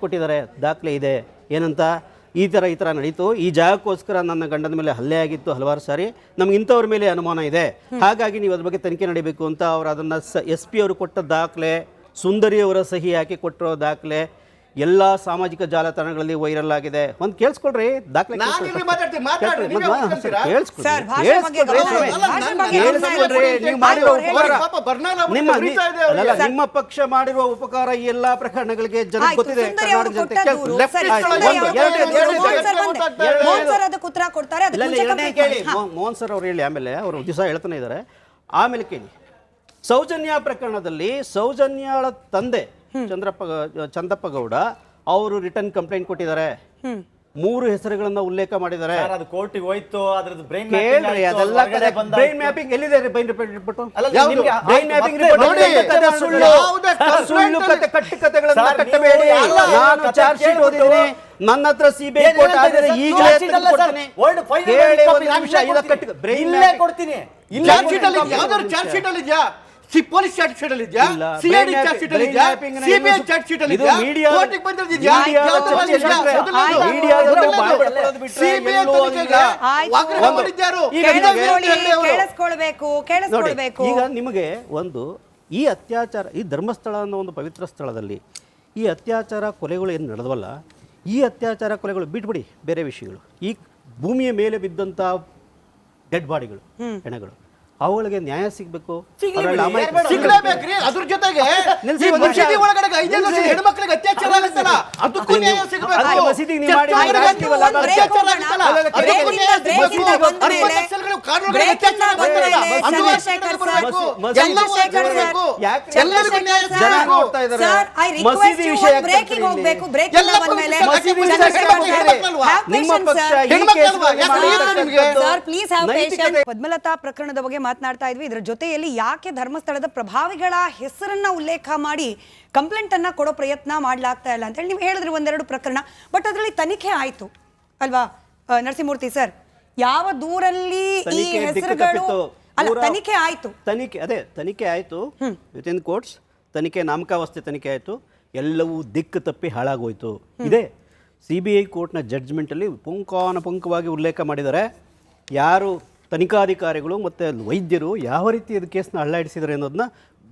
S9: ಕೊಟ್ಟಿದ್ದಾರೆ. ದಾಖಲೆ ಇದೆ. ಏನಂತ? ಈ ಥರ ನಡೀತು, ಈ ಜಾಗಕ್ಕೋಸ್ಕರ ನನ್ನ ಗಂಡನ ಮೇಲೆ ಹಲ್ಲೆ ಆಗಿತ್ತು ಹಲವಾರು ಸಾರಿ, ನಮ್ಗೆ ಇಂಥವ್ರ ಮೇಲೆ ಅನುಮಾನ ಇದೆ, ಹಾಗಾಗಿ ನೀವು ಅದ್ರ ಬಗ್ಗೆ ತನಿಖೆ ನಡೀಬೇಕು ಅಂತ ಅವರು ಅದನ್ನು SP ಅವರು ಕೊಟ್ಟ ದಾಖಲೆ, ಸುಂದರಿ ಅವರ ಸಹಿ ಹಾಕಿ ಕೊಟ್ಟಿರೋ ದಾಖಲೆ ಎಲ್ಲ ಸಾಮಾಜಿಕ ಜಾಲತಾಣಗಳಲ್ಲಿ ವೈರಲ್ ಆಗಿದೆ. ಒಂದು ಕೇಳಿಸ್ಕೊಳ್ರಿ, ದಾಖಲೆ ನಿಮ್ಮ ಪಕ್ಷ ಮಾಡಿರುವ ಉಪಕಾರ ಈ ಎಲ್ಲಾ ಪ್ರಕರಣಗಳಿಗೆ ಜನ ಗೊತ್ತಿದೆ. ಮೋಹನ್ ಸರ್ ಅವ್ರು ಹೇಳಿ, ಆಮೇಲೆ ಅವರು ದಿವಸ ಹೇಳ್ತಾನೆ ಇದ್ದಾರೆ. ಆಮೇಲೆ ಕೇಳಿ, ಸೌಜನ್ಯ ಪ್ರಕರಣದಲ್ಲಿ ಸೌಜನ್ಯಳ ತಂದೆ ಚಂದಪ್ಪ ಗೌಡ ಅವರು ರಿಟರ್ನ್ ಕಂಪ್ಲೇಂಟ್ ಕೊಟ್ಟಿದ್ದಾರೆ. 3 ಹೆಸರುಗಳನ್ನ ಉಲ್ಲೇಖ ಮಾಡಿದ್ದಾರೆ.
S3: ಸರ್, ಅದು ಕೋರ್ಟಿಗೆ ಹೋಯ್ತು, ಅದ್ರದ್ದು ಬ್ರೈನ್
S9: ಕೇಳ್ರಿ, ಅದೆಲ್ಲ ಬ್ರೈನ್ ಮ್ಯಾಪಿಂಗ್ ಎಲ್ಲಿದೆ? ಬ್ರೈನ್ ರಿಪೋರ್ಟ್ ಬ್ರೈನ್ ಮ್ಯಾಪಿಂಗ್ ಸುಳ್ಳು ಕತೆ ಕಟ್ಟು ಕತೆಗಳನ್ನ ಕಟ್ಟಬೇಡಿ. ನಾನು ಚಾರ್ಜ್ ಶೀಟ್ ಓದಿದ್ದೀನಿ, ನನ್ನ ಹತ್ರ ಸಿಬಿಐ ಕೋರ್ಟ್ ಆದ್ರೆ ಈಗಲೇ ಕೊಡ್ತೀನಿ. ಕೇಳಿ ಒಂದು ನಿಮಿಷ, ಇಲ್ಲ ಕಟ್ಟು ಬ್ರೈನ್
S3: ಕೊಡ್ತೀನಿ.
S6: ಚಾರ್ಜ್ ಶೀಟ್ ಅಲ್ಲಿ ಯಾವ್ದಾದ್ರು ಚಾರ್ಜ್ ಶೀಟ್ ಅಲ್ಲಿ ಇದೆಯಾ? ಪೊಲೀಸ್ ಚಾರ್ಜ್ ಶೀಟ್ ಅಲ್ಲಿ ಇದೆಯಾ? ಸಿಐಡಿ ಚಾರ್ಜ್ ಶೀಟ್ ಅಲ್ಲಿ ಇದೆಯಾ? ಸಿಬಿಐ ಚಾರ್ಜ್ ಶೀಟ್ ಅಲ್ಲಿ ಇದೆಯಾ? ಕೋರ್ಟಿಗೆ ಬಂದಿದ್ಯಾ?
S5: ಕೇಳಿಸ್ಕೊಳ್ಬೇಕು.
S9: ಈಗ ನಿಮಗೆ ಒಂದು ಈ ಅತ್ಯಾಚಾರ, ಈ ಧರ್ಮಸ್ಥಳ ಅನ್ನೋ ಒಂದು ಪವಿತ್ರ ಸ್ಥಳದಲ್ಲಿ ಈ ಅತ್ಯಾಚಾರ ಕೊಲೆಗಳು ಏನು ನಡೆದವಲ್ಲ, ಈ ಅತ್ಯಾಚಾರ ಕೊಲೆಗಳು ಬಿಟ್ಬಿಡಿ, ಬೇರೆ ವಿಷಯಗಳು. ಈ ಭೂಮಿಯ ಮೇಲೆ ಬಿದ್ದಂಥ ಡೆಡ್ ಬಾಡಿಗಳು, ಹೆಣಗಳು, ಅವುಗಳಿಗೆ ನ್ಯಾಯ ಸಿಗಬೇಕು.
S6: ಸಿಗ್ಲೇಬೇಕ್ರಿ. ಅದ್ರ ಜೊತೆಗೆ ಒಳಗಡೆ 5 ವರ್ಷದ ಹೆಣ್ಮಕ್ಳಿಗೆ ಅತ್ಯಾಚಾರ ಆಗುತ್ತಲ್ಲ, ಅದಕ್ಕೂ ನ್ಯಾಯ ಸಿಗಬೇಕು.
S9: ಮಸೀದಿಗೆ ಮಾಡಿ
S5: ಪದ್ಮಲತಾ ಪ್ರಕರಣದ ಬಗ್ಗೆ ಮಾತನಾಡ್ತಾ ಇದ್ವಿ. ಇದರ ಜೊತೆಯಲ್ಲಿ ಯಾಕೆ ಧರ್ಮಸ್ಥಳದ ಪ್ರಭಾವಿಗಳ ಹೆಸರನ್ನ ಉಲ್ಲೇಖ ಮಾಡಿ ಕಂಪ್ಲೇಂಟ್ ಅನ್ನ ಕೊಡೋ ಪ್ರಯತ್ನ ಮಾಡ್ಲಾಗ್ತಾ ಇಲ್ಲ ಅಂತ ಹೇಳಿ ನೀವು ಹೇಳಿದ್ರಿ ಒಂದೆರಡು ಪ್ರಕರಣ. ಬಟ್ ಅದರಲ್ಲಿ ತನಿಖೆ ಆಯ್ತು ಅಲ್ವಾ ನರಸಿಂಹಮೂರ್ತಿ ಸರ್? ಯಾವ ದೂರಲ್ಲಿ ಈ ಹೆಸರುಗಳು ಅಲ್ಲ, ತನಿಖೆ ಆಯ್ತು.
S9: ತನಿಖೆ ಆಯ್ತು ವಿತ್ ಇನ್ ಕೋರ್ಟ್ಸ್. ತನಿಖೆ ನಾಮಕಾವಸ್ಥೆ ತನಿಖೆ ಆಯ್ತು. ಎಲ್ಲವೂ ದಿಕ್ಕು ತಪ್ಪಿ ಹಾಳಾಗೋಯ್ತು. ಇದೆ CBI ಕೋರ್ಟ್ನ ಜಡ್ಜ್ಮೆಂಟಲ್ಲಿ ಪುಂಖಾನುಪುಂಖವಾಗಿ ಉಲ್ಲೇಖ ಮಾಡಿದ್ದಾರೆ. ಯಾರು ತನಿಖಾಧಿಕಾರಿಗಳು ಮತ್ತು ವೈದ್ಯರು ಯಾವ ರೀತಿ ಇದು ಕೇಸ್ನ ಅಲ್ಲಾಡಿಸಿದ್ದಾರೆ ಅನ್ನೋದನ್ನ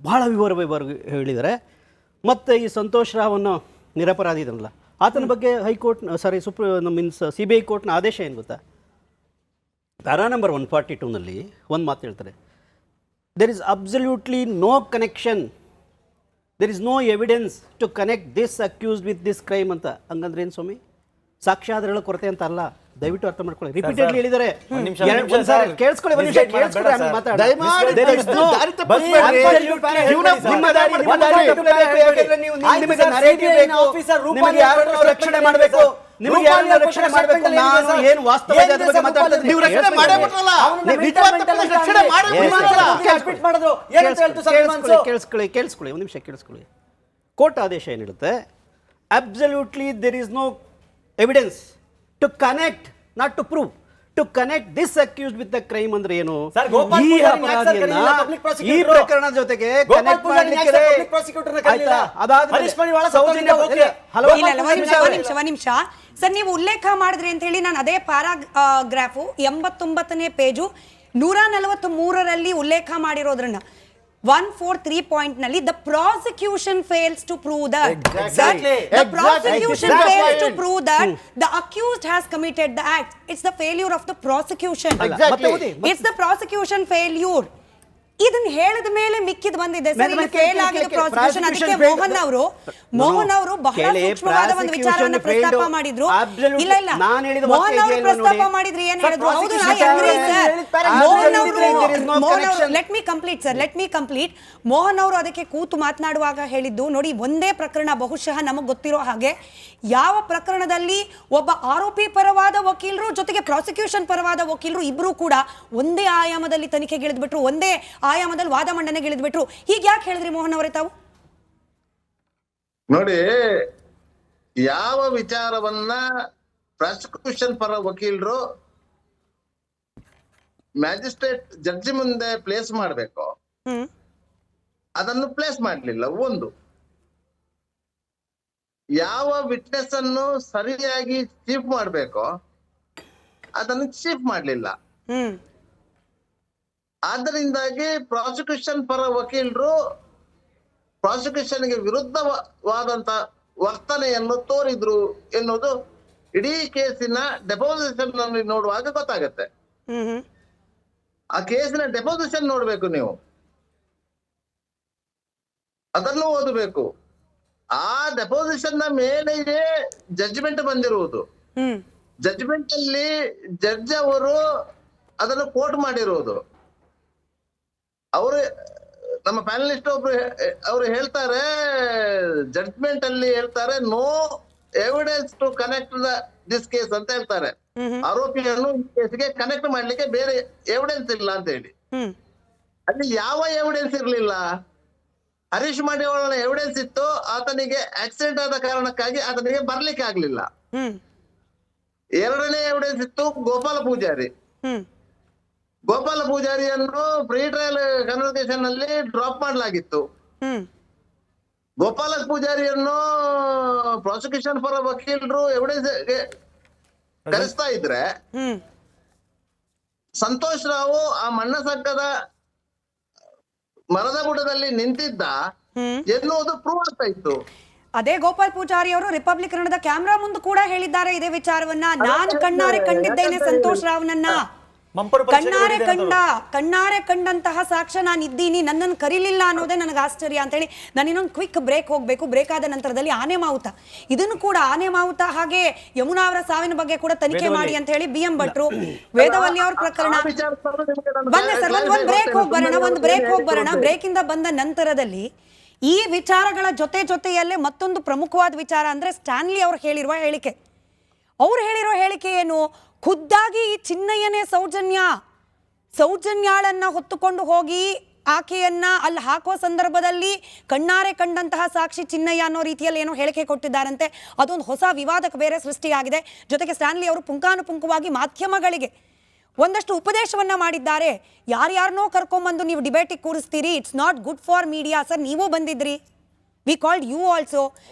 S9: ಭಾಳ ವಿವರವಾಗಿ ಹೇಳಿದ್ದಾರೆ. ಮತ್ತು ಈ ಸಂತೋಷ್ ರಾವನ್ನು ನಿರಪರಾಧಿ ಇದನ್ನಲ್ಲ, ಆತನ ಬಗ್ಗೆ CBI ಕೋರ್ಟ್ನ ಆದೇಶ ಏನು ಗೊತ್ತಾ? ಪ್ಯಾರಾ ನಂಬರ್ 142ನಲ್ಲಿ ಒಂದು ಮಾತು ಹೇಳ್ತಾರೆ, there is absolutely no connection, there is no evidence to connect this accused with this crime ಅಂತ. ಹಂಗಂದ್ರೆ ಏನು ಸ್ವಾಮಿ? ಸಾಕ್ಷ್ಯಾಧಾರಗಳ ಕೊರತೆ ಅಂತ ಅಲ್ಲ, ದಯವಿಟ್ಟು ಅರ್ಥ ಮಾಡ್ಕೊಳ್ಳಿ. ರಿಪೀಟೆಡ್ಲಿ ಹೇಳಿದ್ದಾರೆ. ಕೇಳಿಸ್ಕೊಳ್ಳಿ, ರಕ್ಷಣೆ ಮಾಡಬೇಕು, ನಿಮಗೆ ರಕ್ಷಣೆ ಮಾಡಬೇಕು. ನಾನು ಏನು ವಾಸ್ತವ ಕೇಳಿಸ್ಕೊಳ್ಳಿ, ಒಂದು ನಿಮಿಷ ಕೇಳಿಸ್ಕೊಳ್ಳಿ. ಕೋರ್ಟ್ ಆದೇಶ ಏನು ಹೇಳುತ್ತೆ? Absolutely there is no evidence to connect, not to prove, to connect this accused with the crime ಅಂದ್ರೆ ಏನು? ಈ ಅಪರಾಧಿಯನ್ನ ಈ ಪ್ರಕರಣದ ಜೊತೆಗೆ ಕನೆಕ್ಟ್ ಮಾಡಲಿಕ್ಕೆ
S5: ನಿಮಿಷ ಸರ್, ನೀವು ಉಲ್ಲೇಖ ಮಾಡಿದ್ರಿ ಅಂತ ಹೇಳಿ ನಾನು ಅದೇ ಪ್ಯಾರಾಗ್ರಾಫು 89ನೇ ಪೇಜು 143ರಲ್ಲಿ ಉಲ್ಲೇಖ ಮಾಡಿರೋದ್ರನ್ನ 143 ಪಾಯಿಂಟ್ ನಲ್ಲಿ the prosecution fails to prove that the prosecution fails to prove that the accused has committed the act. It's the failure of the prosecution. It's the prosecution failure. ಇದನ್ನ ಹೇಳಿದ ಮೇಲೆ ಮಿಕ್ಕಿದ್ ಬಂದಿದೆ sir. ಇಲ್ಲಿ fail ಆಗಿದೆ prosecution. ಅದಕ್ಕೆ ಮೋಹನ್ ಅವರು ಬಹಳ ಸೂಕ್ಷ್ಮವಾದ ಒಂದು ವಿಚಾರವನ್ನು ಪ್ರಸ್ತಾಪ ಮಾಡಿದ್ರು. ಇಲ್ಲ ಮೋಹನ್ ಅವರು ಪ್ರಸ್ತಾಪ ಮಾಡಿದ್ರು, ಏನ್ ಹೇಳಿದ್ರು? ಹೌದು, ಲೆಟ್ ಮಿ ಕಂಪ್ಲೀಟ್. ಮೋಹನ್ ಅವರು ಅದಕ್ಕೆ ಕೂತು ಮಾತನಾಡುವಾಗ ಹೇಳಿದ್ದು ನೋಡಿ, ಒಂದೇ ಪ್ರಕರಣ, ಬಹುಶಃ ನಮಗ್ ಗೊತ್ತಿರೋ ಹಾಗೆ ಯಾವ ಪ್ರಕರಣದಲ್ಲಿ ಒಬ್ಬ ಆರೋಪಿ ಪರವಾದ ವಕೀಲರು ಜೊತೆಗೆ ಪ್ರಾಸಿಕ್ಯೂಷನ್ ಪರವಾದ ವಕೀಲರು ಇಬ್ರು ಕೂಡ ಒಂದೇ ಆಯಾಮದಲ್ಲಿ ತನಿಖೆಗಿಳಿದ್ಬಿಟ್ರು, ಒಂದೇ ಆಯಾಮದಲ್ಲಿ ವಾದ ಮಂಡನೆಗಿಳಿದ್ಬಿಟ್ರು. ಹೀಗೆ ಯಾಕೆ ಹೇಳಿದ್ರಿ ಮೋಹನ್ ಅವರೇ ತಾವು?
S7: ನೋಡಿ, ಯಾವ ವಿಚಾರವನ್ನ ಪ್ರಾಸಿಕ್ಯೂಷನ್ ಪರ ವಕೀಲರು ಮ್ಯಾಜಿಸ್ಟ್ರೇಟ್ ಜಡ್ಜಿ ಮುಂದೆ ಪ್ಲೇಸ್ ಮಾಡಬೇಕು, ಅದನ್ನು ಪ್ಲೇಸ್ ಮಾಡಲಿಲ್ಲ. ಒಂದು, ಯಾವ ವಿಟ್ನೆಸ್ ಅನ್ನು ಸರಿಯಾಗಿ ಚೀಫ್ ಮಾಡಬೇಕೋ ಅದನ್ನು ಚೀಫ್ ಮಾಡಲಿಲ್ಲ. ಆದ್ದರಿಂದಾಗಿ ಪ್ರಾಸಿಕ್ಯೂಷನ್ ಪರ ವಕೀಲರು ಪ್ರಾಸಿಕ್ಯೂಷನ್ಗೆ ವಿರುದ್ಧವಾದಂತ ವರ್ತನೆಯನ್ನು ತೋರಿದ್ರು ಎನ್ನುವುದು ಇಡೀ ಕೇಸಿನ ಡೆಪೋಸಿಷನ್ ನಲ್ಲಿ ನೋಡುವಾಗ ಗೊತ್ತಾಗತ್ತೆ. ಆ ಕೇಸಿನ ಡೆಪೋಸಿಷನ್ ನೋಡ್ಬೇಕು ನೀವು, ಅದನ್ನು ಓದಬೇಕು. ಆ ಡೆಪೋಸಿಷನ್ ನ ಮೇಲೆ ಜಡ್ಜ್ಮೆಂಟ್ ಬಂದಿರುವುದು. ಜಡ್ಜ್ಮೆಂಟ್ ಅಲ್ಲಿ ಜಡ್ಜ್ ಅವರು ಅದನ್ನು ಕೋಟ್ ಮಾಡಿರುವುದು. ಅವರು ನಮ್ಮ ಪ್ಯಾನಲಿಸ್ಟ್ ಅವರು ಹೇಳ್ತಾರೆ, ಜಡ್ಜ್ಮೆಂಟ್ ಅಲ್ಲಿ ಹೇಳ್ತಾರೆ, no evidence to connect the this case ಅಂತ ಹೇಳ್ತಾರೆ. ಆರೋಪಿಯನ್ನು ಈ ಕೇಸ್ಗೆ ಕನೆಕ್ಟ್ ಮಾಡ್ಲಿಕ್ಕೆ ಬೇರೆ ಎವಿಡೆನ್ಸ್ ಇಲ್ಲ ಅಂತ ಹೇಳಿ. ಅಲ್ಲಿ ಯಾವ ಎವಿಡೆನ್ಸ್ ಇರ್ಲಿಲ್ಲ. ಹರೀಶ್ ಮಡಿವಾಳ ಎವಿಡೆನ್ಸ್ ಇತ್ತು, ಆತನಿಗೆ ಆಕ್ಸಿಡೆಂಟ್ ಆದ ಕಾರಣಕ್ಕಾಗಿ ಆತನಿಗೆ ಬರ್ಲಿಕ್ಕೆ ಆಗ್ಲಿಲ್ಲ. ಎರಡನೇ ಎವಿಡೆನ್ಸ್ ಇತ್ತು ಗೋಪಾಲ ಪೂಜಾರಿ. ಗೋಪಾಲ ಪೂಜಾರಿಯನ್ನು ಪ್ರೀ ಟ್ರಯಲ್ ಕನ್ವರ್ಸೇಷನ್ ನಲ್ಲಿ ಡ್ರಾಪ್ ಮಾಡಲಾಗಿತ್ತು. ಗೋಪಾಲ ಪೂಜಾರಿಯನ್ನು ಪ್ರಾಸಿಕ್ಯೂಷನ್ ಪರ ವಕೀಲರು ಎವಿಡೆನ್ಸ್ ಕರೆಸ್ತಾ ಇದ್ರೆ ಸಂತೋಷ್ ರಾವ್ ಆ ಮಣ್ಣಸಕ್ಕದ ಮರದ ಬುಡದಲ್ಲಿ ನಿಂತಿದ್ದ ಎನ್ನುವುದು ಪ್ರೂವ್ ಆಗ್ತಾ ಇತ್ತು.
S5: ಅದೇ ಗೋಪಾಲ್ ಪೂಜಾರಿ ಅವರು ರಿಪಬ್ಲಿಕ್ ಕನ್ನಡದ ಕ್ಯಾಮ್ರಾ ಮುಂದೆ ಕೂಡ ಹೇಳಿದ್ದಾರೆ ಇದೇ ವಿಚಾರವನ್ನ. ನಾನು ಕಣ್ಣಾರೆ ಕಂಡಿದ್ದೇನೆ ಸಂತೋಷ್ ರಾವ್ನನ್ನ, ಕಣ್ಣಾರೆ ಕಂಡಂತಹ ಸಾಕ್ಷ್ಯ ನಾನು ಇದ್ದೀನಿ, ನನ್ನನ್ನು ಕರೀಲಿಲ್ಲ ಅನ್ನೋದೇ ನನಗೆ ಆಶ್ಚರ್ಯ ಅಂತ ಹೇಳಿ. ನಾನು ಇನ್ನೊಂದು ಕ್ವಿಕ್ ಬ್ರೇಕ್ ಹೋಗ್ಬೇಕು. ಬ್ರೇಕ್ ಆದ ನಂತರದಲ್ಲಿ ಆನೆ ಮಾವುತ, ಇದನ್ನು ಕೂಡ ಆನೆ ಮಾವುತ ಹಾಗೆ ಯಮುನಾ ಅವರ ಸಾವಿನ ಬಗ್ಗೆ ಕೂಡ ತನಿಖೆ ಮಾಡಿ ಅಂತ ಹೇಳಿ BM ಭಟ್ರು, ವೇದವಲ್ಲಿ ಅವ್ರ ಪ್ರಕರಣ ಬಂದೆ ಸರ್. ಒಂದು ಬ್ರೇಕ್ ಹೋಗಿ ಬರೋಣ. ಬ್ರೇಕ್ ಇಂದ ಬಂದ ನಂತರದಲ್ಲಿ ಈ ವಿಚಾರಗಳ ಜೊತೆಯಲ್ಲೇ ಮತ್ತೊಂದು ಪ್ರಮುಖವಾದ ವಿಚಾರ ಅಂದ್ರೆ ಸ್ಟ್ಯಾನ್ಲಿ ಅವ್ರು ಹೇಳಿರುವ ಹೇಳಿಕೆ. ಅವ್ರು ಹೇಳಿರೋ ಹೇಳಿಕೆ ಏನು? ಖುದ್ದಾಗಿ ಈ ಚಿನ್ನಯ್ಯನೇ ಸೌಜನ್ಯಾಳನ್ನ ಹೊತ್ತುಕೊಂಡು ಹೋಗಿ ಆಕೆಯನ್ನ ಅಲ್ಲಿ ಹಾಕುವ ಸಂದರ್ಭದಲ್ಲಿ ಕಣ್ಣಾರೆ ಕಂಡಂತಹ ಸಾಕ್ಷಿ ಚಿನ್ನಯ್ಯ ಅನ್ನೋ ರೀತಿಯಲ್ಲಿ ಏನೋ ಹೇಳಿಕೆ ಕೊಟ್ಟಿದ್ದಾರಂತೆ. ಅದೊಂದು ಹೊಸ ವಿವಾದಕ್ಕೆ ಬೇರೆ ಸೃಷ್ಟಿಯಾಗಿದೆ. ಜೊತೆಗೆ ಸ್ಟ್ಯಾನ್ಲಿ ಅವರು ಪುಂಖಾನುಪುಂಖವಾಗಿ ಮಾಧ್ಯಮಗಳಿಗೆ ಒಂದಷ್ಟು ಉಪದೇಶವನ್ನ ಮಾಡಿದ್ದಾರೆ. ಯಾರ್ಯಾರನ್ನೋ ಕರ್ಕೊಂಡ್ಬಂದು ನೀವು ಡಿಬೇಟಿಗೆ ಕೂರಿಸ್ತೀರಿ, it's not good for media. Sir, ನೀವು ಬಂದಿದ್ರಿ, we called you also.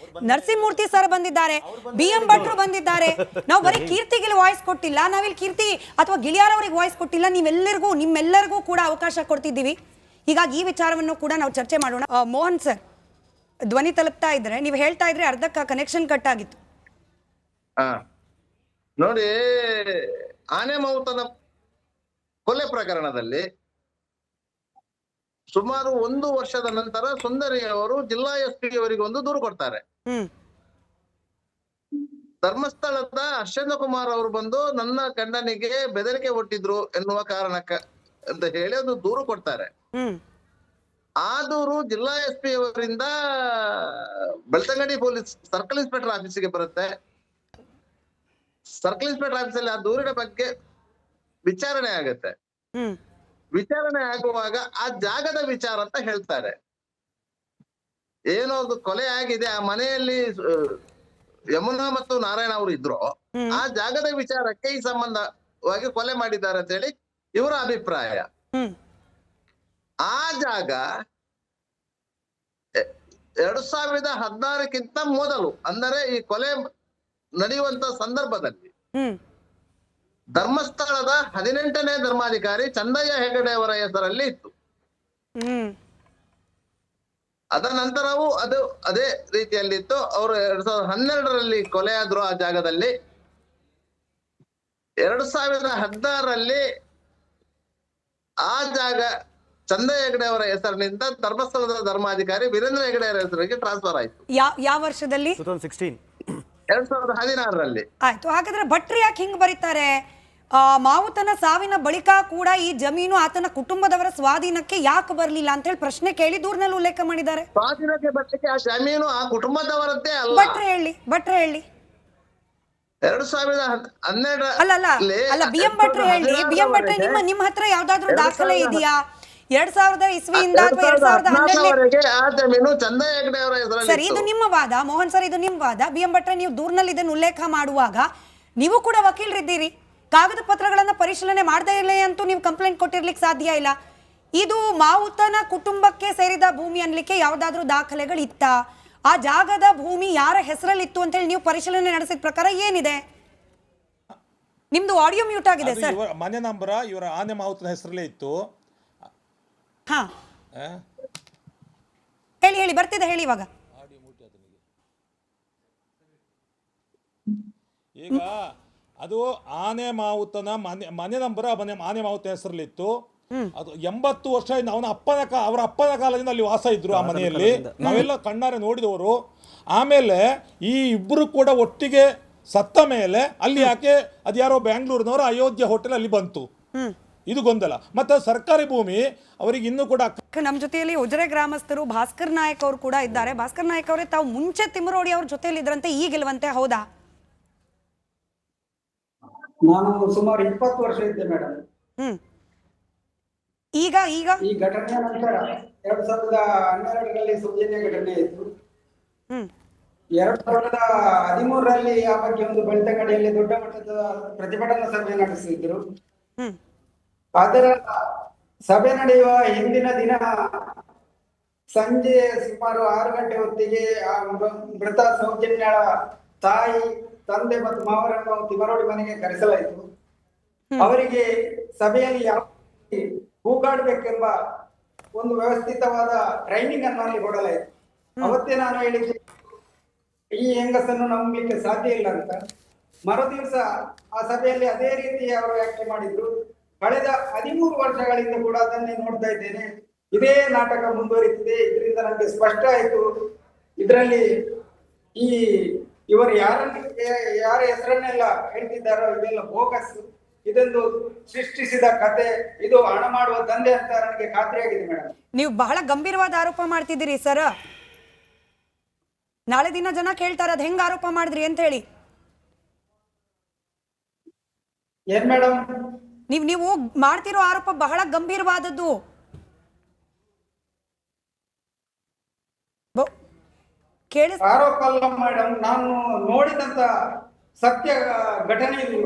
S5: Narasimhamurthy sir ಬಂದಿದ್ದಾರೆ, BM ಭಟ್ರು ಬಂದಿದ್ದಾರೆ. ನಾವು ಬರೀ ಕೀರ್ತಿಗೆ ವಾಯ್ಸ್ ಕೊಟ್ಟಿಲ್ಲ, ನಾವಿಲ್ಲಿ ಕೀರ್ತಿ ಅಥವಾ ಗಿಳಿಯಾರ್ ಅವರಿಗೆ ವಾಯ್ಸ್ ಕೊಟ್ಟಿಲ್ಲ, ನಿಮ್ಮೆಲ್ಲರಿಗೂ ಕೂಡ ಅವಕಾಶ ಕೊಡ್ತಿದ್ದೀವಿ. ಹೀಗಾಗಿ ಈ ವಿಚಾರವನ್ನು ಕೂಡ ನಾವು ಚರ್ಚೆ ಮಾಡೋಣ. ಮೋಹನ್ ಸರ್, ಧ್ವನಿ ತಲುಪ್ತಾ ಇದ್ರೆ ನೀವು ಹೇಳ್ತಾ ಇದ್ರೆ ಅರ್ಧಕ್ಕೆ ಕನೆಕ್ಷನ್ ಕಟ್ ಆಗಿತ್ತು.
S7: ನೋಡಿ, ಆನೆ ಮಾವುತನ ಕೊಲೆ ಪ್ರಕರಣದಲ್ಲಿ ಸುಮಾರು 1 ವರ್ಷದ ನಂತರ ಸುಂದರಿ ಅವರು ಜಿಲ್ಲಾ SP ಅವರಿಗೆ ಒಂದು ದೂರು ಕೊಡ್ತಾರೆ. ಧರ್ಮಸ್ಥಳದ ಅಶ್ವತ್ಥ ಕುಮಾರ್ ಅವರು ಬಂದು ನನ್ನ ಗಂಡನಿಗೆ ಬೆದರಿಕೆ ಒಡ್ಡಿದ್ರು ಎನ್ನುವ ಕಾರಣಕ್ಕೆ ಅಂತ ಹೇಳಿ ಒಂದು ದೂರು ಕೊಡ್ತಾರೆ. ಆ ದೂರು ಜಿಲ್ಲಾ SP ಅವರಿಂದ ಬೆಳ್ತಂಗಡಿ ಪೊಲೀಸ್ ಸರ್ಕಲ್ ಇನ್ಸ್ಪೆಕ್ಟರ್ ಆಫೀಸಿಗೆ ಬರುತ್ತೆ. ಸರ್ಕಲ್ ಇನ್ಸ್ಪೆಕ್ಟರ್ ಆಫೀಸಲ್ಲಿ ಆ ದೂರಿನ ಬಗ್ಗೆ ವಿಚಾರಣೆ ಆಗುತ್ತೆ. ವಿಚಾರಣೆ ಆಗುವಾಗ ಆ ಜಾಗದ ವಿಚಾರ ಅಂತ ಹೇಳ್ತಾರೆ. ಏನೋ ಒಂದು ಕೊಲೆ ಆಗಿದೆ, ಆ ಮನೆಯಲ್ಲಿ ಯಮುನಾ ಮತ್ತು ನಾರಾಯಣ ಅವರು ಇದ್ರು, ಆ ಜಾಗದ ವಿಚಾರಕ್ಕೆ ಈ ಸಂಬಂಧವಾಗಿ ಕೊಲೆ ಮಾಡಿದ್ದಾರೆ ಅಂತ ಹೇಳಿ ಇವರ ಅಭಿಪ್ರಾಯ. ಆ ಜಾಗ 2016ಕ್ಕಿಂತ ಮೊದಲು, ಅಂದರೆ ಈ ಕೊಲೆ ನಡೆಯುವಂತ ಸಂದರ್ಭದಲ್ಲಿ ಧರ್ಮಸ್ಥಳದ 18ನೇ ಧರ್ಮಾಧಿಕಾರಿ ಚಂದಯ್ಯ ಹೆಗಡೆ ಅವರ ಹೆಸರಲ್ಲಿ ಇತ್ತು. ಅದ ನಂತರವೂ ಅದೇ ರೀತಿಯಲ್ಲಿ ಇತ್ತು. ಅವರು 2012ರಲ್ಲಿ ಕೊಲೆ ಆದ್ರು ಆ ಜಾಗದಲ್ಲಿ. 2016ರಲ್ಲಿ ಆ ಜಾಗ ಚಂದಯ್ಯ ಹೆಗಡೆ ಅವರ ಹೆಸರಿನಿಂದ ಧರ್ಮಸ್ಥಳದ ಧರ್ಮಾಧಿಕಾರಿ ವೀರೇಂದ್ರ ಹೆಗಡೆ ಅವರ ಹೆಸರಿಗೆ ಟ್ರಾನ್ಸ್ಫರ್ ಆಯ್ತು.
S5: ಯಾವ ವರ್ಷದಲ್ಲಿ?
S7: 2016ರಲ್ಲಿ
S5: ಆಯ್ತು. ಹಾಗಾದ್ರೆ ಭಟ್ರು ಯಾಕೆ ಹಿಂಗ್ ಬರೀತಾರೆ? ಮಾವುತನ ಸಾವಿನ ಬಳಿಕ ಕೂಡ ಈ ಜಮೀನು ಆತನ ಕುಟುಂಬದವರ ಸ್ವಾಧೀನಕ್ಕೆ ಯಾಕೆ ಬರಲಿಲ್ಲ ಅಂತ ಹೇಳಿ ಪ್ರಶ್ನೆ ಕೇಳಿ ದೂರಿನಲ್ಲಿ ಉಲ್ಲೇಖ ಮಾಡಿದ್ದಾರೆ.
S7: ಸ್ವಾಧೀನಕ್ಕೆ ಬರ್ಲಿಕ್ಕೆ ಆ ಜಮೀನು ಆ ಕುಟುಂಬದವರದ್ದೇ ಅಲ್ಲ.
S5: ಭಟ್ರು ಹೇಳಿ
S7: 2012
S5: ಅಲ್ಲ BM ಭಟ್ರು ಹೇಳಿ. BM ಭಟ್ರೆ, ನಿಮ್ಮ ಹತ್ರ ಯಾವ್ದಾದ್ರು ದಾಖಲೆ ಇದೆಯಾ? 2000 ಇಸ್ವಿಯಿಂದ ಅಥವಾ 2012
S7: ಆ ಜಮೀನು ಚಂದಯ್ಯ ಹೆಗಡೆ ಅವರ ಹೆಸರಲ್ಲಿ.
S5: ಸರ್, ಇದು ನಿಮ್ಮ ವಾದ. ಮೋಹನ್ ಸರ್, ಇದು ನಿಮ್ಮ ವಾದ. BM ಭಟ್ರೆ, ನೀವು ದೂರಿನಲ್ಲಿ ಇದನ್ನು ಉಲ್ಲೇಖ ಮಾಡುವಾಗ ನೀವು ಕೂಡ ವಕೀಲರಿದ್ದೀರಿ. ಕಾಗದ ಪತ್ರಗಳನ್ನ ಪರಿಶೀಲನೆ ಮಾಡದೇ ಇಲ್ಲ ಅಂತೂ ನೀವು ಕಂಪ್ಲೇಂಟ್ ಕೊಟ್ಟಿರ್ಲಿಕ್ಕೆ ಸಾಧ್ಯ ಇಲ್ಲ. ಇದು ಮಾವುತನ ಕುಟುಂಬಕ್ಕೆ ಸೇರಿದ ಭೂಮಿ ಅನ್ಲಿಕ್ಕೆ ಯಾವ್ದಾದ್ರು ದಾಖಲೆಗಳು ಇತ್ತಾ? ಆ ಜಾಗದ ಭೂಮಿ ಯಾರ ಹೆಸರಲ್ಲಿ ಇತ್ತು ಅಂತ ಹೇಳಿ ನೀವು ಪರಿಶೀಲನೆ ನಡೆಸಿದ ಪ್ರಕಾರ ಏನಿದೆ? ನಿಮ್ದು ಆಡಿಯೋ ಮ್ಯೂಟ್ ಆಗಿದೆ ಸರ್.
S8: ಮನೆ ನಂಬರ ಇವರ ಆನೆ ಮಾವುತನ ಹೆಸರಲ್ಲೇ ಇತ್ತು.
S5: ಹಾ, ಹೇಳಿ ಬರ್ತಿದೆ, ಹೇಳಿ ಇವಾಗ.
S8: ಈಗ ಅದು ಆನೆ ಮಾವುತನ ಮನೆ ನಂಬರ್ ಆನೆ ಮಾವುತ ಹೆಸರಲ್ಲಿತ್ತು. ಅದು 80 ವರ್ಷ ಅವರ ಅಪ್ಪನ ಕಾಲದಿಂದ ಅಲ್ಲಿ ವಾಸ ಇದ್ರು ಆ ಮನೆಯಲ್ಲಿ. ನಾವೆಲ್ಲ ಕಣ್ಣಾರೆ ನೋಡಿದವರು. ಆಮೇಲೆ ಈ ಇಬ್ರು ಕೂಡ ಒಟ್ಟಿಗೆ ಸತ್ತ ಮೇಲೆ ಅಲ್ಲಿ ಯಾಕೆ ಅದ್ಯಾರೋ ಬ್ಯಾಂಗ್ಳೂರಿನವರು ಅಯೋಧ್ಯ ಹೋಟೆಲ್ ಅಲ್ಲಿ ಬಂತು, ಇದು ಗೊಂದಲ. ಮತ್ತೆ ಸರ್ಕಾರಿ ಭೂಮಿ ಅವರಿಗೆ ಇನ್ನೂ ಕೂಡ.
S5: ನಮ್ಮ ಜೊತೆಯಲ್ಲಿ ಉಜಿರೆ ಗ್ರಾಮಸ್ಥರು ಭಾಸ್ಕರ್ ನಾಯಕ್ ಅವರು ಕೂಡ ಇದ್ದಾರೆ. ಭಾಸ್ಕರ್ ನಾಯಕ್ ಅವರೇ, ತಾವು ಮುಂಚೆ ತಿಮ್ಮರೋಡಿ ಅವ್ರ ಜೊತೆಯಲ್ಲಿ ಇದ್ರಂತೆ, ಈಗಿಲ್ವಂತೆ, ಹೌದಾ?
S10: ನಾನು ಸುಮಾರು 20 ವರ್ಷ ಇದ್ದೆ ಮೇಡಮ್.
S5: ಹ್ಮ್ ಈಗ ಈಗ
S10: ಈ ಘಟನೆಯ ನಂತರ 2012ರಲ್ಲಿ ಸೌಜನ್ಯ ಘಟನೆ ಇತ್ತು.
S5: ಹ್ಮ್
S10: 2013ರಲ್ಲಿ ಆ ಬಗ್ಗೆ ಒಂದು ಬೆಳ್ತಂಗಡಿಯಲ್ಲಿ ದೊಡ್ಡ ಮಟ್ಟದ ಪ್ರತಿಭಟನಾ ಸಭೆ ನಡೆಸಿದ್ರು.
S5: ಹ್ಮ್
S10: ಅದರ ಸಭೆ ನಡೆಯುವ ಹಿಂದಿನ ದಿನ ಸಂಜೆ ಸುಮಾರು 6 ಗಂಟೆ ಹೊತ್ತಿಗೆ ಆ ಮೃತ ಸೌಜನ್ಯಳ ತಾಯಿ, ತಂದೆ ಮತ್ತು ಮಾವರನ್ನು ತಿಮರೋಡಿ ಮನೆಗೆ ಕರೆಸಲಾಯಿತು. ಅವರಿಗೆ ಸಭೆಯಲ್ಲಿ ಯಾವ ಕೂಗಾಡ್ಬೇಕೆಂಬ ಒಂದು ವ್ಯವಸ್ಥಿತವಾದ ಟ್ರೈನಿಂಗ್ ಅನ್ನು ಅಲ್ಲಿ ಕೊಡಲಾಯಿತು. ಅವತ್ತೇ ನಾನು ಹೇಳಿದ್ದೆ ಈ ಹೆಂಗಸನ್ನು ನಂಬಲಿಕ್ಕೆ ಸಾಧ್ಯ ಇಲ್ಲ ಅಂತ. ಮರುದಿವಸ ಆ ಸಭೆಯಲ್ಲಿ ಅದೇ ರೀತಿ ಅವರು ವ್ಯಾಖ್ಯೆ ಮಾಡಿದ್ರು. ಕಳೆದ 13 ವರ್ಷಗಳಿಂದ ಕೂಡ ಅದನ್ನೇ ನೋಡ್ತಾ ಇದ್ದೇನೆ. ಇದೇ ನಾಟಕ ಮುಂದುವರಿತಿದೆ. ಇದರಿಂದ ನನಗೆ ಸ್ಪಷ್ಟ ಆಯಿತು, ಇದರಲ್ಲಿ ಇವರು ಯಾರ ಹೆಸರನ್ನೆಲ್ಲ ಹೇಳ್ತಿದ್ದಾರೋ ಇದೆಲ್ಲ ಬೋಗಸ್, ಇದೊಂದು ಸೃಷ್ಟಿಸಿದ ಕತೆ, ಇದು ಹಣ ಮಾಡುವ ದಂಧೆ ಅಂತ ನನಗೆ ಖಾತ್ರಿಯಾಗಿದೆ ಮೇಡಮ್.
S5: ನೀವು ಬಹಳ ಗಂಭೀರವಾದ ಆರೋಪ ಮಾಡ್ತಿದ್ದೀರಿ ಸರ್. ನಾಳೆ ದಿನ ಜನ ಕೇಳ್ತಾರೆ ಅದ್ ಹೆಂಗ್ ಆರೋಪ ಮಾಡಿದ್ರಿ ಅಂತ ಹೇಳಿ.
S10: ಏನ್ ಮೇಡಮ್?
S5: ನೀವು ಮಾಡ್ತಿರೋ ಆರೋಪ ಬಹಳ ಗಂಭೀರವಾದದ್ದು.
S10: ಆರೋಪ ಅಲ್ಲ ಮೇಡಮ್, ನಾನು ನೋಡಿದಂತ ಸತ್ಯ ಘಟನೆ ಇದು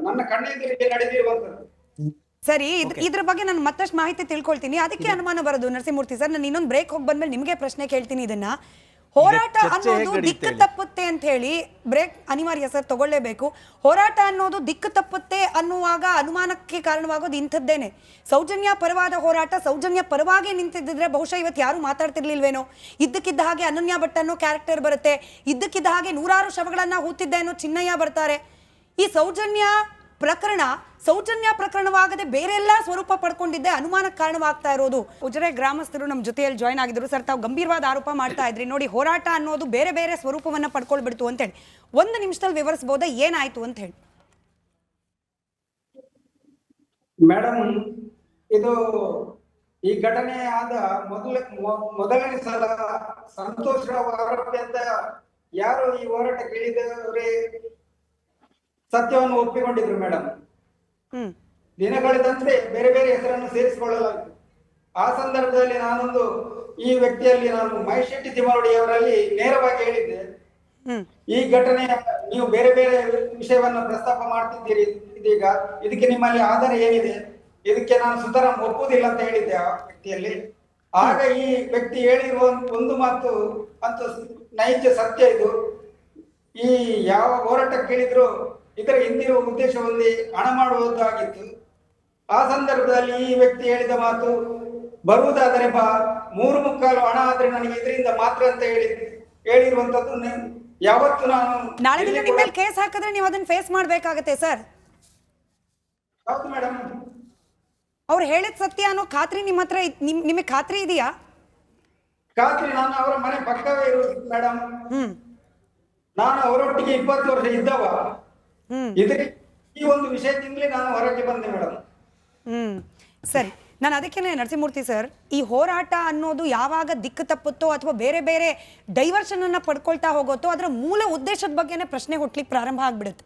S10: ನನ್ನ ಕಣ್ಣೆದುರಿಗೆ ನಡೆದಿರುವಂತದ್ದು.
S5: ಸರಿ, ಇದ್ರ ಬಗ್ಗೆ ನಾನು ಮತ್ತಷ್ಟು ಮಾಹಿತಿ ತಿಳ್ಕೊಳ್ತೀನಿ. ಅದಕ್ಕೆ ಅನುಮಾನ ಬರೋದು ನರಸಿಂಹಮೂರ್ತಿ ಸರ್. ನಾನು ಇನ್ನೊಂದು ಬ್ರೇಕ್ ಹೋಗಿ ಬಂದ್ಮೇಲೆ ನಿಮಗೆ ಪ್ರಶ್ನೆ ಕೇಳ್ತೀನಿ. ಇದನ್ನ ಹೋರಾಟ ಅನ್ನೋದು ದಿಕ್ಕು ತಪ್ಪುತ್ತೆ ಅಂತ ಹೇಳಿ ಬ್ರೇಕ್ ಅನಿವಾರ್ಯ ಸರ್, ತಗೊಳ್ಳೇಬೇಕು. ಹೋರಾಟ ಅನ್ನೋದು ದಿಕ್ಕು ತಪ್ಪುತ್ತೆ ಅನ್ನುವಾಗ ಅನುಮಾನಕ್ಕೆ ಕಾರಣವಾಗೋದು ಇಂಥದ್ದೇನೆ. ಸೌಜನ್ಯ ಪರವಾದ ಹೋರಾಟ, ಸೌಜನ್ಯ ಪರವಾಗಿ ನಿಂತಿದ್ದರೆ ಬಹುಶಃ ಇವತ್ತು ಯಾರು ಮಾತಾಡ್ತಿರ್ಲಿಲ್ವೇನೋ. ಇದ್ದಕ್ಕಿದ್ದ ಹಾಗೆ ಅನನ್ಯ ಭಟ್ ಅನ್ನೋ ಕ್ಯಾರೆಕ್ಟರ್ ಬರುತ್ತೆ, ಇದ್ದಕ್ಕಿದ್ದ ಹಾಗೆ 100 ಶವಗಳನ್ನ ಹೂತಿದ್ದೆ ಅನ್ನೋ ಚಿನ್ನಯ್ಯ ಬರ್ತಾರೆ. ಈ ಸೌಜನ್ಯ ಪ್ರಕರಣವಾಗದೆ ಬೇರೆಲ್ಲ ಸ್ವರೂಪ ಪಡ್ಕೊಂಡಿದ್ದೆ ಅನುಮಾನಕ್ಕೆ ಕಾರಣವಾಗ್ತಾ ಇರೋದು. ಉಜಿರೆ ಗ್ರಾಮಸ್ಥರು ನಮ್ಮ ಜೊತೆಯಲ್ಲಿ ಜಾಯ್ನ್ ಆಗಿದ್ರು. ಸರ್, ತಾವು ಗಂಭೀರವಾದ ಆರೋಪ ಮಾಡ್ತಾ ಇದ್ರಿ. ನೋಡಿ, ಹೋರಾಟ ಅನ್ನೋದು ಬೇರೆ ಬೇರೆ ಸ್ವರೂಪವನ್ನ ಪಡ್ಕೊಳ್ಬಿಡ್ತು ಅಂತ ಹೇಳಿ 1 ನಿಮಿಷದಲ್ಲಿ ವಿವರಿಸಬಹುದಾ ಏನಾಯ್ತು ಅಂತ ಹೇಳಿ?
S10: ಮೇಡಮ್, ಇದು ಈ ಘಟನೆ ಆದ ಮೊದಲನೇ ಸಲ ಸಂತೋಷ್ ರಾವ್ ಆರೋಪಿ ಅಂತ ಯಾರು ಈ ಹೋರಾಟ ಕೇಳಿದವರೇ ಸತ್ಯವನ್ನು ಒಪ್ಪಿಕೊಂಡಿದ್ರು ಮೇಡಮ್. ದಿನಗಳಿದಂತೆ ಬೇರೆ ಬೇರೆ ಹೆಸರನ್ನು ಸೇರಿಸಿಕೊಳ್ಳಲಾಯಿತು. ಆ ಸಂದರ್ಭದಲ್ಲಿ ಈ ವ್ಯಕ್ತಿಯಲ್ಲಿ ನಾನು ಮಹೇಶ್ ಶೆಟ್ಟಿ ತಿಮರೋಡಿ ಅವರಲ್ಲಿ ನೇರವಾಗಿ ಹೇಳಿದ್ದೆ, ಈ ಘಟನೆ ನೀವು ಬೇರೆ ಬೇರೆ ವಿಷಯವನ್ನು ಪ್ರಸ್ತಾಪ ಮಾಡ್ತಿದ್ದೀರಿ ಇದೀಗ, ಇದಕ್ಕೆ ನಿಮ್ಮಲ್ಲಿ ಆಧಾರ ಏನಿದೆ? ಇದಕ್ಕೆ ನಾನು ಸುತರಾಂ ಒಪ್ಪುವುದಿಲ್ಲ ಅಂತ ಹೇಳಿದ್ದೆ ಆ ವ್ಯಕ್ತಿಯಲ್ಲಿ. ಆಗ ಈ ವ್ಯಕ್ತಿ ಹೇಳಿರುವ ಒಂದು ಮಾತು ಅಂತ ನೈಜ ಸತ್ಯ ಇದು. ಈ ಯಾವ ಹೋರಾಟ ಕೇಳಿದ್ರು ಇದರ ಹಿಂದಿರುವ ಉದ್ದೇಶ ಒಂದೇ, ಹಣ ಮಾಡುವುದಾಗಿತ್ತು. ಆ ಸಂದರ್ಭದಲ್ಲಿ ಈ ವ್ಯಕ್ತಿ ಹೇಳಿದ ಮಾತು, ಬರುವುದಾದರೆ ಬಾ, 3/4 ಹಣ ಆದ್ರೆ ನನಗೆ ಇದರಿಂದ ಮಾತ್ರ ಅಂತ ಹೇಳಿರುವಂತದ್ದು. ಯಾವತ್ತು ನಾನು
S5: ನಾಳೆ ದಿನ ನಿಮ್ಮ ಮೇಲೆ ಕೇಸ್ ಹಾಕಿದ್ರೆ ನೀವು ಅದನ್ನ ಫೇಸ್ ಮಾಡ್ಬೇಕಾಗತ್ತೆ ಸರ್.
S10: ಹೌದು ಮೇಡಮ್.
S5: ಅವ್ರು ಹೇಳಿದ ಸತ್ಯ ಅನ್ನೋ ಖಾತ್ರಿ ನಿಮ್ಮ ಹತ್ರ ನಿಮಗೆ ಖಾತ್ರಿ ಇದೆಯಾ?
S10: ಖಾತ್ರಿ, ನಾನು ಅವರ ಮನೆ ಪಕ್ಕವೇ ಇರುವುದು ಮೇಡಮ್. ನಾನು ಅವರೊಟ್ಟಿಗೆ 20 ವರ್ಷ ಇದ್ದವ. ಈ ಒಂದು ವಿಷಯದಿಂದಲೇ ನಾನು ಹೊರಗೆ ಬಂದೆ ಮೇಡಮ್.
S5: ಸರಿ, ನಾನು ಅದಕ್ಕೇನೆ ನರಸಿಂಹಮೂರ್ತಿ ಸರ್, ಈ ಹೋರಾಟ ಅನ್ನೋದು ಯಾವಾಗ ದಿಕ್ಕು ತಪ್ಪುತ್ತೋ ಅಥವಾ ಬೇರೆ ಬೇರೆ ಡೈವರ್ಷನ್ ಅನ್ನ ಪಡ್ಕೊಳ್ತಾ ಹೋಗುತ್ತೋ ಅದರ ಮೂಲ ಉದ್ದೇಶದ ಬಗ್ಗೆನೇ ಪ್ರಶ್ನೆ ಹುಟ್ಲಿಕ್ಕೆ ಪ್ರಾರಂಭ ಆಗ್ಬಿಡುತ್ತೆ.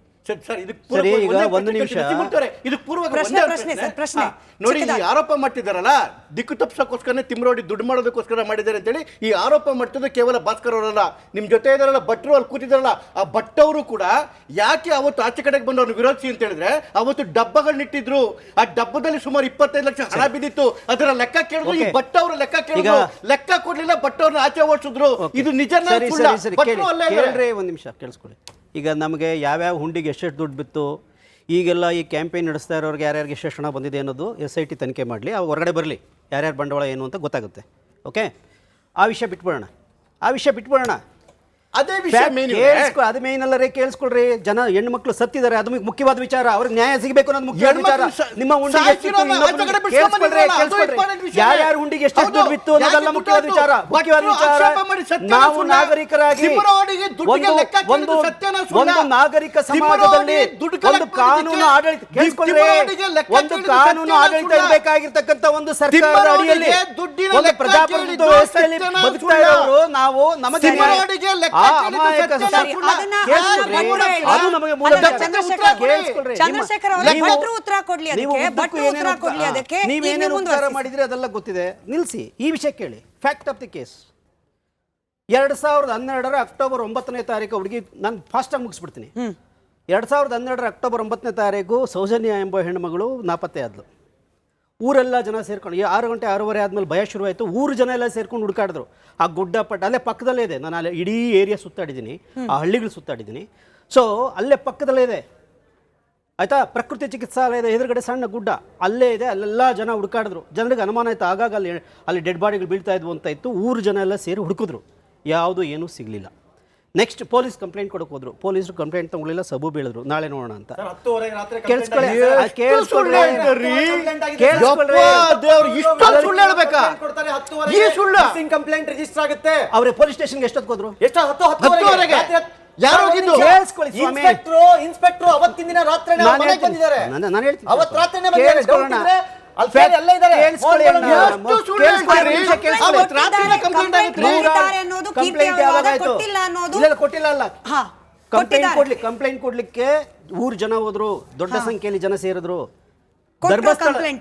S6: ನೋಡಿ, ಈ ಆರೋಪ ಮಾಡ್ತಿದಾರಲ್ಲ, ದಿಕ್ಕು ತಪ್ಪಿಸೋಕ್ಕೋಸ್ಕರ ತಿಮ್ರೋಡಿ ದುಡ್ಡು ಮಾಡೋದಕ್ಕೋಸ್ಕರ ಮಾಡಿದ್ದಾರೆ ಅಂತೇಳಿ ಈ ಆರೋಪ ಮಾಡ್ತಿದ್ದು ಕೇವಲ ಭಾಸ್ಕರ್ ಅವರಲ್ಲ, ನಿಮ್ ಜೊತೆ ಇದಾರಲ್ಲ ಭಟ್ರು, ಅಲ್ಲಿ ಕೂತಿದಾರಲ್ಲ ಆ ಭಟ್ಟವರು ಕೂಡ ಯಾಕೆ ಅವತ್ತು ಆಚೆ ಕಡೆಗೆ ಬಂದು ಅವ್ರನ್ನ ವಿರೋಧಿಸಿ ಅಂತ ಹೇಳಿದ್ರೆ, ಅವತ್ತು ಡಬ್ಬಗಳನ್ನಿಟ್ಟಿದ್ರು. ಆ ಡಬ್ಬದಲ್ಲಿ ಸುಮಾರು 25 ಲಕ್ಷ ಹಣ ಬಿದ್ದಿತ್ತು. ಅದರ ಲೆಕ್ಕ ಕೇಳಿದ್ರು, ಈ ಭಟ್ ಅವರು ಲೆಕ್ಕ ಕೇಳಿದ್ರು, ಲೆಕ್ಕ ಕೊಡ್ಲಿಲ್ಲ, ಭಟ್ ಅವ್ರನ್ನ ಆಚೆ ಓಡಿಸಿದ್ರು. ಇದು ನಿಜನೇ
S9: ಒಂದು ನಿಮಿಷ ಕೇಳಿಸ್ಕೊಳ್ಳಿ. ಈಗ ನಮಗೆ ಯಾವ್ಯಾವ ಹುಂಡಿಗೆ ಎಷ್ಟೆಷ್ಟು ದುಡ್ಡು ಬಿತ್ತು, ಈಗೆಲ್ಲ ಈ ಕ್ಯಾಂಪೇನ್ ನಡೆಸ್ತಾ ಇರೋರಿಗೆ ಯಾರ್ಯಾರಿಗೆ ಎಷ್ಟೆಷ್ಟು ಹಣ ಬಂದಿದೆ ಅನ್ನೋದು SIT ತನಿಖೆ ಮಾಡಲಿ, ಅವು ಹೊರಗಡೆ ಬರಲಿ, ಯಾರ್ಯಾರು ಬಂಡವಾಳ ಏನು ಅಂತ ಗೊತ್ತಾಗುತ್ತೆ. ಓಕೆ, ಆ ವಿಷಯ ಬಿಟ್ಬಿಡೋಣ.
S6: ಅದೇ ವಿಷಯ
S9: ಅದು ಮೇನ್ ಅಲ್ಲರೇ, ಕೇಳಿಸ್ಕೊಳ್ರಿ. ಜನ ಹೆಣ್ಣು ಮಕ್ಕಳು ಸತ್ತಿದ್ದಾರೆ, ಅದು ಮುಖ್ಯವಾದ ವಿಚಾರ. ಅವ್ರಿಗೆ ನ್ಯಾಯ ಸಿಗಬೇಕು ಅನ್ನೋದು ಮುಖ್ಯವಾದ ವಿಚಾರ. ನಿಮ್ಮ ಯಾರ್ಯಾರ ಹುಂಡಿಗೆ ಎಷ್ಟು ದುಡ್ಡು ಬಿತ್ತು ಅನ್ನೋದೆಲ್ಲ ಮುಖ್ಯವಾದ ವಿಚಾರ. ನಾವು ನಾಗರಿಕರಾಗಿ ಒಂದು ನಾಗರಿಕ ಸಮಾಜದಲ್ಲಿ ಒಂದು ಕಾನೂನು ಆಡಳಿತ, ಕೇಳಿಸ್ಕೊಳ್ರಿ, ಒಂದು ಕಾನೂನು ಆಡಳಿತ ಇರಬೇಕಾಗಿರ್ತಕ್ಕಂಥ ಒಂದು ಸರ್ಕಾರದ ಅಡಿಯಲ್ಲಿ ಒಂದು ಪ್ರಜಾಪ್ರಭುತ್ವ ವ್ಯವಸ್ಥೆಯಲ್ಲಿ ಬದುಕ್ತಾ ಇರೋರು ನಾವು. ನಮಗೆ ಆ ಅಮಾಯಕ
S5: ಸರಿ, ಅದನ್ನ
S9: ಕೇಳಿಸ್ಕೊಳ್ರಿ. ಅದು ನಮಗೆ ಮೂಲ
S5: ಅಲ್ಲ,
S9: ವಿಚಾರ.
S5: ಚಂದ್ರಶೇಖರ್
S9: ಕೇಳಿಸ್ಕೊಳ್ರಿ.
S5: ಚಂದ್ರಶೇಖರ್ ಅವರೇ,
S9: ನೀವು-
S5: ಭಟ್ರು ಉತ್ತರ ಕೊಡ್ಲಿ
S9: ನೀವು
S5: ಅದಕ್ಕೆ,
S9: ಉದ್ದಕ್ಕೂ
S5: ಭಟ್ರು ಉತ್ತರ ಕೊಡ್ಲಿ ಅದಕ್ಕೆ, ಈಗ
S9: ನೀವೇನೇನು
S5: ನೀವು
S9: ಉತ್ತರ
S5: ಮುಂದುವರಿಸಿ.
S9: ಮಾಡಿದ್ರೆ ಅದೆಲ್ಲ ಗೊತ್ತಿದೆ. ನಿಲ್ಲಿಸಿ, ಈ ವಿಷಯ ಕೇಳಿ. Fact of the case. 2012 October 9ನೇ ತಾರೀಕು ಹುಡುಗಿ, ನಾನು ಫಾಸ್ಟಾಗಿ ಮುಗಿಸ್ಬಿಡ್ತೀನಿ. 2012 ಅಕ್ಟೋಬರ್ 9ನೇ ತಾರೀಕು ಸೌಜನ್ಯ ಎಂಬ ಹೆಣ್ಣುಮಗಳು ನಾಪತ್ತೆ ಆದ್ಲು. ಊರೆಲ್ಲ ಜನ ಸೇರ್ಕೊಂಡು 6 ಗಂಟೆ 6:30 ಆದಮೇಲೆ ಭಯ ಶುರುವಾಯಿತು. ಊರು ಜನ ಎಲ್ಲ ಸೇರ್ಕೊಂಡು ಹುಡುಕಾಡಿದ್ರು. ಆ ಗುಡ್ಡ ಪಟ್ಟ ಅಲ್ಲೇ ಪಕ್ಕದಲ್ಲೇ ಇದೆ. ನಾನು ಅಲ್ಲೇ ಇಡೀ ಏರಿಯಾ ಸುತ್ತಾಡಿದ್ದೀನಿ, ಆ ಹಳ್ಳಿಗಳು ಸುತ್ತಾಡಿದ್ದೀನಿ. ಸೊ ಅಲ್ಲೇ ಪಕ್ಕದಲ್ಲೇ ಇದೆ, ಆಯಿತಾ. ಪ್ರಕೃತಿ ಚಿಕಿತ್ಸಾಲಯದ ಎದುರುಗಡೆ ಸಣ್ಣ ಗುಡ್ಡ ಅಲ್ಲೇ ಇದೆ. ಅಲ್ಲೆಲ್ಲ ಜನ ಹುಡುಕಾಡಿದ್ರು. ಜನರಿಗೆ ಅನುಮಾನ ಆಯಿತು. ಆಗಾಗ ಅಲ್ಲಿ ಡೆಡ್ ಬಾಡಿಗಳು ಬೀಳ್ತಾ ಇದ್ವು ಅಂತ ಇತ್ತು. ಊರು ಜನ ಎಲ್ಲ ಸೇರಿ ಹುಡುಕಿದ್ರು. ಯಾವುದು ಏನೂ ಸಿಗಲಿಲ್ಲ. ನೆಕ್ಸ್ಟ್ ಪೊಲೀಸ್ ಕಂಪ್ಲೇಂಟ್ ಕೊಡಕ್ಕೆ ಹೋದ್ರು. ಪೊಲೀಸರು ಕಂಪ್ಲೇಂಟ್ ತಗೊಳ್ಳಿಲ್ಲ, ಸಬು ಬೀಳಿದ್ರು. ನಾಳೆ ನೋಡೋಣ ಅಂತ. ಕೇಳಿಸ್ಕೊಳ್ಳಿ, ಕೇಳಿಸ್ಕೊಳ್ಳಿ, ಕೇಳಿಸ್ಕೊಳ್ಳಿ.
S6: ಸುಳ್ಳು ಹೇಳ್ಬೇಕಾ? ಈ ಸುಳ್ಳು
S3: ಕಂಪ್ಲೇಂಟ್ ರಿಜಿಸ್ಟರ್ ಆಗುತ್ತೆ.
S9: ಅವ್ರೆ ಪೊಲೀಸ್ ಸ್ಟೇಷನ್ಗೆ ಎಷ್ಟೊತ್ತು ಹೋದ್ರು?
S3: ಎಷ್ಟು? 10:10ವರೆಗೆ.
S6: ಯಾರು ಹೋಗಿದ್ದು?
S9: ಕೇಳಿಸ್ಕೊಳ್ಳಿ ಸ್ವಾಮಿ.
S3: ಇನ್ಸ್ಪೆಕ್ಟರ್ ಅವತ್ತಿನ ದಿನ ರಾತ್ರಿ
S9: ನಾನು ಹೇಳ್ತೀನಿ.
S3: ಅವತ್ತು ರಾತ್ರಿನೇ ಬಂದಿದ್ದಾರೆ.
S9: ಕೇಳಿಸ್ಕೊಳ್ಳೋಣ.
S3: ಅಲ್ಲಿ ಫೇರ್ ಎಲ್ಲ ಇದ್ದಾರೆ.
S9: ಕೇಳಿಸ್ಕೊಳ್ಳಿ ಅಣ್ಣ.
S6: ಎಷ್ಟು ಸುಳ್ಳು ಹೇಳ್ತೀರಿ?
S9: ಕೇಳಿಸ್ಕೊಳ್ಳಿ.
S6: ಅವತ್ತು ರಾತ್ರಿನೇ ಕಂಪ್ಲೇಂಟ್ ಆಗಿತ್ತು.
S5: ಕೊಟ್ಟಿದ್ದಾರೆ ಅನ್ನೋದು, ಕೀರ್ತಿ
S9: ಕಂಪ್ಲೇಂಟ್
S5: ಅವರು
S9: ಯಾವಾಗ
S5: ವಾದ
S9: ಆಯ್ತು?
S5: ಕೊಟ್ಟಿಲ್ಲ ಅನ್ನೋದು.
S9: ಇಲ್ಲ ಕೊಟ್ಟಿಲ್ಲ ಅಲ್ಲ.
S5: ಹಾ,
S9: ಕಂಪ್ಲೇಂಟ್ ಕೊಡ್ಲಿಕ್ಕೆ ಊರು ಜನ ಹೋದ್ರು. ದೊಡ್ಡ ಸಂಖ್ಯೆಯಲ್ಲಿ ಜನ ಸೇರಿದ್ರು.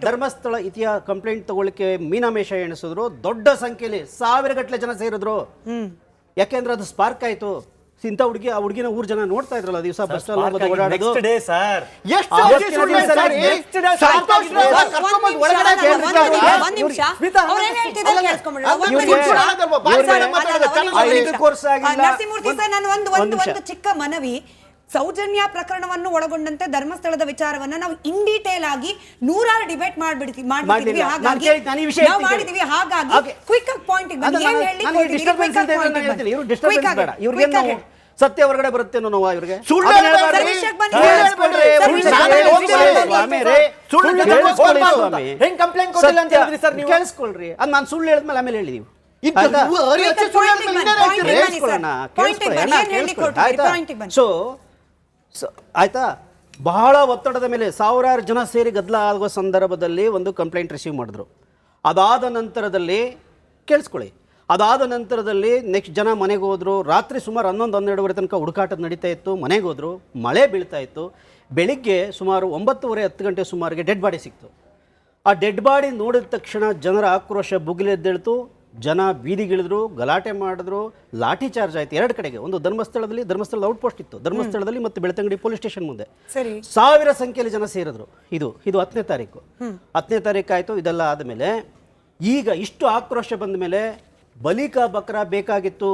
S9: ಧರ್ಮಸ್ಥಳ ಇತಿಹಾಸ ಕಂಪ್ಲೇಂಟ್ ತಗೊಳ್ಳಿಕ್ಕೆ ಮೀನಾಮೇಷ ಎಣಿಸಿದ್ರು. ದೊಡ್ಡ ಸಂಖ್ಯೆಯಲ್ಲಿ 1000 ಗಟ್ಟಲೆ ಜನ ಸೇರಿದ್ರು. ಯಾಕೆಂದ್ರೆ ಅದು ಸ್ಪಾರ್ಕ್ ಆಯ್ತು. ಇಂಥ ಹುಡುಗಿ, ಆ ಹುಡುಗಿನ ಊರ್ ಜನ ನೋಡ್ತಾ ಇದ್ರಲ್ಲ ದಿವಸ ಬಸ್ ಸ್ಟಾಂಡ್ ಓಡಾಡೋದು.
S3: ನೆಕ್ಸ್ಟ್ ಡೇ ಸರ್
S6: ಎಷ್ಟು ಸುಳ್ಳು ಹೇಳ್ತಾರೆ? ಸಂತೋಷ್ ರಾವ್ ಕರ್ಕೊಂಡ್ಬಂದು ಒಳಗಡೆ
S5: ಒಂದ್ ನಿಮಿಷ, ಅವ್ರು ಏನ್ ಹೇಳ್ತಿದ್ದಾರೆ ಕೇಳಿಸ್ಕೊಂಬಿಡಿ. ನರಸಿಂಹಮೂರ್ತಿ ಸರ್, ನಾನು ಒಂದು ಚಿಕ್ಕ ಮನವಿ. ಸೌಜನ್ಯ ಪ್ರಕರಣವನ್ನು ಒಳಗೊಂಡಂತೆ ಧರ್ಮಸ್ಥಳದ ವಿಚಾರವನ್ನ ನಾವು ಇನ್ ಡೀಟೇಲ್ ಆಗಿ 100 ಡಿಬೇಟ್ ಮಾಡ್ಬಿಡ್ತೀವಿ. ಹಾಗಾಗಿ ನಾವು ಮಾಡಿದೀವಿ. ಹಾಗಾಗಿ ಕ್ವಿಕ್ ಆಗಿ ಪಾಯಿಂಟ್
S9: ಸತ್ಯ ಹೊರಗಡೆ ಬರುತ್ತೆ ಅನ್ನೋ ನೋವು ಇವ್ರಿಗೆ. ಕೇಳಿಸ್ಕೊಳ್ರಿ. ಅದು ನಾನು ಸುಳ್ಳು ಹೇಳಿದ್ಮೇಲೆ ಆಮೇಲೆ ಹೇಳಿದೀವಿ. ಸೊ ಆಯ್ತಾ, ಬಹಳ ಒತ್ತಡದ ಮೇಲೆ 1000 ಜನ ಸೇರಿ ಗದ್ದಲ ಆಗುವ ಸಂದರ್ಭದಲ್ಲಿ ಒಂದು ಕಂಪ್ಲೇಂಟ್ ರಿಸೀವ್ ಮಾಡಿದ್ರು. ಅದಾದ ನಂತರದಲ್ಲಿ ಕೇಳಿಸ್ಕೊಳ್ಳಿ, ಅದಾದ ನಂತರದಲ್ಲಿ ನೆಕ್ಸ್ಟ್ ಜನ ಮನೆಗೆ ಹೋದ್ರು. ರಾತ್ರಿ ಸುಮಾರು 11-12 ತನಕ ಹುಡುಕಾಟ ನಡೀತಾ ಇತ್ತು. ಮನೆಗೆ ಹೋದ್ರು, ಮಳೆ ಬೀಳ್ತಾ ಇತ್ತು. ಬೆಳಿಗ್ಗೆ ಸುಮಾರು 9:30-10 ಗಂಟೆ ಸುಮಾರಿಗೆ ಡೆಡ್ ಬಾಡಿ ಸಿಕ್ತು. ಆ ಡೆಡ್ ಬಾಡಿ ನೋಡಿದ ತಕ್ಷಣ ಜನರ ಆಕ್ರೋಶ ಭುಗಿಲೆದ್ದೇಳ್ತು. ಜನ ಬೀದಿಗಿಳಿದ್ರು, ಗಲಾಟೆ ಮಾಡಿದ್ರು, ಲಾಠಿ ಚಾರ್ಜ್ ಆಯ್ತು 2 ಕಡೆಗೆ. ಒಂದು ಧರ್ಮಸ್ಥಳದ ಔಟ್ಪೋಸ್ಟ್ ಇತ್ತು, ಧರ್ಮಸ್ಥಳದಲ್ಲಿ ಮತ್ತು ಬೆಳ್ತಂಗಡಿ ಪೊಲೀಸ್ ಸ್ಟೇಷನ್ ಮುಂದೆ 1000 ಸಂಖ್ಯೆಯಲ್ಲಿ ಜನ ಸೇರಿದ್ರು. ಇದು 10ನೇ ತಾರೀಕು. 10ನೇ ತಾರೀಕು ಆಯಿತು. ಇದೆಲ್ಲ ಆದಮೇಲೆ ಈಗ ಇಷ್ಟು ಆಕ್ರೋಶ ಬಂದ ಮೇಲೆ ಬಲಿಕಾ ಬಕ್ರಾ ಬೇಕಾಗಿತ್ತು.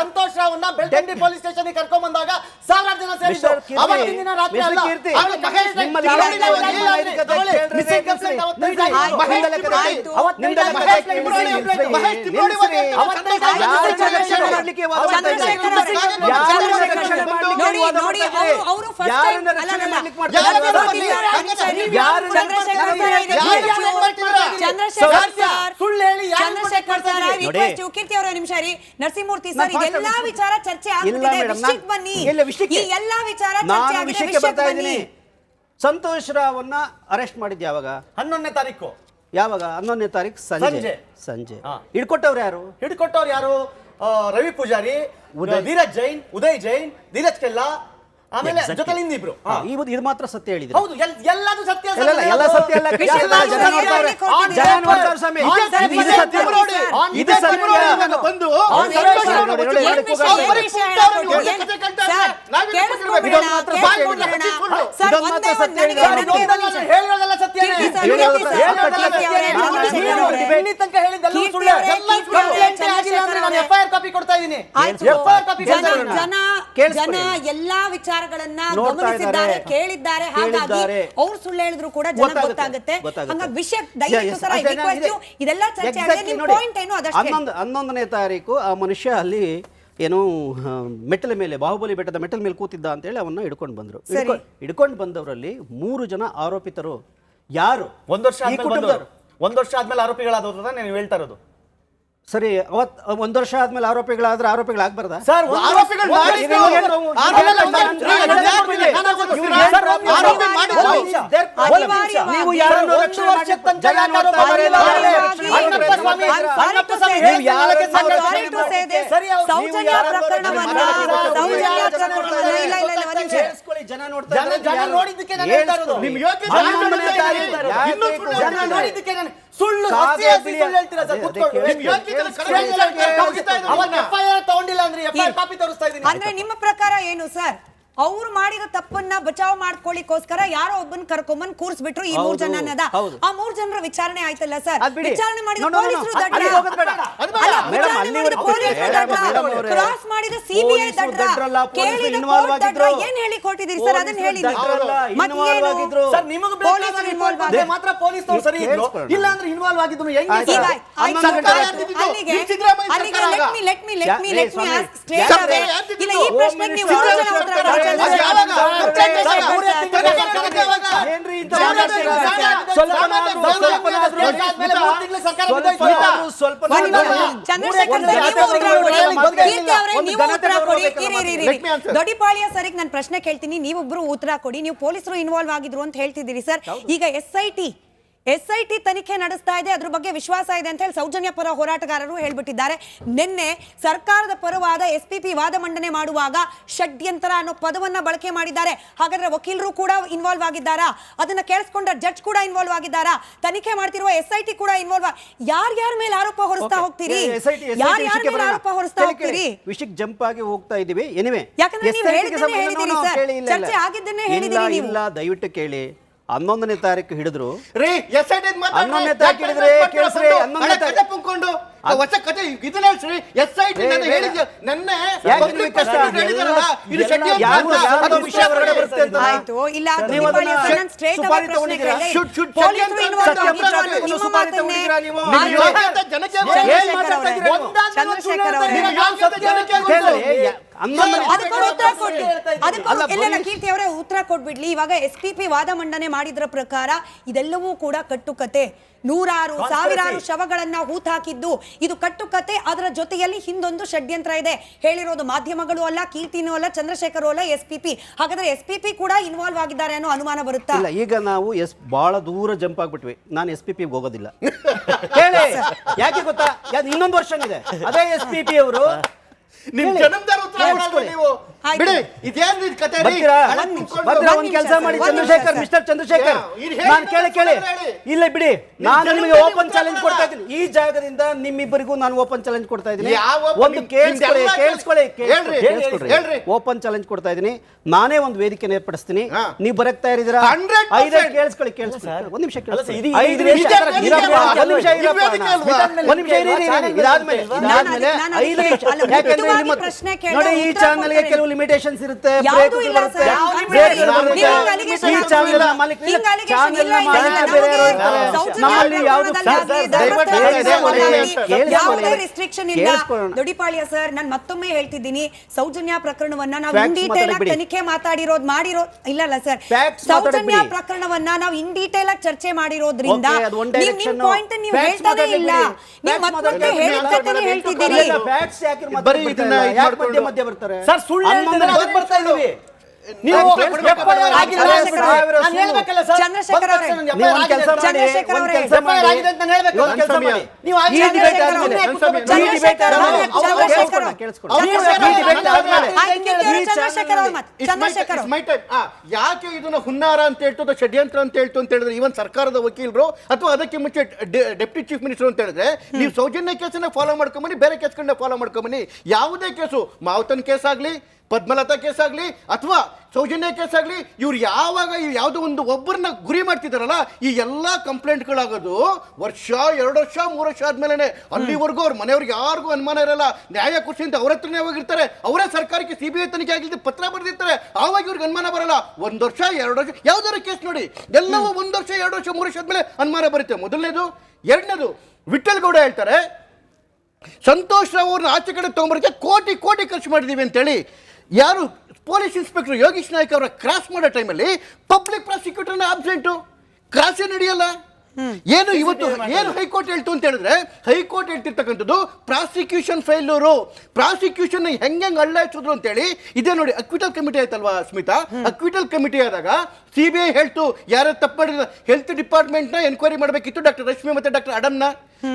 S3: ಸಂತೋಷ್ ರಾವ್ನ ಬೆಳ್ತಂಗಡಿ ಪೊಲೀಸ್ ಸ್ಟೇಷನ್ ಕರ್ಕೊಂಡ್ ಬಂದಾಗ 1000 ಜನ ಸೇರಿದ್ರು. ಅವತ್ತಿನ ರಾತ್ರಿ ಅಲ್ಲ, ನರಸಿಂಹಮೂರ್ತಿ ಸರ್, ಇದೆಲ್ಲಾ ವಿಚಾರ ಚರ್ಚೆ
S9: ಬನ್ನಿ. ಸಂತೋಷ್ ರಾವ್ನ ಅರೆಸ್ಟ್ ಮಾಡಿದ್ ಯಾವಾಗ?
S3: 11ನೇ ತಾರೀಕು.
S9: ಯಾವಾಗ? 11ನೇ ತಾರೀಕು ಸಂಜೆ. ಹಿಡ್ಕೊಟ್ಟವ್ರು ಯಾರು?
S3: ರವಿ ಪೂಜಾರಿ, ಧೀರಜ್ ಜೈನ್, ಉದಯ್ ಜೈನ್, ಧೀರಜ್ ಕೆಲ್ಲಾ, ಆಮೇಲೆ ಜೊತೆಲಿ ಇನ್ನಿಬ್ರು.
S9: ಇದು ಮಾತ್ರ ಸತ್ಯ ಹೇಳಿದ್ರು.
S3: ಹೌದು, ಎಲ್ಲದೂ ಸತ್ಯ.
S9: ಎಲ್ಲ ಸತ್ಯ ಅಲ್ಲ.
S3: ಕಾಪಿ ಕೊಡ್ತಾ ಇದ್ದೀನಿ.
S5: ಜನ ಎಲ್ಲಾ ವಿಚಾರಗಳನ್ನ ಗಮನಿಸಿದ್ದಾರೆ, ಕೇಳಿದ್ದಾರೆ. ಹಾಗಾಗಿ ಅವ್ರು ಸುಳ್ಳು ಹೇಳಿದ್ರು ಕೂಡ ಜನ ಗೊತ್ತಾಗುತ್ತೆ. ಹಂಗಾಗಿ ವಿಷಯ ಇದೆಲ್ಲ ಚರ್ಚೆ ಆಗಿದೆ. ನಿಮ್ಮ ಪಾಯಿಂಟ್ ಏನು? ಅದಷ್ಟೇ.
S9: 11ನೇ ತಾರೀಕು ಆ ಮನುಷ್ಯ ಅಲ್ಲಿ ಏನೋ ಮೆಟ್ಟಲ ಮೇಲೆ, ಬಾಹುಬಲಿ ಬೆಟ್ಟದ ಮೆಟ್ಟಲ ಮೇಲೆ ಕೂತಿದ್ದ ಅಂತ ಹೇಳಿ ಅವನ್ನ ಹಿಡ್ಕೊಂಡು ಬಂದ್ರು. ಹಿಡ್ಕೊಂಡು ಬಂದವರಲ್ಲಿ 3 ಜನ ಆರೋಪಿತರು. ಯಾರು?
S3: 1 ವರ್ಷ ಆದ್ಮೇಲೆ ಆರೋಪಿಗಳಾದವ್ರು ನೀವು ಹೇಳ್ತಾ ಇರೋದು?
S9: ಸರಿ, ಒಂದ್ ವರ್ಷ ಆದ್ಮೇಲೆ ಆರೋಪಿಗಳಾದ್ರೆ ಆರೋಪಿಗಳಾಗ್ಬಾರ್ದಾ?
S3: ಸರ್
S6: ಆರೋಪಿಗಳು ಮಾಡಿದ್ದು-
S9: ನೀವು ಯಾರನ್ನು ರಕ್ಷಣೆ ಮಾಡ್ಲಿಕ್ಕೆ ಜನ ನೋಡ್ತಾ
S3: ಸುಳ್ಳು
S5: ಅಂದ್ರೆ ನಿಮ್ಮ ಪ್ರಕಾರ ಏನು ಸರ್? ಅವ್ರು ಮಾಡಿದ ತಪ್ಪನ್ನ ಬಚಾವ್ ಮಾಡ್ಕೊಳ್ಳಿಕ್ಕೋಸ್ಕರ ಯಾರೋ ಒಬ್ಬನ್ ಕರ್ಕೊಂಬಂದ್ ಕೂರ್ಸ್ಬಿಟ್ರು ಈ 3 ಜನನದ. ಆ 3 ಜನರ ವಿಚಾರಣೆ ಆಯ್ತಲ್ಲ ಸರ್, ವಿಚಾರಣೆ ಮಾಡಿದ ಪೊಲೀಸರು ಕ್ರಾಸ್ ಮಾಡಿದ ಸಿಬಿಐ ದಡ್ಡ, ಕೇಳಿದ ಕೋರ್ಟ್ ದಡ್ಡ. ಏನ್ ಹೇಳಿ ಕೊಟ್ಟಿದ್ದೀರಿ ಸರ್? ಅದನ್ನ ಹೇಳಿ.
S3: ಮಾತ್ರ ಪೊಲೀಸ್ನವ್ರು ಸರಿ ಇದ್ರು, ಇಲ್ಲ ಅಂದ್ರೆ ಇನ್ವಾಲ್ವ್ ಆಗಿದ್ರು ಹೆಂಗೆ?
S5: ದೊಡ್ಡಿಪಾಳ್ಯ ಸರಿಗೆ ನಾನು ಪ್ರಶ್ನೆ ಕೇಳ್ತೀನಿ, ನೀವೊಬ್ರು ಉತ್ತರ ಕೊಡಿ. ನೀವು ಪೊಲೀಸರು ಇನ್ವಾಲ್ವ್ ಆಗಿದ್ರು ಅಂತ ಹೇಳ್ತಿದ್ದೀರಿ ಸರ್. ಈಗ ಎಸ್ಐಟಿ ತನಿಖೆ ನಡೆಸ್ತಾ ಇದೆ, ಅದ್ರ ಬಗ್ಗೆ ವಿಶ್ವಾಸ ಇದೆ ಅಂತ ಹೇಳಿ ಸೌಜನ್ಯ ಪರ ಹೋರಾಟಗಾರರು ಹೇಳ್ಬಿಟ್ಟಿದ್ದಾರೆ. ನಿನ್ನೆ ಸರ್ಕಾರದ ಪರವಾದ SPP ವಾದ ಮಂಡನೆ ಮಾಡುವಾಗ ಷಡ್ಯಂತ್ರ ಅನ್ನೋ ಪದವನ್ನ ಬಳಕೆ ಮಾಡಿದ್ದಾರೆ. ಹಾಗಾದ್ರೆ ವಕೀಲರು ಕೂಡ ಇನ್ವಾಲ್ವ್ ಆಗಿದ್ದಾರಾ? ಅದನ್ನ ಕೇಳಿಸ್ಕೊಂಡ ಜಡ್ಜ್ ಕೂಡ ಇನ್ವಾಲ್ವ್ ಆಗಿದ್ದಾರಾ? ತನಿಖೆ ಮಾಡ್ತಿರುವ SIT ಕೂಡ ಇನ್ವಾಲ್ವ್. ಯಾರ್ಯಾರ ಮೇಲೆ ಆರೋಪ ಹೊರಿಸ್ತಾ ಹೋಗ್ತೀರಿ?
S9: ವಿಷಯಕ್ಕೆ ಜಂಪ್ ಆಗಿ ಹೋಗ್ತಾ ಇದೀವಿ. ಎನಿವೆ,
S5: ಯಾಕಂದ್ರೆ ನೀವು ಹೇಳಿದ್ದೀರಿ ಸರ್, ಚರ್ಚೆ ಆಗಿದ್ದನ್ನೇ ಹೇಳಿದ್ದೀರಿ ನೀವು.
S9: ಇಲ್ಲ, ದಯವಿಟ್ಟು ಕೇಳಿ. 11ನೇ ತಾರೀಕು ಹಿಡಿದ್ರು
S6: ರೀ,
S9: 11ನೇ ತಾರೀಕು ಹಿಡಿದ್ರೆ ಕೇಳಿಸ್ರಿ. 11ನೇ ತಾರೀಕು
S6: ಹೊಸ ಕತೆ ಇದನ್ನ ಹೇಳ್ರಿ. SIT ಹೇಳಿದ್ದೆ ನನ್ನ
S5: ಆಯ್ತು. ಇಲ್ಲ, ಪ್ರಶ್ನೆ ಕೀರ್ತಿ ಅವರೇ ಉತ್ತರ ಕೊಟ್ಬಿಡ್ಲಿ. ಇವಾಗ SPP ವಾದ ಮಂಡನೆ ಮಾಡಿದ್ರ ಪ್ರಕಾರ ಇದೆಲ್ಲವೂ ಕೂಡ ಕಟ್ಟುಕತೆ. ನೂರಾರು ಸಾವಿರಾರು ಶವಗಳನ್ನ ಹೂತಾಕಿದ್ದು ಇದು ಕಟ್ಟುಕತೆ. ಅದರ ಜೊತೆಯಲ್ಲಿ ಹಿಂದೊಂದು ಷಡ್ಯಂತ್ರ ಇದೆ. ಹೇಳಿರೋದು ಮಾಧ್ಯಮಗಳು ಅಲ್ಲ, ಕೀರ್ತಿನೂ ಅಲ್ಲ, ಚಂದ್ರಶೇಖರ್ ಅಲ್ಲ, SPP. ಹಾಗಾದ್ರೆ SPP ಕೂಡ ಇನ್ವಾಲ್ವ್ ಆಗಿದ್ದಾರೆ ಅನ್ನೋ ಅನುಮಾನ ಬರುತ್ತಾ?
S9: ಇಲ್ಲ, ಈಗ ನಾವು ಬಹಳ ದೂರ ಜಂಪ್ ಆಗ್ಬಿಟ್ವಿ. ನಾನು SPP ಹೋಗೋದಿಲ್ಲ. ಹೇಳಿ, ಯಾಕೆ ಗೊತ್ತಾ? ಇನ್ನೊಂದು ವರ್ಷನ್ ಇದೆ. ಅದೇ SPP ಅವರು
S6: ನಿಮ್ ಜನ್ಮದಾರ ಉತ್ತರ ನೀವು ಬಿಡಿ. ಇದೇನ್ ಕತೆ ರೀ?
S9: ಒಂದ್ ಕೆಲಸ ಮಾಡಿ ಚಂದ್ರಶೇಖರ್, ಮಿಸ್ಟರ್ ಚಂದ್ರಶೇಖರ್, ನಾನು ಕೇಳಿ ಇಲ್ಲ ಬಿಡಿ, ನಾನು ನಿಮಗೆ ಓಪನ್ ಚಾಲೆಂಜ್ ಕೊಡ್ತಾ ಇದ್ದೀನಿ. ಈ ಜಾಗದಿಂದ ನಿಮ್ಮಿಬ್ಬರಿಗೂ ನಾನು ಓಪನ್ ಚಾಲೆಂಜ್ ಕೊಡ್ತಾ ಇದ್ದೀನಿ. ಒಂದು ಕೇಳಿಸ್ಕೊಳ್ಳಿ. ಓಪನ್ ಚಾಲೆಂಜ್ ಕೊಡ್ತಾ ಇದ್ದೀನಿ. ನಾನೇ ಒಂದು ವೇದಿಕೆ ಏರ್ಪಡಿಸ್ತೀನಿ. ನೀವು ಬರಕ್ತಾ ಇದ್ದೀರಾ? 5 ಕೇಳಿಸ್ಕೊಳ್ಳಿ. ಒಂದ್ ನಿಮಿಷ ಇದಾದ್ಮೇಲೆ ಯಾಕಂದ್ರೆ ನೋಡಿ, ಈ ಚಾನಲ್ಗೆ ಕೆಲವು ಲಿಮಿಟೇಷನ್ಸ್ ಇರುತ್ತೆ. ನಮ್ಮಲ್ಲಿ ಯಾವುದು
S5: ರಿಸ್ಟ್ರಿಕ್ಷನ್ ಇಲ್ಲ. ದೊಡ್ಡಿಪಾಳ್ಯ ಸರ್, ನಾನು ಮತ್ತೊಮ್ಮೆ ಹೇಳ್ತಿದ್ದೀನಿ, ಸೌಜನ್ಯ ಪ್ರಕರಣವನ್ನ ನಾವು ಇನ್ ಡೀಟೇಲ್ ಆಗಿ ತನಿಖೆ ಮಾಡಿರೋದು ಇಲ್ಲ ಸರ್. ಸೌಜನ್ಯ ಪ್ರಕರಣವನ್ನ ನಾವು ಇನ್ ಡೀಟೇಲ್ ಆಗಿ ಚರ್ಚೆ ಮಾಡಿರೋದ್ರಿಂದ ನಿಮ್ ಪಾಯಿಂಟ್ ನೀವು ಹೇಳ್ತಾನೆ ಇಲ್ಲ. ನೀವು ಮತ್ತೆ ಹೇಳ್ತಿದ್ದೀರಿ.
S9: ಮಧ್ಯ ಬರ್ತಾರೆ
S3: ಸರ್, ಸುಳ್ಳು ಬರ್ತಾ ಇದೀವಿ.
S6: ಯಾಕೆ ಇದನ್ನ ಹುನ್ನಾರ ಅಂತ ಹೇಳ್ತು, ಷಡ್ಯಂತ್ರ ಅಂತ ಹೇಳ್ತು ಅಂತ ಹೇಳಿದ್ರೆ ಇವನ್ ಸರ್ಕಾರದ ವಕೀಲರು ಅಥವಾ ಅದಕ್ಕೆ ಮುಂಚೆ ಡೆಪ್ಟಿ ಚೀಫ್ ಮಿನಿಸ್ಟರ್ ಅಂತ ಹೇಳಿದ್ರೆ ನೀವು ಸೌಜನ್ಯ ಕೇಸನ್ನ ಫಾಲೋ ಮಾಡ್ಕೊಂಬನ್ನಿ, ಬೇರೆ ಕೇಸ್ಗಳನ್ನ ಫಾಲೋ ಮಾಡ್ಕೊಂಬನ್ನಿ. ಯಾವುದೇ ಕೇಸು, ಮಾವತನ್ ಕೇಸ್ ಆಗ್ಲಿ, ಪದ್ಮಲತಾ ಕೇಸ್ ಆಗ್ಲಿ ಅಥವಾ ಸೌಜನ್ಯ ಕೇಸ್ ಆಗ್ಲಿ, ಇವ್ರು ಯಾವಾಗ ಯಾವುದೋ ಒಬ್ಬರನ್ನ ಗುರಿ ಮಾಡ್ತಿದಾರಲ್ಲ, ಈ ಎಲ್ಲಾ ಕಂಪ್ಲೇಂಟ್ಗಳಾಗೋದು ವರ್ಷ, 2 ವರ್ಷ, 3 ವರ್ಷ ಆದ್ಮೇಲೆ. ಅಲ್ಲಿವರೆಗೂ ಅವ್ರ ಮನೆಯವ್ರಿಗೆ ಯಾರಿಗೂ ಅನುಮಾನ ಇರಲ್ಲ. ನ್ಯಾಯ ಖುಷಿಯಿಂದ ಅವ್ರ ಹತ್ರನೇ ಹೋಗಿರ್ತಾರೆ. ಅವರೇ ಸರ್ಕಾರಕ್ಕೆ CBI ತನಿಖೆ ಆಗಿದ್ದು ಪತ್ರ ಬರೆದಿರ್ತಾರೆ. ಆವಾಗ ಇವ್ರಿಗೆ ಅನುಮಾನ ಬರಲ್ಲ. 1 ವರ್ಷ, 2 ವರ್ಷ ಯಾವ್ದಾದ್ರು ಕೇಸ್ ನೋಡಿ, ಎಲ್ಲವೂ 1 ವರ್ಷ, 2 ವರ್ಷ, 3 ವರ್ಷ ಆದ್ಮೇಲೆ ಅನುಮಾನ ಬರುತ್ತೆ. ಮೊದಲನೇದು. ಎರಡನೇದು, ವಿಠಲ್ ಗೌಡ ಹೇಳ್ತಾರೆ, ಸಂತೋಷ್ ರಾವ್ ಅವ್ರನ್ನ ಆಚೆ ಕಡೆ ತಗೊಂಬರಕ್ಕೆ ಕೋಟಿ ಖರ್ಚು ಮಾಡಿದೀವಿ ಅಂತೇಳಿ. ಯಾರು ಪೊಲೀಸ್ ಇನ್ಸ್ಪೆಕ್ಟರ್ ಯೋಗೀಶ್ ನಾಯ್ಕ್ ಅವರ ಕ್ರಾಸ್ ಮಾಡೋ ಟೈಮಲ್ಲಿ ಪಬ್ಲಿಕ್ ಪ್ರಾಸಿಕ್ಯೂಟರ್ನ ಆಬ್ಸೆಂಟು, ಕ್ರಾಸೇ ನಡೆಯಲ್ಲ. ಏನು ಇವತ್ತು ಏನು ಹೈಕೋರ್ಟ್ ಹೇಳ್ತು ಅಂತ ಹೇಳಿದ್ರೆ, ಹೈಕೋರ್ಟ್ ಹೇಳ್ತಿರ್ತಕ್ಕಂಥದ್ದು ಪ್ರಾಸಿಕ್ಯೂಷನ್ ಫೇಲ್ಯೂರು, ಪ್ರಾಸಿಕ್ಯೂಷನ್ ಹೆಂಗೆ ಅಳ್ಳಾಯಿಸಿದ್ರು ಅಂತ ಹೇಳಿ. ಇದೇ ನೋಡಿ ಅಕ್ವಿಟಲ್ ಕಮಿಟಿ ಆಯ್ತಲ್ವಾ ಸ್ಮಿತಾ, ಅಕ್ವಿಟಲ್ ಕಮಿಟಿ ಆದಾಗ CBI ಹೇಳ್ತು ಯಾರು ತಪ್ಪು ಮಾಡಿದ ಹೆಲ್ತ್ ಡಿಪಾರ್ಟ್ಮೆಂಟ್ ನ ಎನ್ಕ್ವೈರಿ ಮಾಡಬೇಕಿತ್ತು, ಡಾಕ್ಟರ್ ರಶ್ಮಿ ಮತ್ತೆ ಡಾಕ್ಟರ್ ಅಡಮ್ನ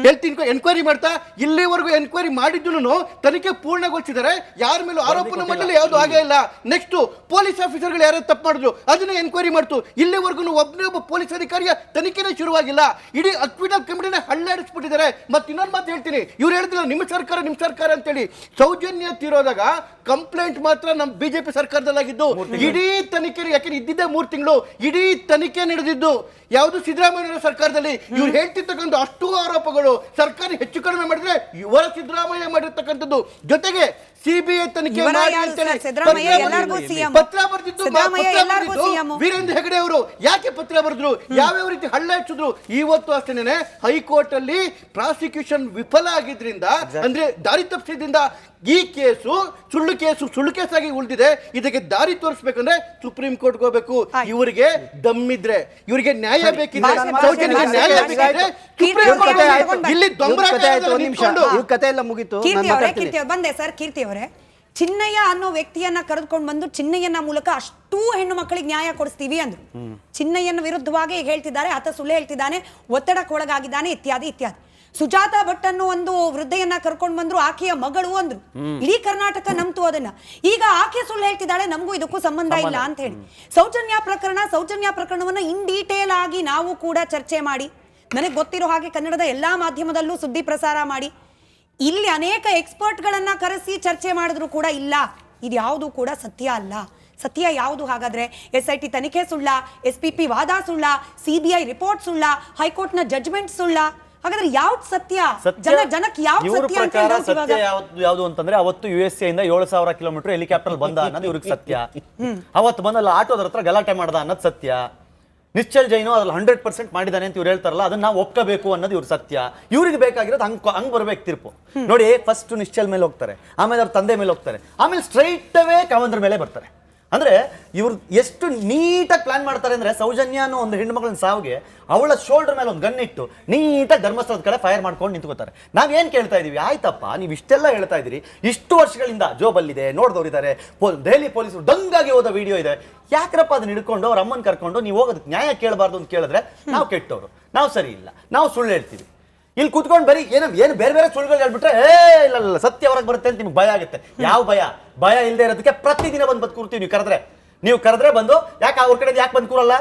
S6: ಹೆಲ್ತ್ ಎನ್ಕ್ವೈರಿ ಮಾಡ್ತಾ ಇಲ್ಲಿವರೆಗೂ ಎನ್ಕ್ವೈರಿ ಮಾಡಿದ್ದು ತನಿಖೆ ಪೂರ್ಣಗೊಳಿಸಿದ್ದಾರೆ, ಯಾರ ಮೇಲೂ ಆರೋಪನ ಮಾಡಲಿ ಯಾವುದು ಆಗೇ ಇಲ್ಲ. ನೆಕ್ಸ್ಟ್ ಪೊಲೀಸ್ ಆಫೀಸರ್ಗಳು ಯಾರು ತಪ್ಪು ಮಾಡಿದ್ರು ಅದನ್ನ ಎನ್ಕ್ವೈರಿ ಮಾಡ್ತು, ಇಲ್ಲಿವರೆಗೂ ಒಬ್ಬನೇ ಒಬ್ಬ ಪೊಲೀಸ್ ಅಧಿಕಾರಿಯ ತನಿಖೆನೇ ಶುರುವಾಗಿಲ್ಲ. ಇಡೀ ಅಕ್ವಿಟಲ್ ಕಮಿಟಿನ ಹಳ್ಳಾಡಿಸ್ಬಿಟ್ಟಿದ್ದಾರೆ. ಮತ್ತೆ ಇನ್ನೊಂದು ಮಾತು ಹೇಳ್ತೀನಿ, ಇವ್ರು ಹೇಳಿದ್ರು ನಿಮ್ಮ ಸರ್ಕಾರ ಅಂತೇಳಿ. ಸೌಜನ್ಯ ತೀರೋದಾಗ ಕಂಪ್ಲೇಂಟ್ ಮಾತ್ರ ನಮ್ಮ ಬಿಜೆಪಿ ಸರ್ಕಾರದಲ್ಲಾಗಿದ್ದು, ಇಡೀ ತನಿಖೆ ಯಾಕೆ ಇದ್ದಿದ್ದೇ 3 ತಿಂಗಳು, ಇಡೀ ತನಿಖೆ ನಡೆದಿದ್ದು ಯಾವುದು ಸಿದ್ದರಾಮಯ್ಯ ಸರ್ಕಾರದಲ್ಲಿ. ಇವ್ರು ಹೇಳ್ತಿರ್ತಕ್ಕಂಥ ಅಷ್ಟು ಆರೋಪಗಳು ಸರ್ಕಾರ ಹೆಚ್ಚು ಕಡಿಮೆ ಮಾಡಿದ್ರೆ ಇವರ ಸಿದ್ದರಾಮಯ್ಯ ಮಾಡಿರ್ತಕ್ಕಂಥದ್ದು. ಜೊತೆಗೆ CBI ತನಿಖೆ ಪತ್ರ ಬರೆದಿದ್ದು ವೀರೇಂದ್ರ ಹೆಗಡೆ ಅವರು ಯಾಕೆ ಪತ್ರ ಬರೆದ್ರು, ಯಾವ್ಯಾವ ರೀತಿ ಹಳ್ಳಾಯಿಸಿದ್ರು. ಇವತ್ತು ಅಷ್ಟೇನೆ ಹೈಕೋರ್ಟ್ ಅಲ್ಲಿ ಪ್ರಾಸಿಕ್ಯೂಷನ್ ವಿಫಲ ಆಗಿದ್ರಿಂದ, ಅಂದ್ರೆ ದಾರಿ ತಪ್ಪಿಸಿದ್ರಿಂದ ಈ ಕೇಸು ಸುಳ್ಳು ಕೇಸಾಗಿ ಉಳಿದಿದೆ. ಇದಕ್ಕೆ ದಾರಿ ತೋರಿಸ್ಬೇಕಂದ್ರೆ ಸುಪ್ರೀಂ ಕೋರ್ಟ್ಗೆ ಹೋಗ್ಬೇಕು. ಇವರಿಗೆ ದಮ್ಮಿದ್ರೆ, ಇವರಿಗೆ ನ್ಯಾಯ ಬೇಕಿದ್ರೆ, ಇಲ್ಲಿ
S9: ಕತೆ ಎಲ್ಲ ಮುಗಿತು.
S5: ಬಂದೆ ಸರ್. ಕೀರ್ತಿ ಅವರೇ, ಚಿನ್ನಯ್ಯ ಅನ್ನೋ ವ್ಯಕ್ತಿಯನ್ನ ಕರೆದುಕೊಂಡು ಬಂದು ಚಿನ್ನಯ್ಯನ ಮೂಲಕ ಅಷ್ಟೂ ಹೆಣ್ಣು ಮಕ್ಕಳಿಗೆ ನ್ಯಾಯ ಕೊಡಿಸ್ತೀವಿ ಅಂದ್ರು. ಚಿನ್ನಯ್ಯನ ವಿರುದ್ಧವಾಗಿ ಈಗ ಹೇಳ್ತಿದ್ದಾರೆ, ಆತ ಸುಳ್ಳು ಹೇಳ್ತಿದ್ದಾನೆ, ಒತ್ತಡಕ್ಕೊಳಗಾಗಿದ್ದಾನೆ, ಇತ್ಯಾದಿ ಇತ್ಯಾದಿ. ಸುಜಾತಾ ಭಟ್ ಅನ್ನೋ ಒಂದು ವೃದ್ಧೆಯನ್ನ ಕರ್ಕೊಂಡು ಬಂದ್ರು, ಆಕೆಯ ಮಗಳು ಅಂದ್ರು. ಇಡೀ ಕರ್ನಾಟಕ ನಂಬ್ತು ಅದನ್ನ. ಈಗ ಆಕೆ ಸುಳ್ಳು ಹೇಳ್ತಿದ್ದಾಳೆ, ನಮಗೂ ಇದಕ್ಕೂ ಸಂಬಂಧ ಇಲ್ಲ ಅಂತ ಹೇಳಿ. ಸೌಜನ್ಯ ಪ್ರಕರಣವನ್ನ ಇನ್ ಡೀಟೇಲ್ ಆಗಿ ನಾವು ಕೂಡ ಚರ್ಚೆ ಮಾಡಿ, ನನಗೆ ಗೊತ್ತಿರೋ ಹಾಗೆ ಕನ್ನಡದ ಎಲ್ಲಾ ಮಾಧ್ಯಮದಲ್ಲೂ ಸುದ್ದಿ ಪ್ರಸಾರ ಮಾಡಿ, ಇಲ್ಲಿ ಅನೇಕ ಎಕ್ಸ್ಪರ್ಟ್ಗಳನ್ನ ಕರೆಸಿ ಚರ್ಚೆ ಮಾಡಿದ್ರು ಕೂಡ ಇಲ್ಲ, ಇದು ಯಾವುದು ಕೂಡ ಸತ್ಯ ಅಲ್ಲ. ಸತ್ಯ ಯಾವುದು ಹಾಗಾದ್ರೆ? SIT ತನಿಖೆ ಸುಳ್ಳ, SPP ವಾದ ಸುಳ್ಳ, CBI ರಿಪೋರ್ಟ್ ಸುಳ್ಳ, ಹೈಕೋರ್ಟ್ನ ಜಡ್ಜ್ಮೆಂಟ್ ಸುಳ್ಳ? ಹಾಗಾದ್ರೆ ಯಾವ್ದು ಸತ್ಯ? ಜನಕ್ಕೆ ಯಾವ್ದು ಸತ್ಯ
S3: ಯಾವುದು ಅಂತಂದ್ರೆ, ಅವತ್ತು USA ಇಂದ 7,000 ಕಿಲೋಮೀಟರ್ ಹೆಲಿಕಾಪ್ಟರ್ ಬಂದ ಅನ್ನೋದು ಇವ್ರಿಗೆ ಸತ್ಯ. ಅವತ್ತು ಬಂದಲ್ಲ ಆಟೋದ್ರ ಹತ್ರ ಗಲಾಟೆ ಮಾಡ್ದ ಅನ್ನೋದು ಸತ್ಯ. ನಿಶ್ಚಲ್ ಜೈನು ಅದ್ರಲ್ಲಿ 100% ಮಾಡಿದಾನೆ ಅಂತ ಇವ್ರು ಹೇಳ್ತಾರಲ್ಲ, ಅದನ್ನ ನಾವು ಒಪ್ಕೋಬೇಕು ಅನ್ನೋದು ಇವ್ರ ಸತ್ಯ. ಇವ್ರಿಗೆ ಬೇಕಾಗಿರೋದು ಹಂಗ್ ಬರ್ಬೇಕು ತೀರ್ಪು. ನೋಡಿ, ಫಸ್ಟ್ ನಿಶ್ಚಲ್ ಮೇಲೆ ಹೋಗ್ತಾರೆ, ಆಮೇಲೆ ಅವ್ರ ತಂದೆ ಮೇಲೆ ಹೋಗ್ತಾರೆ, ಆಮೇಲೆ ಸ್ಟ್ರೈಟ್ ಅವೇ ಕಾವಂದ್ರ ಮೇಲೆ ಬರ್ತಾರೆ. ಅಂದ್ರೆ ಇವ್ರು ಎಷ್ಟು ನೀಟಾಗಿ ಪ್ಲಾನ್ ಮಾಡ್ತಾರೆ ಅಂದ್ರೆ, ಸೌಜನ್ಯ ಅನ್ನೋ ಒಂದು ಹೆಣ್ಮಕ್ಳನ್ನ ಸಾವಿಗೆ ಅವಳ ಶೋಲ್ಡರ್ ಮೇಲೆ ಒಂದು ಗನ್ ಇಟ್ಟು ನೀಟಾಗಿ ಧರ್ಮಸ್ಥಳದ ಕಡೆ ಫೈರ್ ಮಾಡ್ಕೊಂಡು ನಿಂತ್ಕೋತಾರೆ. ನಾವೇನ್ ಕೇಳ್ತಾ ಇದೀವಿ, ಆಯ್ತಪ್ಪ ನೀವು ಇಷ್ಟೆಲ್ಲ ಹೇಳ್ತಾ ಇದೀರಿ, ಇಷ್ಟು ವರ್ಷಗಳಿಂದ ಜೋಬಲ್ಲಿದೆ, ನೋಡ್ದವ್ರಿದ್ದಾರೆ, ದೆಹಲಿ ಪೊಲೀಸರು ದಂಗಾಗಿ ಹೋದ ವಿಡಿಯೋ ಇದೆ, ಯಾಕ್ರಪ್ಪ ಅದನ್ನ ಹಿಡ್ಕೊಂಡು ಅವ್ರ ಅಮ್ಮನ್ ಕರ್ಕೊಂಡು ನೀವು ಹೋಗೋದಕ್ಕೆ ನ್ಯಾಯ ಕೇಳಬಾರ್ದು ಅಂತ ಕೇಳಿದ್ರೆ ನಾವು ಕೆಟ್ಟವ್ರು, ನಾವು ಸರಿ ಇಲ್ಲ, ನಾವು ಸುಳ್ಳು ಹೇಳ್ತೀವಿ. ಇಲ್ಲಿ ಕುತ್ಕೊಂಡು ಬರೀ ಏನು ಬೇರೆ ಬೇರೆ ಸುಳ್ಳುಗಳು ಹೇಳ್ಬಿಟ್ರೆ ಇಲ್ಲ ಸತ್ಯ ಹೊರಗೆ ಬರುತ್ತೆ ಅಂತ ನಿಮ್ಗೆ ಭಯ ಆಗುತ್ತೆ. ಯಾವ ಭಯ ಇಲ್ಲದೆ ಇರೋದಕ್ಕೆ ಪ್ರತಿದಿನ ಬಂದು ಕೂರ್ತೀವಿ. ನೀವು ಕರೆದ್ರೆ ಬಂದು, ಯಾಕೆ ಅವ್ರ ಕಡೆ ಯಾಕೆ ಬಂದು ಕೂರಲ್ಲ?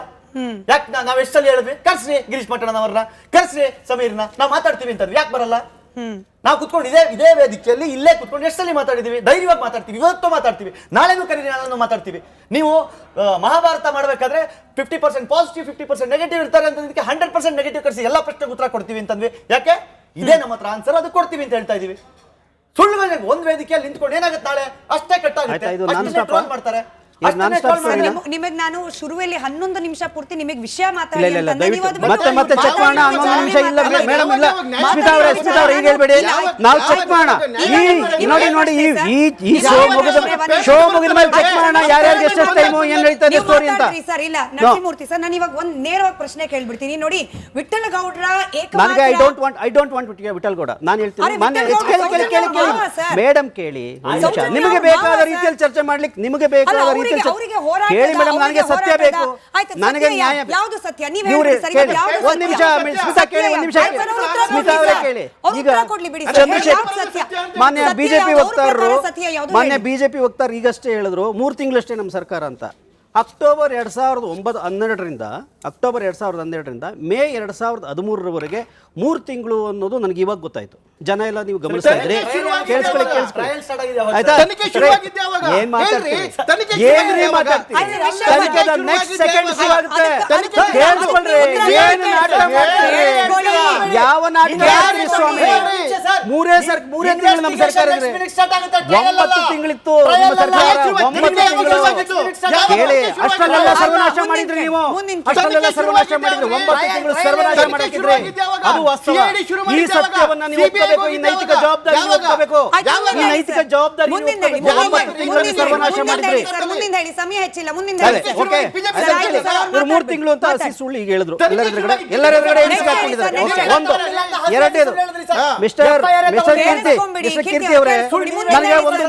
S3: ಯಾಕೆ ನಾವ್ ಎಷ್ಟು ಸಲ ಹೇಳಿದ್ವಿ, ಕರ್ಸ್ರಿ ಗಿರೀಶ್ ಮಠಣ್ಣನವ್ರನ್ನ, ಕರ್ಸ್ರಿ ಸಮೀರ್ನ, ನಾವು ಮಾತಾಡ್ತೀವಿ ಅಂತಂದ್ವಿ, ಯಾಕೆ ಬರಲ್ಲ? ನಾವು ಕುತ್ಕೊಂಡು ಇದೇ ವೇದಿಕೆಯಲ್ಲಿ ಇಲ್ಲೇ ಕುತ್ಕೊಂಡು ಎಷ್ಟು ಸಲ ಮಾತಾಡಿದೀವಿ, ಧೈರ್ಯವಾಗಿ ಮಾತಾಡ್ತೀವಿ, ಇವತ್ತು ಮಾತಾಡ್ತೀವಿ, ನಾಳೆನೂ ಕರೀರಿ, ನಾಳೆನೂ ಮಾತಾಡ್ತೀವಿ. ನೀವು ಮಹಾಭಾರತ ಮಾಡ್ಬೇಕಾದ್ರೆ 50% ಪಾಸಿಟಿವ್ 50% ನೆಗೆಟಿವ್ ಇರ್ತಾರೆ ಅಂತಂದಕ್ಕೆ 100% ನೆಗೆಟಿವ್ ಕರ್ಸಿ ಎಲ್ಲ ಪ್ರಶ್ನೆಗೆ ಉತ್ತರ ಕೊಡ್ತೀವಿ ಅಂತಂದ್ವಿ. ಯಾಕೆ? ಇದೇ ನಮ್ಮ ಹತ್ರ ಆನ್ಸರ್, ಅದು ಕೊಡ್ತೀವಿ ಅಂತ ಹೇಳ್ತಾ ಇದೀವಿ. ಸುಳ್ಳು ಒಂದ್ ವೇದಿಕೆಯಲ್ಲಿ ನಿಂತ್ಕೊಂಡು ಏನಾಗುತ್ತೆ, ನಾಳೆ ಅಷ್ಟೇ ಕಟ್ಟಾಗುತ್ತೆ, ಮಾಡ್ತಾರೆ.
S5: ನಿಮಗೆ ನಾನು ಶುರುವಲ್ಲಿ 11 ನಿಮಿಷ ಪೂರ್ತಿ ನಿಮಗೆ ವಿಷಯ ಮಾತಾಡಿ
S9: ಮತ್ತೆ ಚೆಕ್ ಮಾಡೋಣ. 11 ನಿಮಿಷ ಇಲ್ಲ ಮೇಡಮ್, ಇಲ್ಲ ಸ್ಮಿತಾ ಅವರೇ ಈಗ ಹೇಳ್ಬೇಡಿ, ನಾವು ಚೆಕ್ ಮಾಡೋಣ. ನೋಡಿ ಈ ಶೋ ಮುಗಿದ ಮೇಲೆ ಚೆಕ್ ಮಾಡೋಣ ಯಾರ್ಯಾರಿಗೆ ಎಷ್ಟು ಟೈಮು ಏನ್ ನಡೀತದೆ ಸ್ಟೋರಿ ಅಂತ.
S5: ಸರ್ ಇಲ್ಲ ನರಸಿಂಹಮೂರ್ತಿ ಸರ್, ನಾನು ಇವಾಗ ಒಂದು ನೇರವಾಗಿ ಪ್ರಶ್ನೆ ಕೇಳ್ಬಿಡ್ತೀನಿ. ನೋಡಿ, ವಿಠ್ಠಲ ಗೌಡ್ರ
S9: ನನಗೆ I don't want Vittal Gowda, ನಾನು ಹೇಳ್ತೀನಿ ಮೇಡಮ್ ಕೇಳಿ, ನಿಮಗೆ ಬೇಕಾದ ರೀತಿಯಲ್ಲಿ ಚರ್ಚೆ ಮಾಡ್ಲಿಕ್ಕೆ, ನಿಮಗೆ ಬೇಕಾದ ರೀತಿಯಲ್ಲಿ ಕೇಳಿ ಮೇಡಮ್, ನನಗೆ ಸತ್ಯ ಬೇಕು, ನನಗೆ ನ್ಯಾಯ ಬೇಕು.
S5: ಯಾವುದು ಸತ್ಯ? ನೀವು
S9: ಒಂದು ನಿಮಿಷ ಸ್ಮಿತಾ ಕೇಳಿ, ಒಂದು ನಿಮಿಷ ಸ್ಮಿತಾ ಅವರೇ ಕೇಳಿ. ಈಗ ಚಂದ್ರಶೇಖರ್ ಮಾನ್ಯ ಬಿಜೆಪಿ ವಕ್ತಾರರು ಈಗಷ್ಟೇ ಹೇಳಿದ್ರು 3 ತಿಂಗಳಷ್ಟೇ ನಮ್ಮ ಸರ್ಕಾರ ಅಂತ. ಅಕ್ಟೋಬರ್ 2012ರಿಂದ ಮೇ 2013ರವರೆಗೆ 3 ತಿಂಗಳು ಅನ್ನೋದು ನನಗೆ ಇವಾಗ ಗೊತ್ತಾಯ್ತು. ಜನ ಎಲ್ಲ ನೀವು ಗಮನಿಸ್ತಾ ಇದ್ರಿ, ಕೇಳಿಸ್ಕೊಳ್ಳಿ. ಆಯ್ತಾ? ಏನ್ ಮಾತಾಡ್ತೀವಿ, ಏನ್ರಿ ಮಾತಾಡ್ತೀವಿ, ತನಿಖೆದ ನೆಕ್ಸ್ಟ್ ಸೆಕೆಂಡ್ ಶುರುವಾಗುತ್ತೆ. ಕೇಳಿಸ್ಕೊಳ್ರಿ, ಏನು ನಾಟಕ ಮಾಡ್ತೀರಿ, ಯಾವ ನಾಟಕ ಮಾಡ್ತೀರಿ ಸ್ವಾಮಿ? ತಿಂಗಳು ನಮ್ಮ ಸರ್ಕಾರ ಇದ್ರೆ 9 ತಿಂಗಳಿತ್ತು ನಿಮ್ಮ ಸರ್ಕಾರ 9 ತಿಂಗಳು ಕೇಳಿ ಅಷ್ಟೆಲ್ಲ ಸರ್ವನಾಶ ಮಾಡಿದ್ರಿ ನೀವು ಅಷ್ಟೆಲ್ಲ ಸರ್ವನಾಶ ಮಾಡಿದ್ರಿ 9 ತಿಂಗಳು ಸರ್ವನಾಶ ಮಾಡಿದ್ರಿ ಅದು ವಾಸ್ತವ ಈ ಸತ್ಯವನ್ನ ನೀವು ಒಪ್ಪಬೇಕು ಈ ನೈತಿಕ ಜವಾಬ್ದಾರಿ ನೀವು ಒಪ್ಪಬೇಕು ಈ ನೈತಿಕ ಜವಾಬ್ದಾರಿ ನೀವು ಒಪ್ಪಬೇಕು 9 ತಿಂಗಳು ಸರ್ವನಾಶ ಮಾಡಿದ್ರಿ
S5: ಮುಂದಿನ ಹೇಳಿ ಸಮಯ ಹೆಚ್ಚಿಲ್ಲ ಮುಂದಿನ
S9: ಓಕೆ ಇವರು 3 ತಿಂಗಳು ಅಂತ ಹಸಿ ಸುಳ್ಳು ಈಗ ಹೇಳಿದ್ರು ಎಲ್ಲರ ಎದುರುಗಡೆ ಎಣಿಸಿಕೊಂಡಿದ್ದಾರೆ ಒಂದು ಎರಡನೇದು ಮಿಸ್ಟರ್ ಕೀರ್ತಿ ಅವರೇ ನನಗೆ ಒಂದು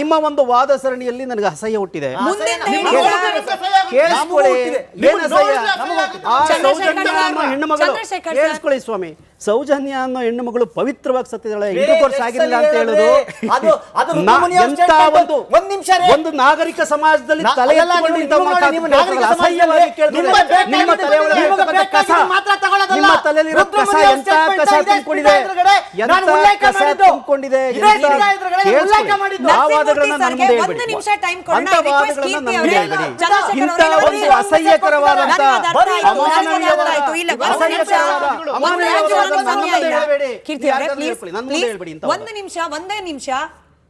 S9: ನಿಮ್ಮ ಒಂದು ವಾದ ಸರಣಿಯಲ್ಲಿ ನನಗೆ ಅಸಹ್ಯ ಹುಟ್ಟಿದೆ ಕೇಳಿಸ್ಕೊಳ್ಳಿ ಏನು ಅಸಹ್ಯ ಆ ಸೌಜನ್ಯ ಅನ್ನೋ ಹೆಣ್ಣು ಮಗಳು ಕೇಳಿಸ್ಕೊಳ್ಳಿ ಸ್ವಾಮಿ ಸೌಜನ್ಯ ಅನ್ನೋ ಹೆಣ್ಣು ಮಗಳು ಪವಿತ್ರವಾಗಿ ಸತ್ತಿದ್ದಾಳೆ ಇಂಟರ್ಕೋರ್ಸ್ ಆಗಿಲ್ಲ ಅಂತ ಹೇಳುದು ಎಂತ ಒಂದು ನಾಗರಿಕ ಸಮಾಜದಲ್ಲಿ ತಲೆ ಎತ್ತಿಕೊಂಡು ಇಂಥ ಅಸಹ್ಯವಾಗಿ ಕೇಳಿದ್ರೆ ನಿಮ್ಮ ತಲೆ ಒಳಗೆ ಕಸ ನಿಮ್ಮ ತಲೆಯಲ್ಲಿರೋ ಕಸ ಎಂತ ಕಸ ತುಂಬಿಕೊಂಡಿದೆ ಎಂತ ಕಸ ತುಂಬಿಕೊಂಡಿದೆ ಆ ವಾದಗಳನ್ನ ನಾನು ಮುಂದೆ ಹೇಳ್ಬೇಡಿ ಅಂತ ವಾದಗಳನ್ನ ನಾನು ಮುಂದೆ ಹೇಳ್ಬೇಡಿ ಇಂಥ ಒಂದು ಅಸಹ್ಯಕರವಾದಂತ
S5: ಒಂದೇ ನಿಮಿಷ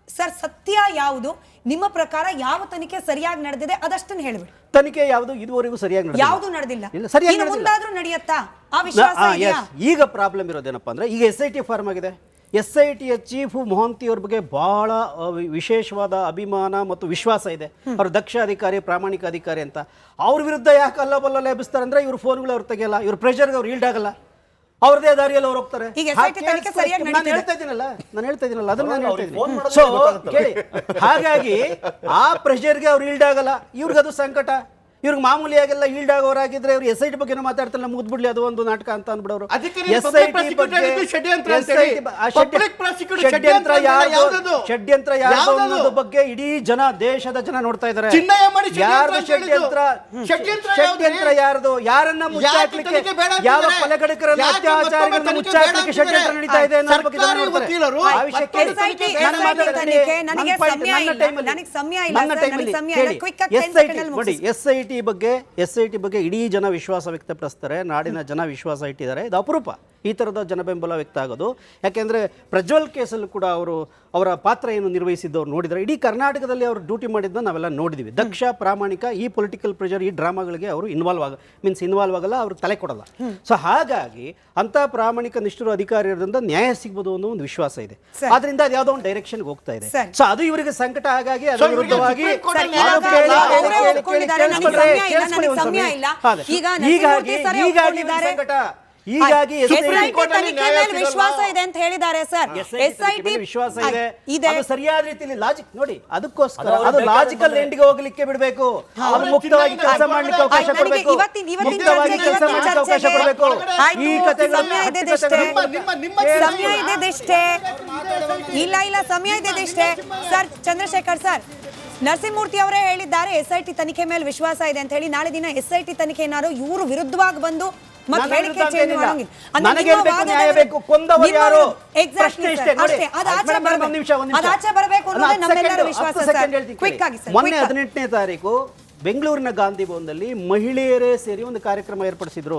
S5: ಸರ್, ಸತ್ಯ ಯಾವುದು ನಿಮ್ಮ ಪ್ರಕಾರ? ಯಾವ ತನಿಖೆ ಸರಿಯಾಗಿ ನಡೆದಿದೆ ಅದಷ್ಟನ್ನು ಹೇಳಬೇಡಿ.
S9: ತನಿಖೆ ಯಾವುದು ಇದುವರೆಗೂ ಸರಿಯಾಗಿ ನಡೆದಿಲ್ಲ,
S5: ಯಾವುದು ನಡೆದಿಲ್ಲ,
S9: ಸರಿಯಾಗಿ
S5: ಮುಂದಾದ್ರೂ ನಡೆಯುತ್ತಾ ಆ ವಿಶ್ವಾಸ ಇದೆಯಾ?
S9: ಈಗ ಪ್ರಾಬ್ಲಮ್ ಇರೋದೇನಪ್ಪ ಅಂದ್ರೆ ಈಗ SIT ಫಾರ್ಮ್ ಆಗಿದೆ. SITಯ ಚೀಫ್ ಮೊಹಂತಿ ಅವ್ರ ಬಗ್ಗೆ ಬಹಳ ವಿಶೇಷವಾದ ಅಭಿಮಾನ ಮತ್ತು ವಿಶ್ವಾಸ ಇದೆ. ಅವರು ದಕ್ಷ ಅಧಿಕಾರಿ, ಪ್ರಾಮಾಣಿಕ ಅಧಿಕಾರಿ ಅಂತ. ಅವ್ರ ವಿರುದ್ಧ ಯಾಕೆ ಅಲ್ಲಬಲ್ಲ ಎಬ್ಬಿಸ್ತಾರೆ ಅಂದ್ರೆ ಇವ್ರ ಫೋನ್ಗಳು ಅವ್ರು ತೆಗೆಯಲ್ಲ, ಇವ್ರ ಪ್ರೆಷರ್ಗೆ ಅವ್ರು ಈಲ್ಡ್ ಆಗಲ್ಲ, ಅವ್ರದೇ ದಾರಿಯಲ್ಲಿ ಅವ್ರು ಹೋಗ್ತಾರೆ. ನಾನು ಹೇಳ್ತಾ ಇದ್ದೀನಲ್ಲ ಅದನ್ನ ನಾನು ಹೇಳ್ತಾ ಇದ್ದೀನಿ. ಸೊ ಕೇಳಿ, ಹಾಗಾಗಿ ಆ ಪ್ರೆಷರ್ಗೆ ಅವ್ರು ಈಲ್ಡ್ ಆಗಲ್ಲ, ಇವ್ರಿಗದು ಸಂಕಟ. ಇವ್ರಿಗೆ ಮಾಮೂಲಿಯಾಗೆಲ್ಲ ಈಲ್ಡ್ ಆಗೋರಾಗಿದ್ರೆ ಇವ್ರು SIT ಬಗ್ಗೆ ಮಾತಾಡ್ತಾರಲ್ಲ, ಮುಗ್ದ್ಬಿಡ್ಲಿ ಅದು ಒಂದು ನಾಟಕ ಅಂತ ಅಂದ್ಬಿಡೋರು. ಷಡ್ಯಂತ್ರ ಯಾವುದು ಅನ್ನೋದ್ರ ಬಗ್ಗೆ ಇಡೀ ದೇಶದ ಜನ ನೋಡ್ತಾ ಇದ್ದಾರೆ. ಯಾರ್ದು ಷಡ್ಯಂತ್ರ ಯಾರ್ದು, ಯಾರನ್ನ ಮುಚ್ಚಾಕ್ಲಿಕ್ಕೆ, ಯಾವ ಕೊಲೆಗಡಕರನ್ನ ಅತ್ಯಾಚಾರಿಗಳನ್ನ ಮುಚ್ಚಾಕ್ಲಿಕ್ಕೆ ಷಡ್ಯಂತ್ರ ನಡೀತಾ ಇದೆ ಅನ್ನೋದ್ರ ಬಗ್ಗೆ ಜನ ನೋಡ್ತಾರೆ. ಆ ವಿಷಯಕ್ಕೆ SIT ಬಗ್ಗೆ ಇಡೀ ಜನ ವಿಶ್ವಾಸ ವ್ಯಕ್ತಪಡಿಸ್ತಾರೆ, ನಾಡಿನ ಜನ ವಿಶ್ವಾಸ ಇಟ್ಟಿದ್ದಾರೆ. ಇದು ಅಪರೂಪ ಈ ಥರದ ಜನ ಬೆಂಬಲ ವ್ಯಕ್ತ ಆಗೋದು. ಯಾಕೆಂದರೆ ಪ್ರಜ್ವಲ್ ಕೇಸಲ್ಲೂ ಕೂಡ ಅವರ ಪಾತ್ರ ಏನು ನಿರ್ವಹಿಸಿದ್ದವ್ರು ನೋಡಿದರೆ, ಇಡೀ ಕರ್ನಾಟಕದಲ್ಲಿ ಅವರು ಡ್ಯೂಟಿ ಮಾಡಿದ್ದನ್ನ ನಾವೆಲ್ಲ ನೋಡಿದ್ವಿ. ದಕ್ಷ, ಪ್ರಾಮಾಣಿಕ, ಈ ಪೊಲಿಟಿಕಲ್ ಪ್ರೆಷರ್, ಈ ಡ್ರಾಮಾಗಳಿಗೆ ಅವರು ಇನ್ವಾಲ್ವ್ ಆಗಲ್ಲ, ಅವರು ತಲೆ ಕೊಡಲ್ಲ. ಸೊ ಹಾಗಾಗಿ ಅಂಥ ಪ್ರಾಮಾಣಿಕ ನಿಷ್ಠರು ಅಧಿಕಾರಿ ಇರೋದ್ರಿಂದ ನ್ಯಾಯ ಸಿಗ್ಬೋದು ಅನ್ನೋ ಒಂದು ವಿಶ್ವಾಸ ಇದೆ. ಆದ್ರಿಂದ ಅದು ಯಾವುದೋ ಒಂದು ಡೈರೆಕ್ಷನ್ಗೆ ಹೋಗ್ತಾ ಇದೆ. ಸೊ ಅದು ಇವರಿಗೆ ಸಂಕಟ, ಹಾಗಾಗಿ ಅದರ ವಿರುದ್ಧವಾಗಿ ಹೀಗಾಗಿ
S5: ವಿಶ್ವಾಸ ಇದೆ ಅಂತ ಹೇಳಿದ್ದಾರೆ ಸರ್.
S9: ವಿಶ್ವಾಸ ಇದೆ, ಅದು ಸರಿಯಾದ ರೀತಿಯಲ್ಲಿ ಲಾಜಿಕ್ ನೋಡಿ, ಅದಕ್ಕೋಸ್ಕರ ಅದು ಲಾಜಿಕಲ್ ಎಂಡ್ಗೆ ಹೋಗ್ಲಿಕ್ಕೆ ಬಿಡಬೇಕು. ಅದು ಮುಕ್ತವಾಗಿ ಕೆಲಸ ಮಾಡ್ಲಿಕ್ಕೆ ಅವಕಾಶ ಕೊಡಬೇಕು, ಮುಕ್ತವಾಗಿ ಕೆಲಸ ಮಾಡ್ಲಿಕ್ಕೆ ಅವಕಾಶ ಕೊಡಬೇಕು. ಈ ಕಥೆಗಳು
S5: ಸಮಯ ಇದೆಷ್ಟೇ, ಇಲ್ಲ ಸಮಯ ಇದೆಷ್ಟೇ ಸರ್. ಚಂದ್ರಶೇಖರ್ ಸರ್, ನರಸಿಂಹಮೂರ್ತಿ ಅವರೇ ಹೇಳಿದ್ದಾರೆ SIT ತನಿಖೆ ಮೇಲೆ ವಿಶ್ವಾಸ ಇದೆ ಅಂತ ಹೇಳಿ. ನಾಳೆ ದಿನ SIT ತನಿಖೆ ಏನಾದ್ರು ಇವರು ವಿರುದ್ಧವಾಗಿ ಬಂದು
S9: ಮೊನ್ನೆ 18ನೇ ತಾರೀಕು ಬೆಂಗಳೂರಿನ ಗಾಂಧಿ ಭವನದಲ್ಲಿ ಮಹಿಳೆಯರೇ ಸೇರಿ ಒಂದು ಕಾರ್ಯಕ್ರಮ ಏರ್ಪಡಿಸಿದ್ರು.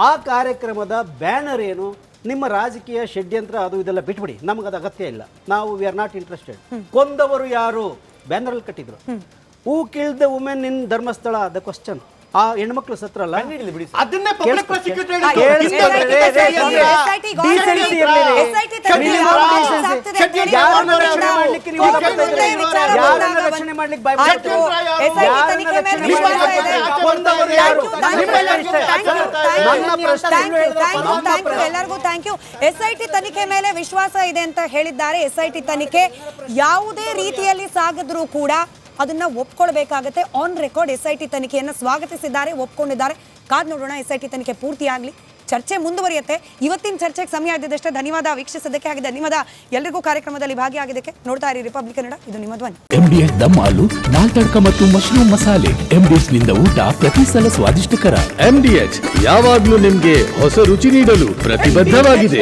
S9: ಆ ಕಾರ್ಯಕ್ರಮದ ಬ್ಯಾನರ್ ಏನು, ನಿಮ್ಮ ರಾಜಕೀಯ ಷಡ್ಯಂತ್ರ ಅದು ಇದೆಲ್ಲ ಬಿಟ್ಬಿಡಿ, ನಮಗದು ಅಗತ್ಯ ಇಲ್ಲ, ನಾವು ವಿ ಆರ್ ನಾಟ್ ಇಂಟ್ರೆಸ್ಟೆಡ್. ಕೊಂದವರು ಯಾರು ಬ್ಯಾನರ್ ಅಲ್ಲಿ ಕಟ್ಟಿದ್ರು. Who killed the women in Dharmasthala, the question. ಆ ಹೆಣ್ಮಕ್ಳು ಸತ್ರಲ್ಲ,
S6: ಅದನ್ನೇ ಪಬ್ಲಿಕ್ ಪ್ರಾಸಿಕ್ಯೂಟರ್
S9: ರಕ್ಷಣೆ ಮಾಡ್ಲಿಕ್ಕೆ
S5: ಎಲ್ಲರಿಗೂ ಥ್ಯಾಂಕ್ ಯು. SIT ತನಿಖೆ ಮೇಲೆ ವಿಶ್ವಾಸ ಇದೆ ಅಂತ ಹೇಳಿದ್ದಾರೆ. SIT ತನಿಖೆ ಯಾವುದೇ ರೀತಿಯಲ್ಲಿ ಸಾಗಿದ್ರೂ ಕೂಡ ಅದನ್ನ ಒಪ್ಕೊಳ್ಬೇಕಾಗತ್ತೆ. ಆನ್ ರೆಕಾರ್ಡ್ SIT ತನಿಖೆಯನ್ನು ಸ್ವಾಗತಿಸಿದ್ದಾರೆ, ಒಪ್ಕೊಂಡಿದ್ದಾರೆ. ಕಾದ್ ನೋಡೋಣ, SIT ತನಿಖೆ ಪೂರ್ತಿಯಾಗಲಿ, ಚರ್ಚೆ ಮುಂದುವರಿಯುತ್ತೆ. ಇವತ್ತಿನ ಚರ್ಚೆಗೆ ಸಮಯ ಆಗಿದ್ದಷ್ಟೇ. ಧನ್ಯವಾದ ವೀಕ್ಷಿಸೋದಕ್ಕೆ, ಹಾಗೆ ಧನ್ಯವಾದ ಎಲ್ರಿಗೂ ಕಾರ್ಯಕ್ರಮದಲ್ಲಿ ಭಾಗಿಯಾಗಿದ್ದಕ್ಕೆ. ನೋಡ್ತಾ ಇರಿ ರಿಪಬ್ಲಿಕ್ ಕನ್ನಡ, ಇದು ನಿಮ್ಮ ಧ್ವನಿ.
S11: MDS ದಮ್ ಆಲು, ನಾಲ್ ತಡ್ಕ ಮತ್ತು ಮಶ್ರೂಮ್ ಮಸಾಲೆ. MDS ನಿಂದ ಊಟ ಪ್ರತಿ ಸಲ ಸ್ವಾದಿಷ್ಟಕರ. MDH ಯಾವಾಗ್ಲೂ ನಿಮ್ಗೆ ಹೊಸ ರುಚಿ ನೀಡಲು ಪ್ರತಿಬದ್ಧವಾಗಿದೆ.